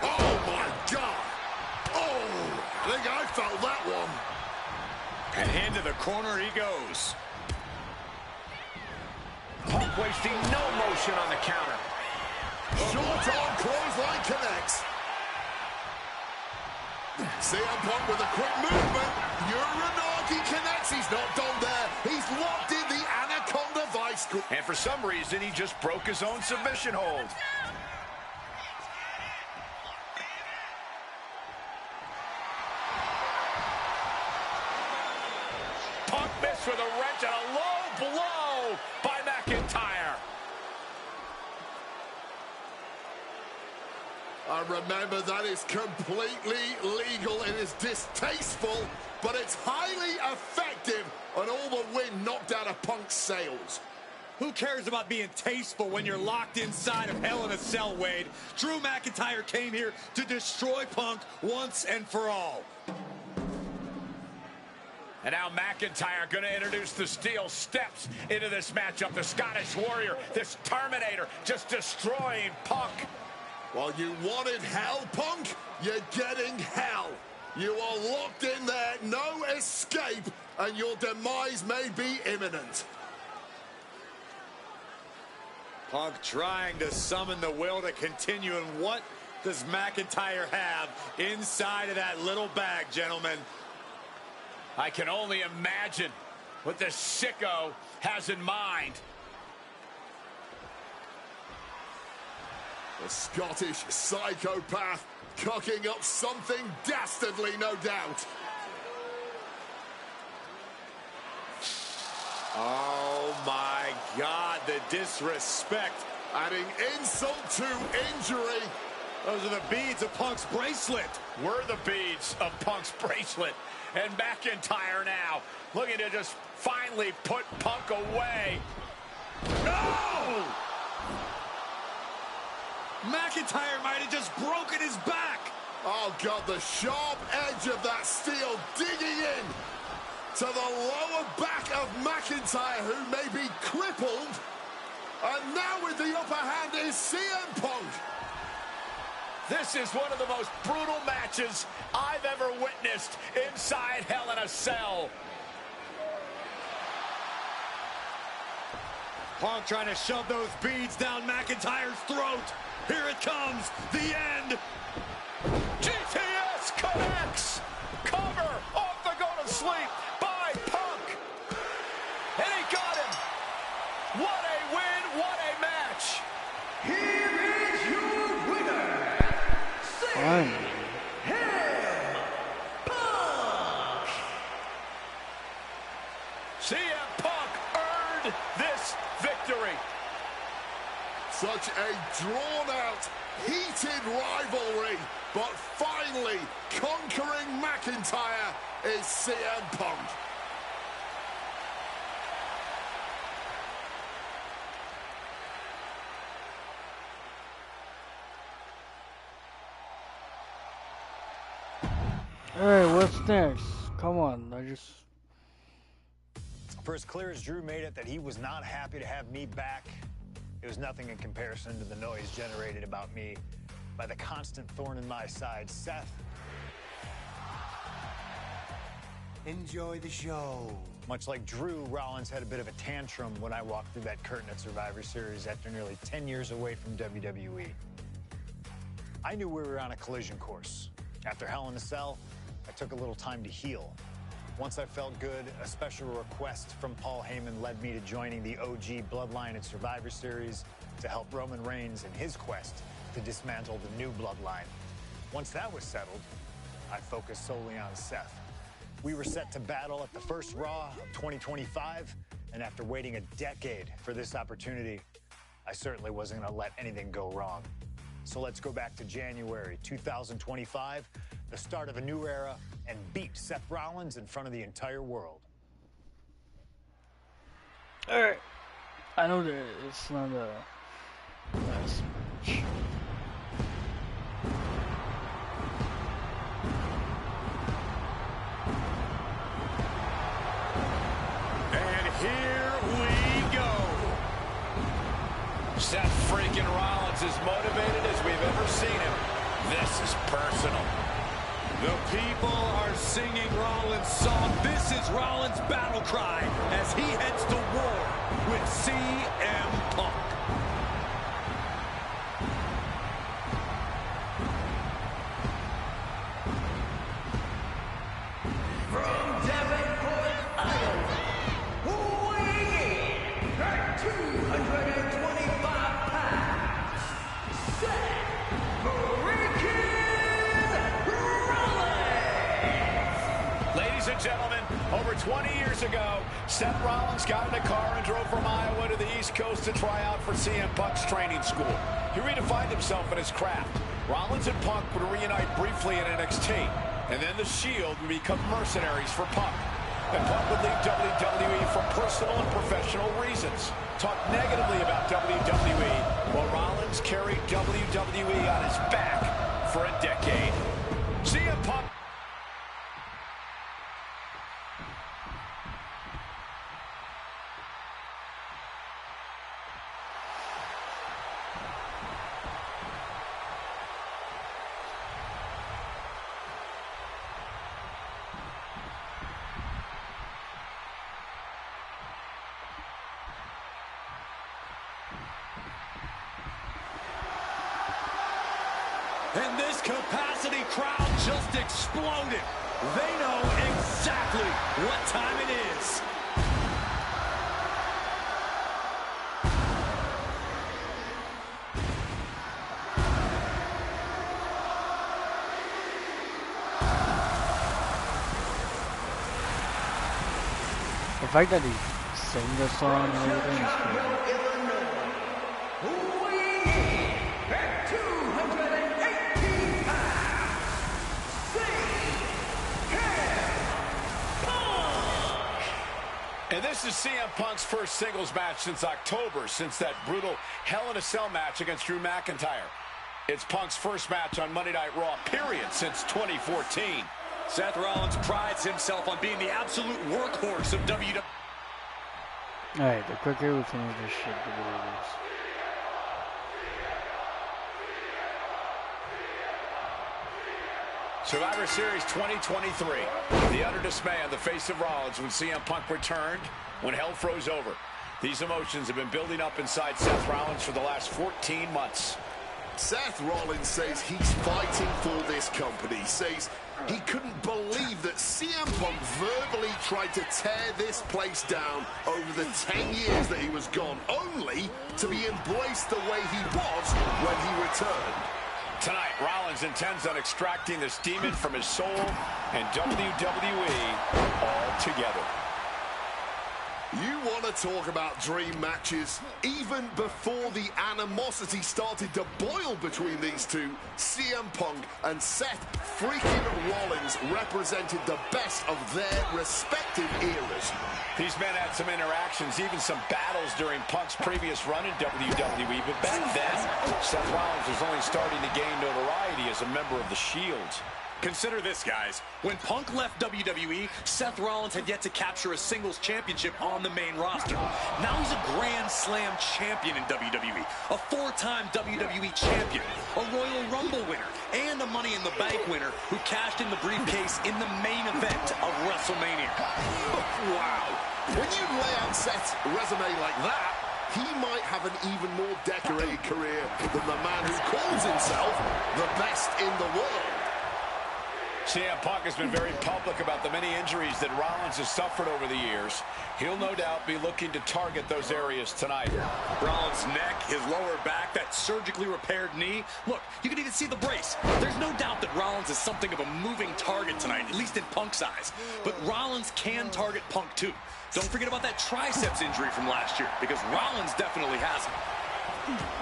Oh, my God. Oh, I think I felt that one. And into the corner he goes. Punk wasting no motion on the counter. Short arm clothesline connects. CM Punk with a quick movement. Uranagi connects. He's not done there. He's locked in the Anaconda Vice grip. And for some reason, he just broke his own submission hold. Punk missed with a wrench and a low blow by McIntyre. Remember, that is completely legal. It is distasteful, but it's highly effective. And all the wind knocked out of Punk's sails. Who cares about being tasteful when you're locked inside of Hell in a Cell, Wade? Drew McIntyre came here to destroy Punk once and for all. And now McIntyre going to introduce the steel steps into this matchup. The Scottish Warrior, this Terminator, just destroying Punk. Well, you wanted hell, Punk? You're getting hell. You are locked in there, no escape, and your demise may be imminent. Punk trying to summon the will to continue, and what does McIntyre have inside of that little bag, gentlemen? I can only imagine what this sicko has in mind. The Scottish psychopath cooking up something dastardly, no doubt. Oh my God, the disrespect. Adding insult to injury. Those are the beads of Punk's bracelet. Were the beads of Punk's bracelet. And McIntyre now looking to just finally put Punk away. No! McIntyre might have just broken his back. Oh, God, the sharp edge of that steel digging in to the lower back of McIntyre, who may be crippled. And now with the upper hand is CM Punk. This is one of the most brutal matches I've ever witnessed inside Hell in a Cell. Punk trying to shove those beads down McIntyre's throat. Here it comes, the end. GTS connects. Cover off the go-to-sleep by Punk. And he got him. What a win, what a match. Here is your winner, Fine. CM Punk earned this victory. Such a drawn-out, heated rivalry, but finally conquering McIntyre is CM Punk. Alright, what's next? Come on, For as clear as Drew made it that he was not happy to have me back, it was nothing in comparison to the noise generated about me by the constant thorn in my side, Seth. Enjoy the show. Much like Drew, Rollins had a bit of a tantrum when I walked through that curtain at Survivor Series after nearly 10 years away from WWE. I knew we were on a collision course. After Hell in a Cell, I took a little time to heal. Once I felt good, a special request from Paul Heyman led me to joining the OG Bloodline at Survivor Series to help Roman Reigns in his quest to dismantle the new Bloodline. Once that was settled, I focused solely on Seth. We were set to battle at the first Raw of 2025, and after waiting a decade for this opportunity, I certainly wasn't going to let anything go wrong. So let's go back to January 2025, the start of a new era, and beat Seth Rollins in front of the entire world. Alright. I know that it's not a nice match. And here we go. Seth freaking Rollins as motivated as we've ever seen him. This is personal. The people are singing Rollins' song. This is Rollins' battle cry as he heads to war with CM Punk. From Davenport, Iowa, weighing in at 225 pounds, Seth Rollins! Ladies and gentlemen, over 20 years ago, Seth Rollins got in a car and drove from Iowa to the East Coast to try out for CM Punk's training school. He redefined himself in his craft. Rollins and Punk would reunite briefly in NXT, and then the Shield would become mercenaries for Punk. And Punk would leave WWE for personal and professional reasons. Talk negatively about WWE, while Rollins carried WWE on his back for a decade. CM Punk. And this capacity crowd just exploded. They know exactly what time it is. The fact that he sang the song and everything is cool. And this is CM Punk's first singles match since October, since that brutal Hell in a Cell match against Drew McIntyre. It's Punk's first match on Monday Night Raw, period, since 2014. Seth Rollins prides himself on being the absolute workhorse of WWE. Alright, the quicker we finish this shit, the better it is. Survivor Series 2023. The utter dismay on the face of Rollins when CM Punk returned, when hell froze over. These emotions have been building up inside Seth Rollins for the last 14 months. Seth Rollins says he's fighting for this company, says he couldn't believe that CM Punk verbally tried to tear this place down over the 10 years that he was gone, only to be embraced the way he was when he returned. Tonight, Rollins intends on extracting this demon from his soul and WWE altogether. You want to talk about dream matches? Even before the animosity started to boil between these two, CM Punk and Seth freaking Rollins represented the best of their respective eras. These men had some interactions, even some battles during Punk's previous run in WWE, but back then, Seth Rollins was only starting to gain notoriety as a member of the Shield. Consider this, guys. When Punk left WWE, Seth Rollins had yet to capture a singles championship on the main roster. Now he's a Grand Slam champion in WWE, a four-time WWE champion, a Royal Rumble winner, and a Money in the Bank winner who cashed in the briefcase in the main event of WrestleMania. Wow. When you lay out Seth's resume like that, he might have an even more decorated career than the man who calls himself the best in the world. CM Punk has been very public about the many injuries that Rollins has suffered over the years. He'll no doubt be looking to target those areas tonight. Rollins' neck, his lower back, that surgically repaired knee. Look, you can even see the brace. There's no doubt that Rollins is something of a moving target tonight, at least in Punk's eyes. But Rollins can target Punk too. Don't forget about that triceps injury from last year, because Rollins definitely has it.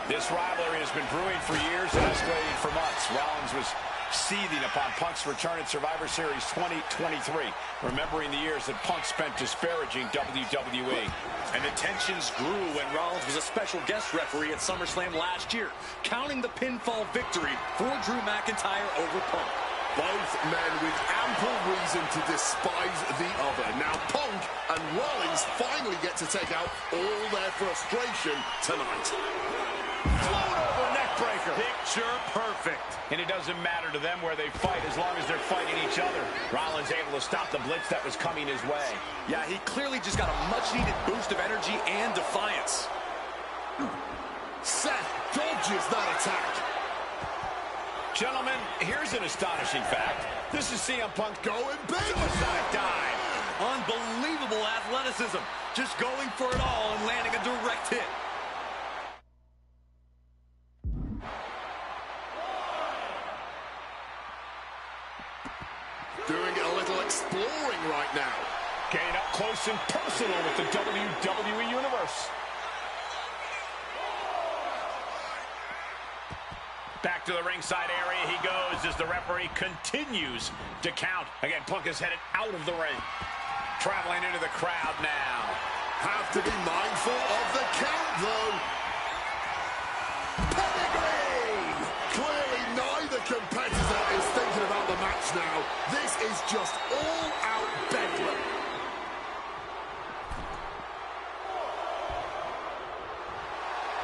This rivalry has been brewing for years and escalating for months. Rollins was seething upon Punk's return at Survivor Series 2023, remembering the years that Punk spent disparaging WWE. And the tensions grew when Rollins was a special guest referee at SummerSlam last year, counting the pinfall victory for Drew McIntyre over Punk. Both men with ample reason to despise the other. Now Punk and Rollins finally get to take out all their frustration tonight. Float over neck breaker. Picture perfect. And it doesn't matter to them where they fight as long as they're fighting each other. Rollins able to stop the blitz that was coming his way. Yeah, he clearly just got a much-needed boost of energy and defiance. Seth dodges that attack. Gentlemen, here's an astonishing fact. This is CM Punk Going big. suicide dive. Unbelievable athleticism. Just going for it all and landing a direct hit. Doing a little exploring right now. Getting up close and personal with the WWE Universe. Back to the ringside area he goes as the referee continues to count. Again, Punk is headed out of the ring. Traveling into the crowd now. Have to be mindful of the count, though. Pedigree! Clearly, neither competitor is thinking about the match now. This is just all-out bedlam.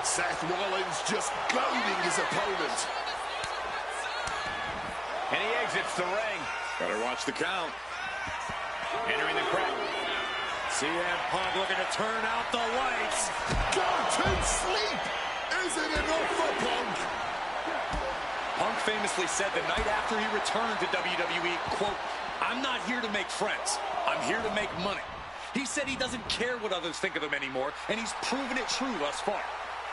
Seth Rollins just goading his opponent. And he exits the ring. Better watch the count. Entering the crowd. CM Punk looking to turn out the lights. Go to sleep! Is it enough for Punk? Punk famously said the night after he returned to WWE, quote, "I'm not here to make friends. I'm here to make money." He said he doesn't care what others think of him anymore, and he's proven it true thus far.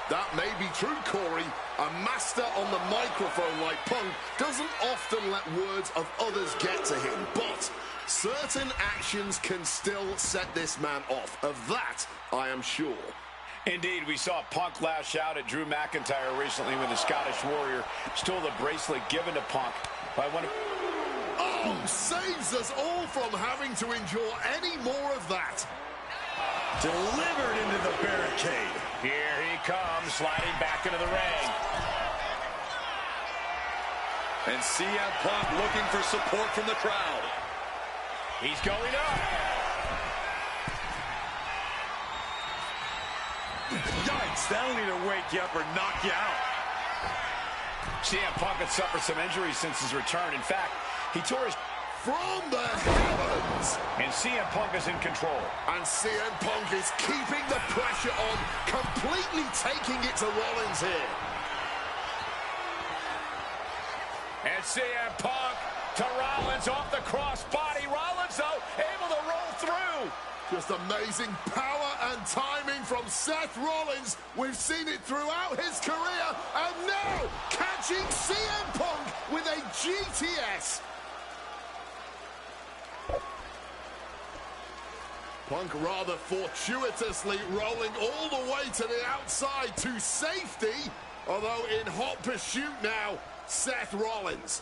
That may be true, Corey. A master on the microphone like Punk doesn't often let words of others get to him, but certain actions can still set this man off. Of that, I am sure. Indeed, we saw Punk lash out at Drew McIntyre recently when the Scottish Warrior stole the bracelet given to Punk by one of... Oh, saves us all from having to endure any more of that. Delivered into the barricade. Here he comes, sliding back into the ring. And CM Punk looking for support from the crowd. He's going up. Yikes, that'll either wake you up or knock you out. CM Punk had suffered some injuries since his return. In fact, he tore his... From the heavens. And CM Punk is in control. And CM Punk is keeping the pressure on, completely taking it to Rollins here. And CM Punk to Rollins off the crossbody. Rollins, though, able to roll through. Just amazing power and timing from Seth Rollins. We've seen it throughout his career. And now, catching CM Punk with a GTS. Punk rather fortuitously rolling all the way to the outside to safety. Although in hot pursuit now, Seth Rollins.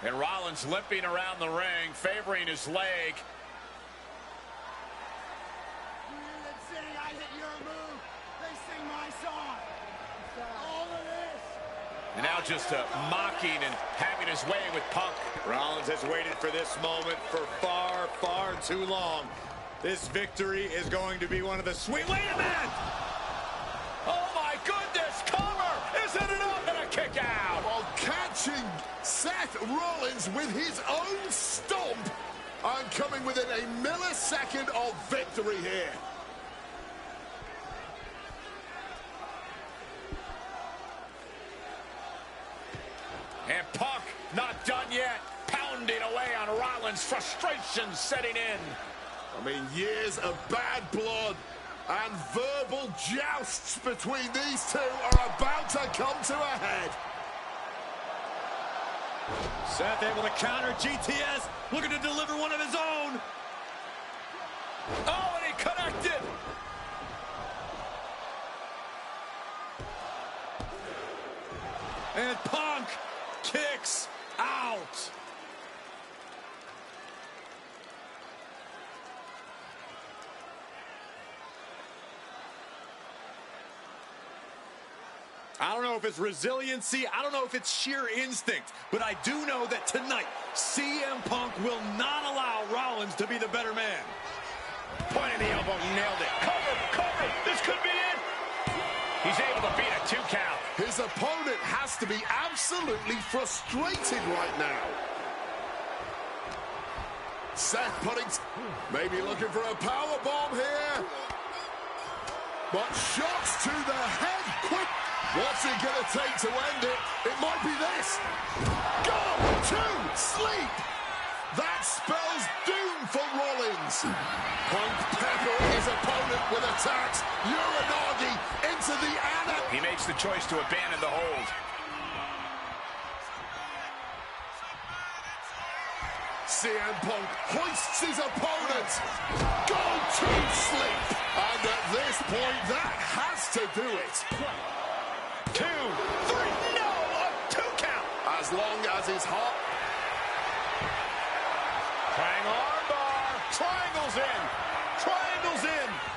And Rollins limping around the ring, favoring his leg. And now just mocking and having his way with Punk. Rollins has waited for this moment for far, far too long. This victory is going to be one of the sweet... Wait a minute! Oh my goodness, cover! Is it enough? And a kick out! While catching Seth Rollins with his own stomp and coming within a millisecond of victory here. And Punk not done yet, pounding away on Rollins, frustration setting in. I mean, years of bad blood and verbal jousts between these two are about to come to a head. Seth able to counter GTS, looking to deliver one of his own. Oh, and he connected. And Punk kicks out. I don't know if it's resiliency, I don't know if it's sheer instinct, but I do know that tonight, CM Punk will not allow Rollins to be the better man. Pointing the elbow, nailed it. Cover, this could be it. He's able to beat a 2 count. His opponent has to be absolutely frustrated right now. Seth maybe looking for a power bomb here. But shots to the head, quick. What's it going to take to end it? It might be this. Go to sleep. That spells doom for Rollins. Punk peppering his opponent with attacks. Uranagi into the Anna. He makes the choice to abandon the hold. CM Punk hoists his opponent. Go to sleep. And at this point, that has to do it. 2, 3, no, a 2 count. As long as his heart... Triangle armbar. Triangles in.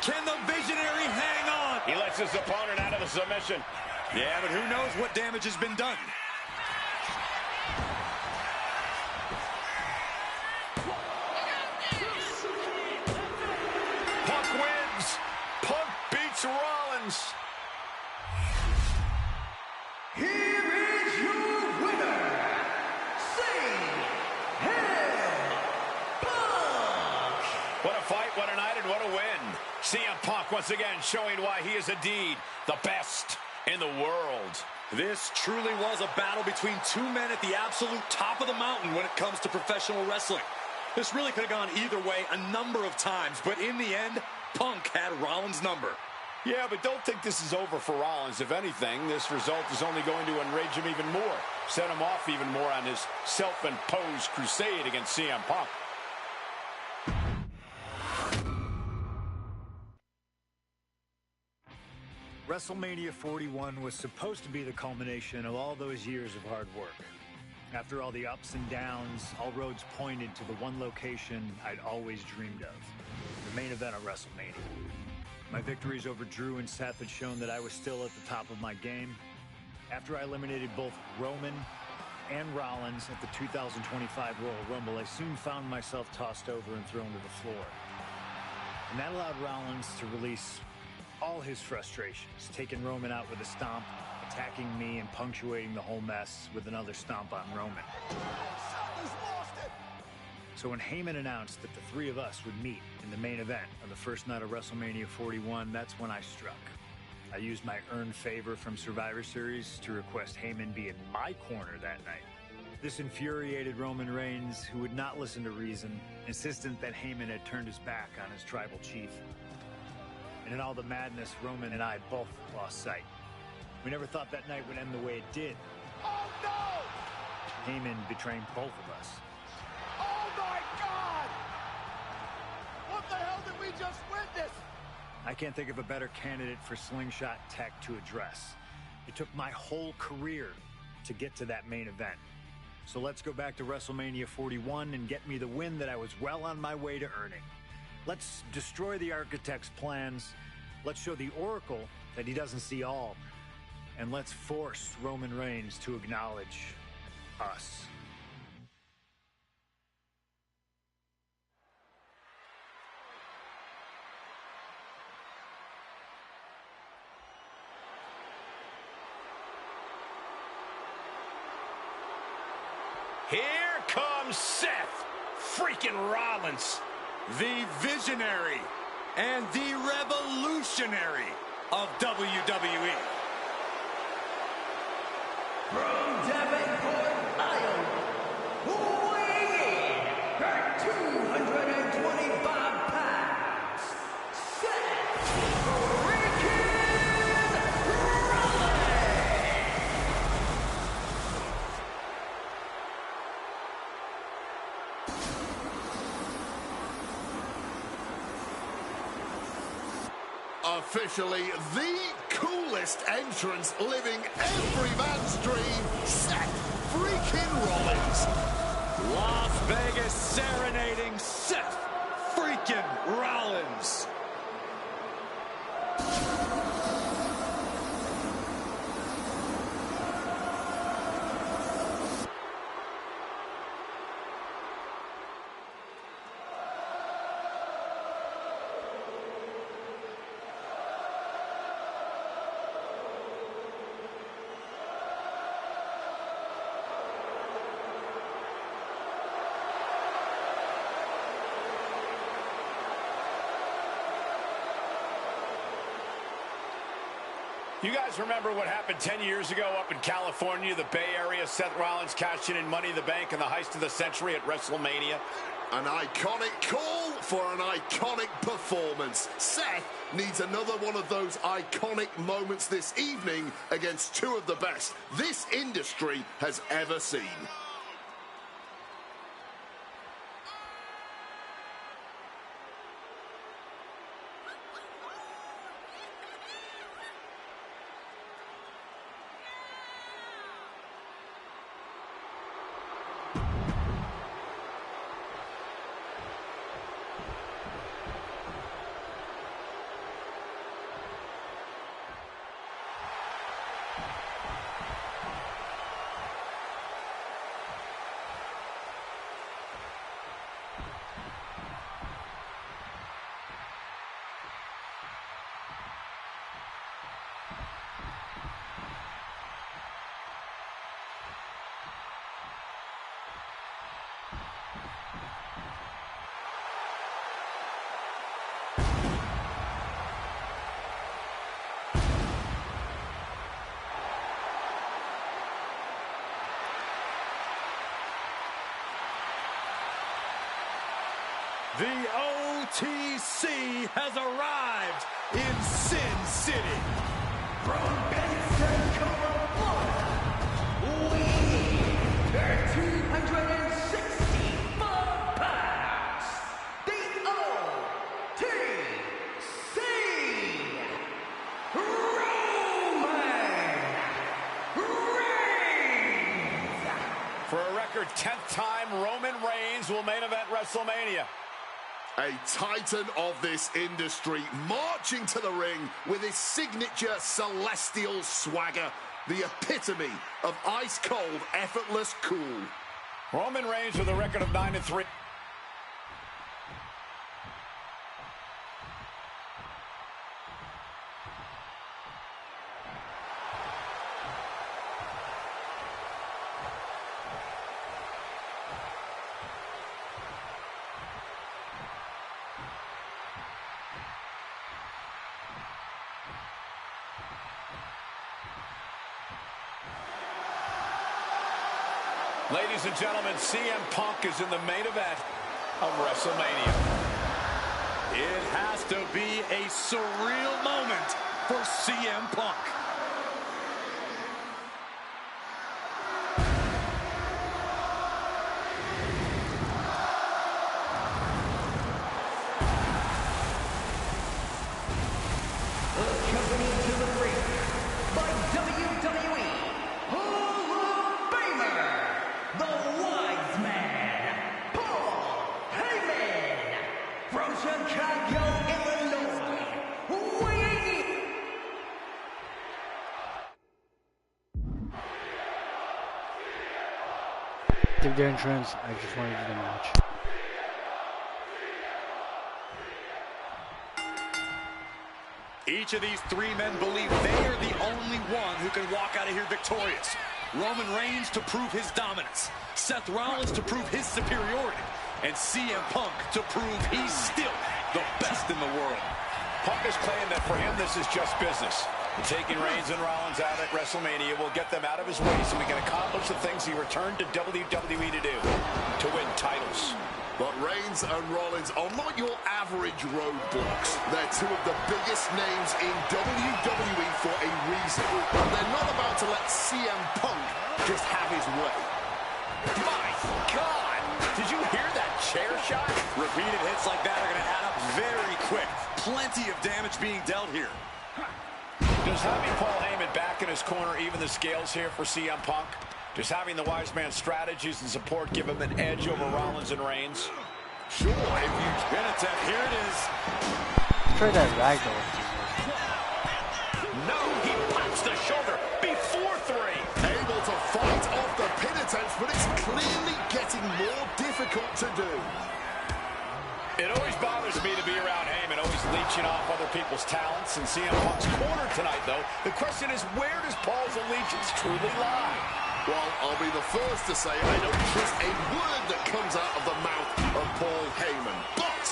Can the Visionary hang on? He lets his opponent out of the submission. Yeah, but who knows what damage has been done. Punk wins. Punk beats Rollins. Here is your winner, CM Punk. What a fight, what a night, and what a win. CM Punk once again showing why he is indeed the best in the world. This truly was a battle between two men at the absolute top of the mountain when it comes to professional wrestling. This really could have gone either way a number of times, but in the end, Punk had Rollins' number. Yeah, but don't think this is over for Rollins. If anything, this result is only going to enrage him even more, set him off even more on his self-imposed crusade against CM Punk. WrestleMania 41 was supposed to be the culmination of all those years of hard work. After all the ups and downs, all roads pointed to the one location I'd always dreamed of, the main event of WrestleMania. My victories over Drew and Seth had shown that I was still at the top of my game. After I eliminated both Roman and Rollins at the 2025 Royal Rumble, I soon found myself tossed over and thrown to the floor. And that allowed Rollins to release all his frustrations, taking Roman out with a stomp, attacking me, and punctuating the whole mess with another stomp on Roman. So when Heyman announced that the three of us would meet in the main event on the first night of WrestleMania 41, that's when I struck. I used my earned favor from Survivor Series to request Heyman be in my corner that night. This infuriated Roman Reigns, who would not listen to reason, insistent that Heyman had turned his back on his tribal chief. And in all the madness, Roman and I both lost sight. We never thought that night would end the way it did. Oh, no! Heyman betraying both of us. Oh, my God! What the hell did we just witness? I can't think of a better candidate for slingshot tech to address. It took my whole career to get to that main event. So let's go back to WrestleMania 41 and get me the win that I was well on my way to earning. Let's destroy the Architect's plans. Let's show the Oracle that he doesn't see all. And let's force Roman Reigns to acknowledge us. Here comes Seth freaking Rollins. The visionary and the revolutionary of WWE. From Davenport, Iowa, weighing in at 225 pounds, Seth freaking Rollins! Officially the coolest entrance living every man's dream, Seth freaking Rollins. Las Vegas serenading Seth freaking Rollins. You guys remember what happened 10 years ago up in California, the Bay Area? Seth Rollins cashing in Money in the Bank in the heist of the century at WrestleMania. An iconic call for an iconic performance. Seth needs another one of those iconic moments this evening against two of the best this industry has ever seen. The OTC has arrived in Sin City. From Pensacola, weighing 1,365 pounds, the OTC, Roman Reigns. For a record 10th time, Roman Reigns will main event WrestleMania. A titan of this industry marching to the ring with his signature celestial swagger, the epitome of ice-cold, effortless cool. Roman Reigns with a record of 9-3. Ladies and gentlemen, CM Punk is in the main event of WrestleMania. It has to be a surreal moment for CM Punk. Accompanied to the ring by WWE Hall of Famer, the Wise Man, Paul Heyman, from Chicago, Illinois, weighing in. Give their entrance. I just wanted to do the match. Each of these three men believe they are the only one who can walk out of here victorious. Roman Reigns to prove his dominance, Seth Rollins to prove his superiority, and CM Punk to prove he's still the best in the world. Punk is claiming that for him, this is just business. And taking Reigns and Rollins out at WrestleMania will get them out of his way so he can accomplish the things he returned to WWE to do, to win titles. But Reigns and Rollins are not your average roadblocks. They're two of the biggest names in WWE for a reason. And they're not about to let CM Punk just have his way. My God! Did you hear that chair shot? Repeated hits like that are going to add up very quick. Plenty of damage being dealt here. Does having Paul Heyman back in his corner even the scales here for CM Punk? Does having the Wise Man strategies and support give him an edge over Rollins and Reigns? Sure, if you Get it, Ted. Here it is. Try that ragdoll. No, he pops the shoulder before three. able to fight off the pin attempts, but it's clearly getting more difficult to do. It always bothers me to be around Heyman, always leeching off other people's talents. And CM Punk's corner tonight, though, the question is, where does Paul's allegiance truly lie? Well, I'll be the first to say I don't trust a word that comes out of the mouth of Paul Heyman. But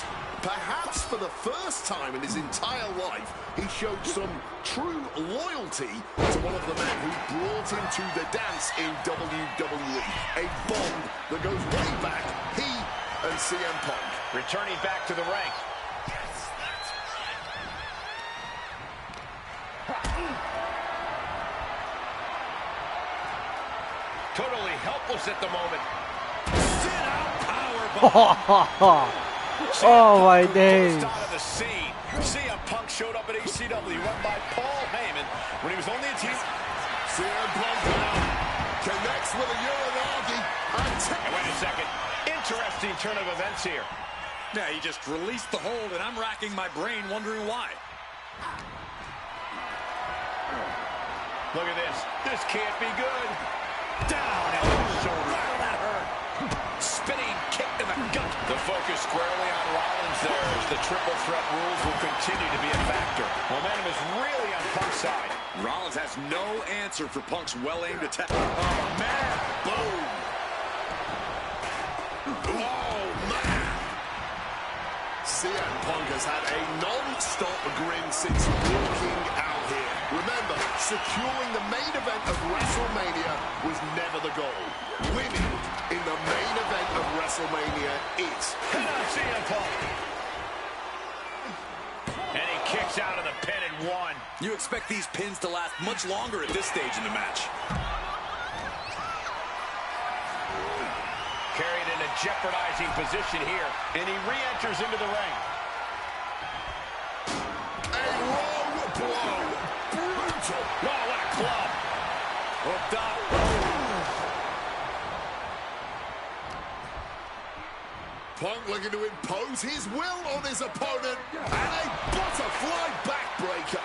Perhaps for the first time in his entire life, he showed some true loyalty to one of the men who brought him to the dance in WWE. A bond that goes way back, he and CM Punk. Returning back to the ring. Totally helpless at the moment. Sit out powerbomb. Oh my days. Out of the scene. CM Punk showed up at ECW, run by Paul Heyman when he was only a team. CM Punk connects with a Uranagi. And wait a second. Interesting turn of events here. Yeah, he just released the hold, and I'm racking my brain wondering why. Look at this. This can't be good. Down and the shoulder. That hurt. Spinning kick in the gut. The focus squarely on Rollins there as the triple threat rules will continue to be a factor. Momentum is really on Punk's side. Rollins has no answer for Punk's well-aimed attack. Oh, man. Boom. Oh, man. CM Punk has had a non-stop grin since walking out here. Remember, securing the main event of WrestleMania was never the goal. Winning in the main event of WrestleMania is. CM Punk. And he kicks out of the pin and one. You expect these pins to last much longer at this stage in the match. Carried in a jeopardizing position here, and he re-enters into the ring. A low blow. Brutal. Wow, what a club. Hooked up. Punk looking to impose his will on his opponent. And a butterfly backbreaker.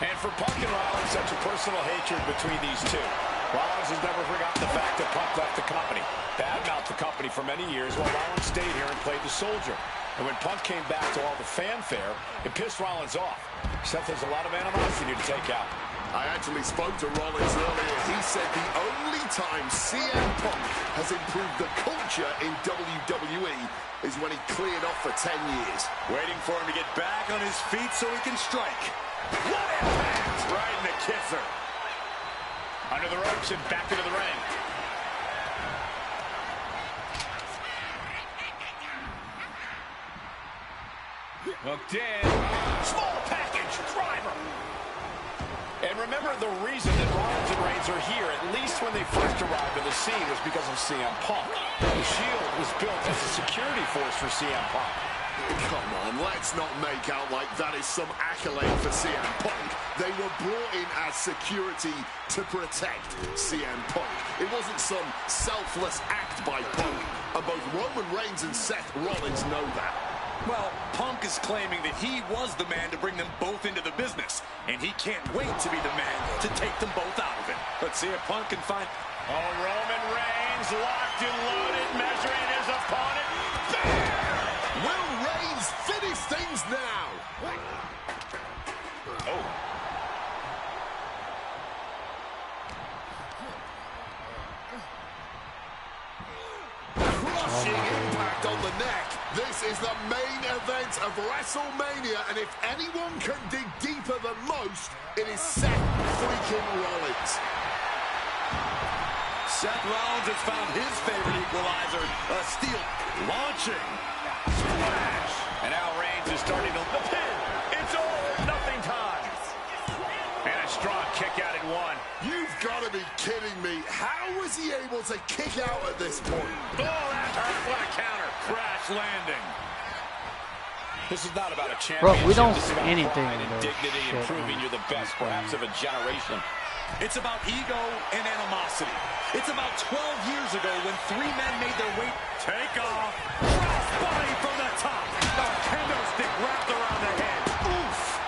And for Punk and Rollins, such a personal hatred between these two. Rollins has never forgotten the fact that Punk left the company. Badmouthed the company for many years while Rollins stayed here and played the soldier. And when Punk came back to all the fanfare, it pissed Rollins off. Seth has a lot of animosity to take out. I actually spoke to Rollins earlier. He said the only time CM Punk has improved the culture in WWE is when he cleared off for 10 years. Waiting for him to get back on his feet so he can strike. What impact! Right in the kisser. Under the ropes and back into the ring. Hooked in. Small package driver. And remember, the reason that Rollins and Reigns are here, at least when they first arrived on the scene, was because of CM Punk. The Shield was built as a security force for CM Punk. Come on, let's not make out like that is some accolade for CM Punk. They were brought in as security to protect CM Punk. It wasn't some selfless act by Punk. And both Roman Reigns and Seth Rollins know that. Well, Punk is claiming that he was the man to bring them both into the business, and he can't wait to be the man to take them both out of it. Let's see if Punk can find... Oh, Roman Reigns locked and loaded, measuring his opponent. Bam! Will Reigns finish things now? Oh. Crushing impact on the neck. This is the main event of WrestleMania, and if anyone can dig deeper than most, it is Seth freaking Rollins. Seth Rollins has found his favorite equalizer, a steel launching. Splash! And now Reigns is starting to... The pin! It's all or nothing time! And a strong kick out at one. You've got to be kidding me. How was he able to kick out at this point? Oh, that hurt. What a counter. Crash landing. This is not about a championship. Bro, we don't this is see about anything. pride and dignity and proving you're the best, perhaps of a generation. It's about ego and animosity. It's about 12 years ago when three men made their way. Take off. Cross body from the top. A kendo stick wrapped around the head. Oof.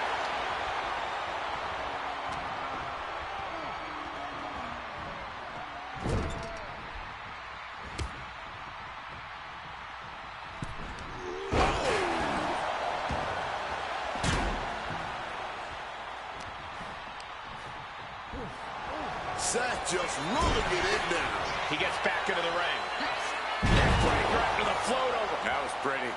Seth just rolling it in now. He gets back into the ring. Neckbreaker after the float over. That was pretty.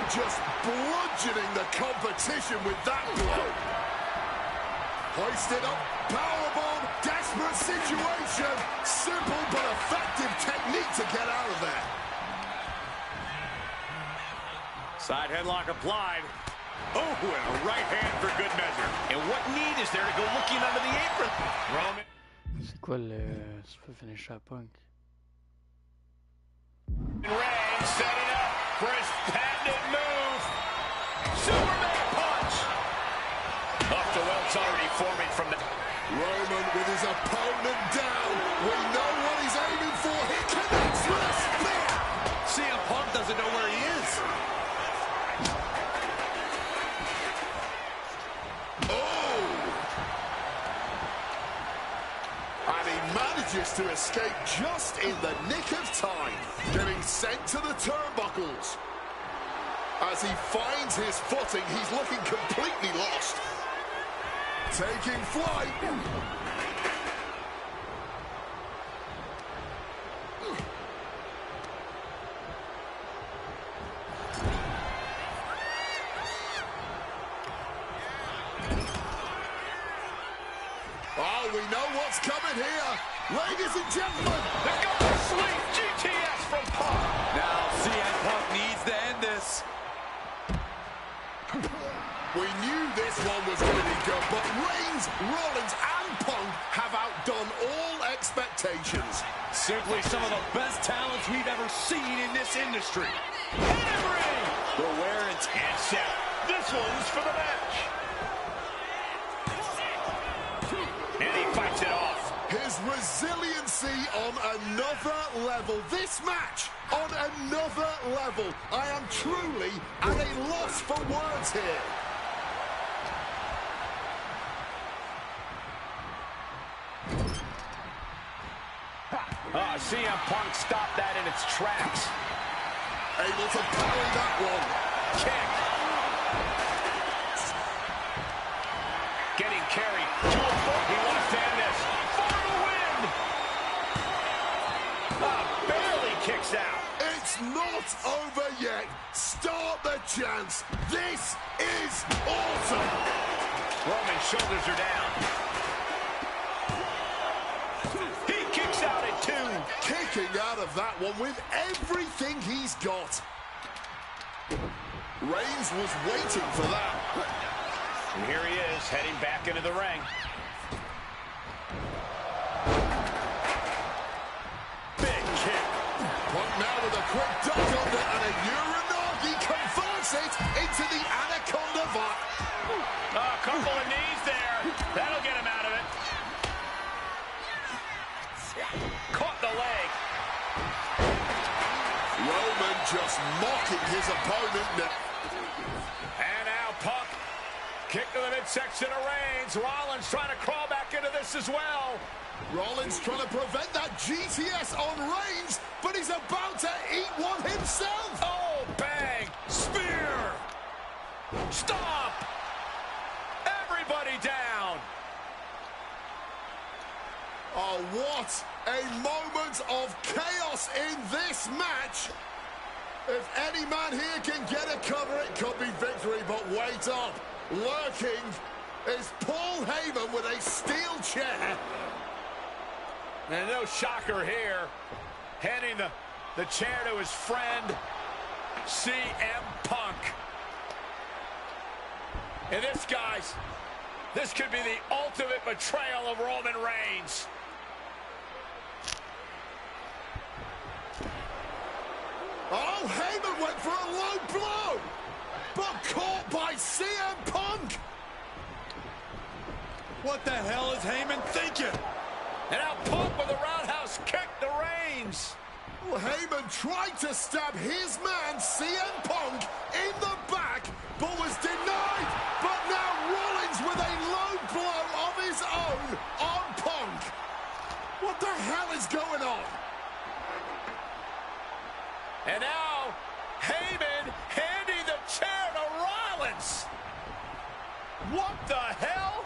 just bludgeoning the competition with that blow. Hoisted up, powerbomb, desperate situation. Simple but effective technique to get out of there. Side headlock applied. Oh, and a right hand for good measure. And what need is there to go looking under the apron? Roman. C'est quoi le... Ça peut finir à Punk? Reigns setting up for his patented move. Superman punch. Off the welts already forming from the... Roman with his opponent down. We know what he's aiming for. He connects with a spear. CM Punk doesn't know where he is. Manages to escape just in the nick of time, getting sent to the turnbuckles. As he finds his footing, he's looking completely lost. Taking flight. Oh, we know what's coming here. Ladies and gentlemen, the go sleep GTS from Punk. Now CM Punk needs to end this. We knew this one was going to be good, but Reigns, Rollins, and Punk have outdone all expectations. Simply some of the best talents we've ever seen in this industry. Henry! The wear and tear set. This one's for the match. And he fights it off. His resiliency on another level. This match on another level. I am truly at a loss for words here. CM Punk stopped that in its tracks. Able to parry that one. Kick. Getting carried to a foot. He wants to end this. For the win. Barely kicks out. It's not over yet. Start the chance. This is awesome. Roman's shoulders are down. He kicks out at 2. Kicking out of that one with everything he's got. Reigns was waiting for that. And here he is, heading back into the ring. Big kick. Punk now with a quick duck under and a Uranagi converts it into the Anaconda Vat. A couple of knees there. That'll get him out of it. Caught the leg. Roman just mocking his opponent. And now Punk. Kick to the midsection of Reigns. Rollins trying to crawl back into this as well. Rollins trying to prevent that GTS on Reigns, but he's about to eat one himself. Oh, bang. Spear. Stop. Everybody down. Oh, what a moment of chaos in this match. If any man here can get a cover, it could be victory, but wait up. Lurking is Paul Heyman with a steel chair. And no shocker here. Handing the chair to his friend, CM Punk. And this, guys, this could be the ultimate betrayal of Roman Reigns. Oh, Heyman went for a low blow, but caught by CM Punk. What the hell is Heyman thinking? And now Punk with a roundhouse kick to Reigns. Well, Heyman tried to stab his man, CM Punk, in the back, but was denied. But now Rollins with a low blow of his own on Punk. What the hell is going on? And now Heyman handing the chair to Rollins. What the hell?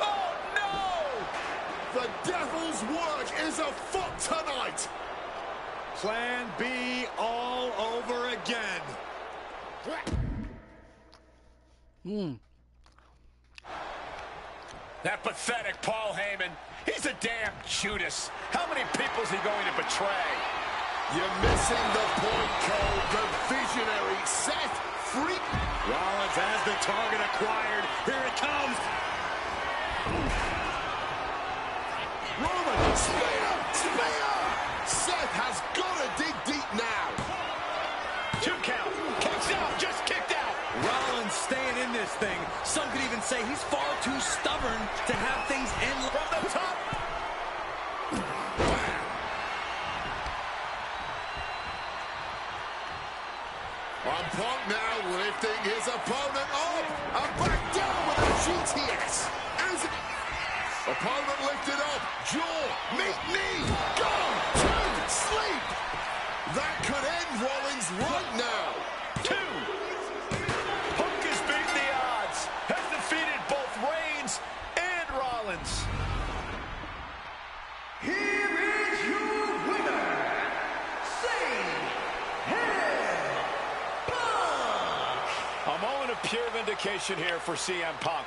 Oh, no! The devil's work is afoot tonight. Plan B all over again. That pathetic Paul Heyman. He's a damn Judas. How many people is he going to betray? You're missing the point, Cole. The visionary Seth Freak. Rollins has the target acquired. Here it comes. Roman, spear! Spear! Seth has got to dig deep now. 2 count. Kicks out. Just kicked out. Rollins staying in this thing. Some could even say he's far too stubborn to have things end From the top. On Punk now lifting his opponent up and back down with a GTS. Opponent lifted up, jaw, meet knee, go, 2, sleep. That could end Rollins right now. 2. Punk has beaten the odds. Has defeated both Reigns and Rollins. Here is your winner, A moment of pure vindication here for CM Punk.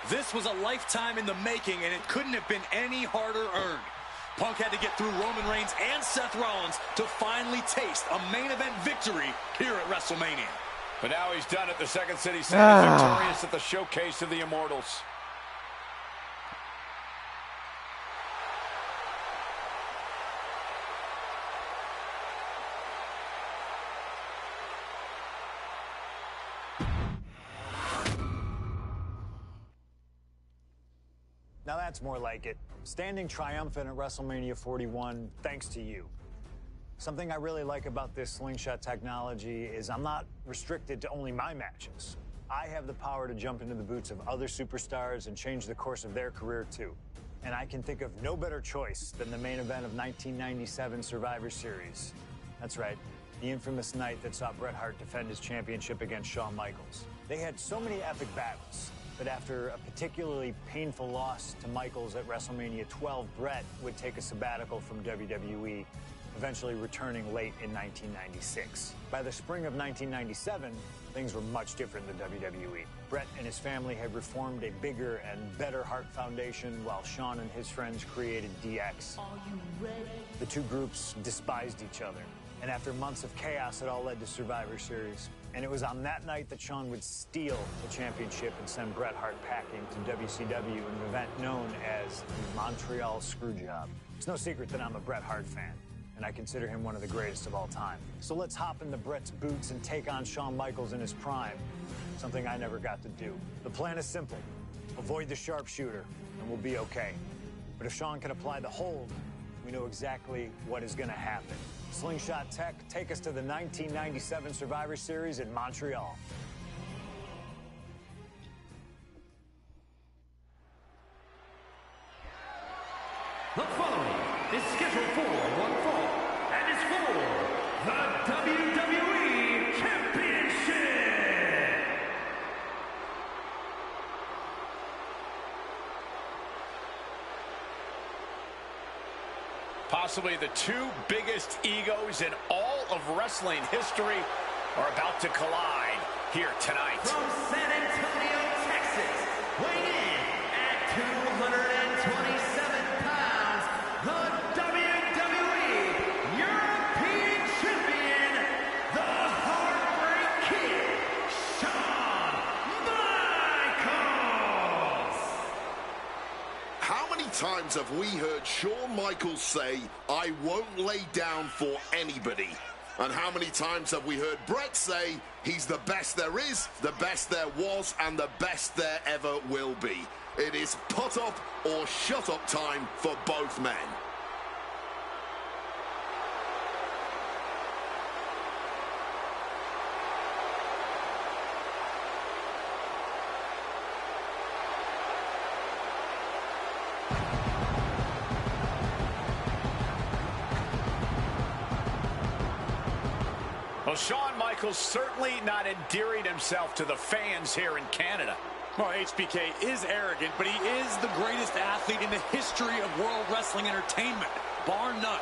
This was a lifetime in the making, and it couldn't have been any harder earned. Punk had to get through Roman Reigns and Seth Rollins to finally taste a main event victory here at WrestleMania. But now he's done it. The Second City Saint is victorious at the Showcase of the Immortals. Now that's more like it. Standing triumphant at WrestleMania 41 thanks to you. Something I really like about this slingshot technology is I'm not restricted to only my matches. I have the power to jump into the boots of other superstars and change the course of their career too. And I can think of no better choice than the main event of 1997 Survivor Series. That's right, the infamous night that saw Bret Hart defend his championship against Shawn Michaels. They had so many epic battles. But after a particularly painful loss to Michaels at WrestleMania 12, Bret would take a sabbatical from WWE, eventually returning late in 1996. By the spring of 1997, things were much different than WWE. Bret and his family had reformed a bigger and better Hart Foundation, while Shawn and his friends created DX. Are you ready? The two groups despised each other. And after months of chaos, it all led to Survivor Series. And it was on that night that Shawn would steal the championship and send Bret Hart packing to WCW in an event known as the Montreal Screwjob. It's no secret that I'm a Bret Hart fan, and I consider him one of the greatest of all time. So let's hop into Bret's boots and take on Shawn Michaels in his prime, something I never got to do. The plan is simple. Avoid the sharpshooter, and we'll be okay. But if Shawn can apply the hold, we know exactly what is going to happen. Slingshot Tech, take us to the 1997 Survivor Series in Montreal. The following is scheduled for one fall and is for the WWE Championship. Possibly the 2 biggest egos in all of wrestling history are about to collide here tonight. From San Antonio, Texas, weighing in at 227 pounds, the WWE European Champion, the Heartbreak Kid, Shawn Michaels. How many times have we heard Shawn Michaels say, "I won't lay down for anybody"? And how many times have we heard Bret say, he's the best there is, the best there was, and the best there ever will be? It is put up or shut up time for both men. Well, Shawn Michaels certainly not endearing himself to the fans here in Canada. Well, HBK is arrogant, but he is the greatest athlete in the history of World Wrestling Entertainment, bar none.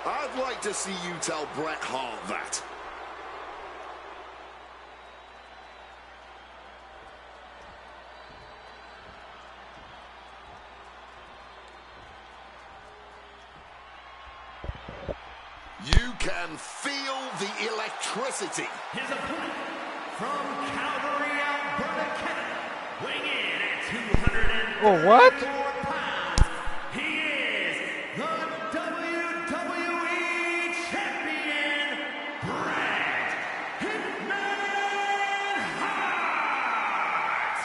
I'd like to see you tell Bret Hart that. You can feel the electricity. His opponent from Calgary, Alberta, Canada, weighing in at 204 Oh, what? pounds, he is the WWE Champion, Bret Hitman Hart!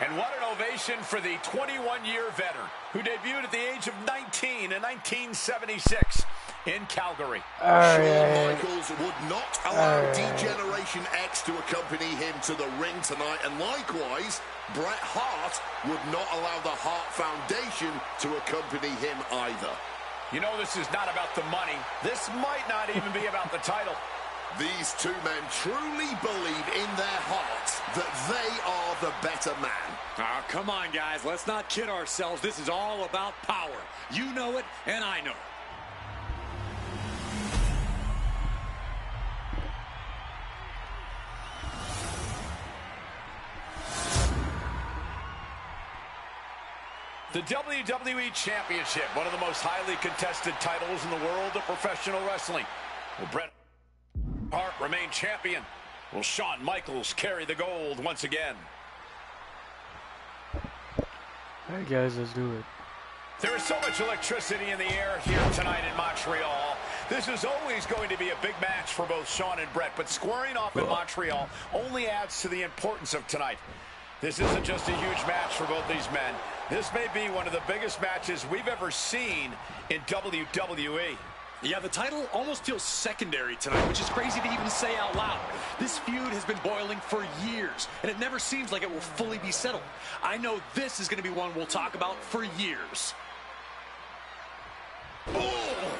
And what an ovation for the 21-year veteran who debuted at the age of 19 in 1976 in Calgary. Shawn Michaels would not allow D-Generation X to accompany him to the ring tonight, and likewise, Bret Hart would not allow the Hart Foundation to accompany him either. You know, this is not about the money. This might not even be about the title. These two men truly believe in their hearts that they are the better man. Oh, come on, guys. Let's not kid ourselves. This is all about power. You know it, and I know it. The WWE Championship, one of the most highly contested titles in the world of professional wrestling. Will Bret Hart remain champion? Will Shawn Michaels carry the gold once again? Alright guys, let's do it. There is so much electricity in the air here tonight in Montreal. This is always going to be a big match for both Shawn and Bret, but squaring off in Montreal only adds to the importance of tonight. This isn't just a huge match for both these men. This may be one of the biggest matches we've ever seen in WWE. Yeah, the title almost feels secondary tonight, which is crazy to even say out loud. This feud has been boiling for years, and it never seems like it will fully be settled. I know this is going to be one we'll talk about for years. Oh!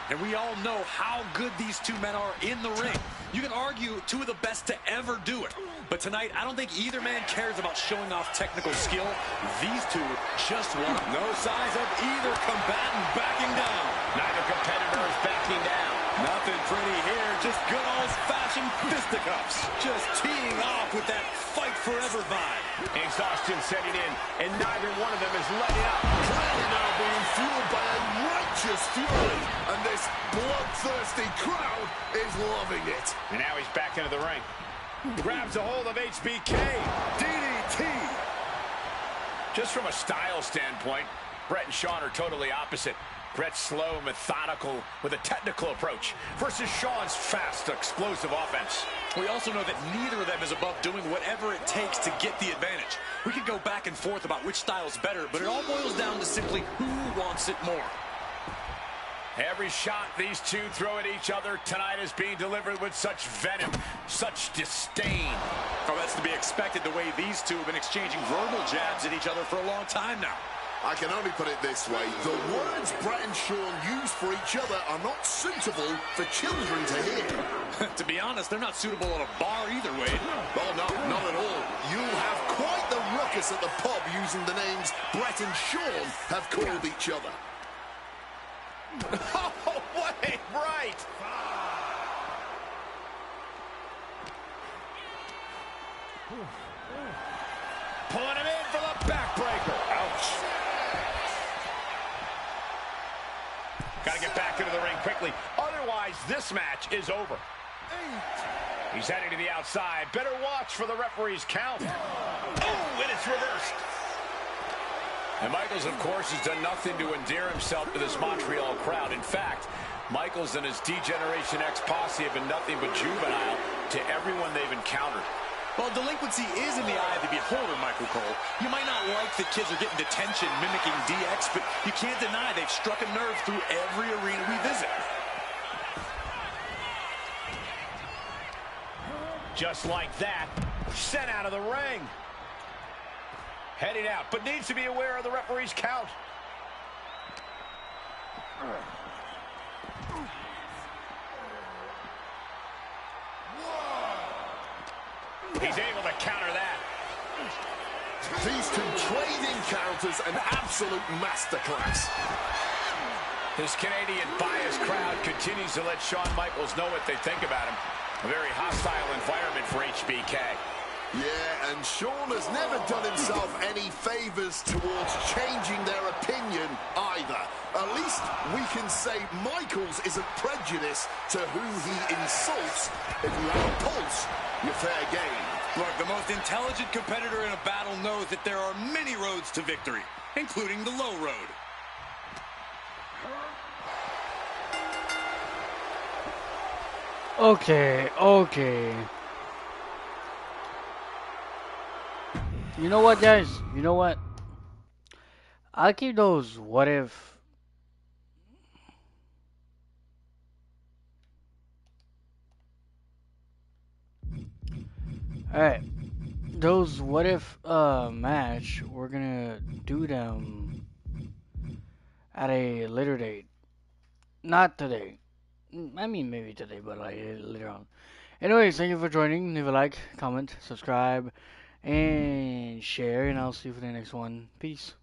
And we all know how good these two men are in the ring. You can argue two of the best to ever do it. But tonight, I don't think either man cares about showing off technical skill. These two just want it. No signs of either combatant backing down. Neither competitor is backing down. Nothing pretty here, just good old-fashioned fisticuffs. Just teeing off with that fight forever vibe. Exhaustion setting in, and neither one of them is letting up. Clearly now being fueled by a righteous fury, and this bloodthirsty crowd is loving it. And now he's back into the ring. Grabs a hold of HBK. DDT. Just from a style standpoint, Bret and Shawn are totally opposite. Bret's slow, methodical, with a technical approach versus Shawn's fast, explosive offense. We also know that neither of them is above doing whatever it takes to get the advantage. We could go back and forth about which style's better, but it all boils down to simply who wants it more. Every shot these two throw at each other tonight is being delivered with such venom, such disdain. Oh, that's to be expected the way these two have been exchanging verbal jabs at each other for a long time now. I can only put it this way. The words Bret and Shawn use for each other are not suitable for children to hear. To be honest, they're not suitable at a bar either, Wade. Oh, no, not at all. You'll have quite the ruckus at the pub using the names Bret and Shawn have called each other. Oh, wait, right. Pulling him in for the backbreaker. Ouch. Got to get back into the ring quickly. Otherwise, this match is over. He's heading to the outside. Better watch for the referee's count. Oh, and it's reversed. And Michaels, of course, has done nothing to endear himself to this Montreal crowd. In fact, Michaels and his D-Generation X posse have been nothing but juvenile to everyone they've encountered. Well, delinquency is in the eye of the beholder, Michael Cole. You might not like that kids are getting detention mimicking DX, but you can't deny they've struck a nerve through every arena we visit. Just like that, sent out of the ring. Heading out, but needs to be aware of the referee's count. He's able to counter that. These two trading counters, an absolute masterclass. This Canadian biased crowd continues to let Shawn Michaels know what they think about him. A very hostile environment for HBK. Yeah, and Sean has never done himself any favours towards changing their opinion either. At least we can say Michaels isn't prejudiced to who he insults. If you have a pulse, you're fair game. Look, the most intelligent competitor in a battle knows that there are many roads to victory, including the low road. Okay. You know what, guys? You know what? I'll keep those what if. Alright. Those what if match, we're gonna do them at a later date. Not today. I mean, maybe today, but like later on. Anyways, thank you for joining. Leave a like, comment, subscribe, and share. And I'll see you for the next one. Peace.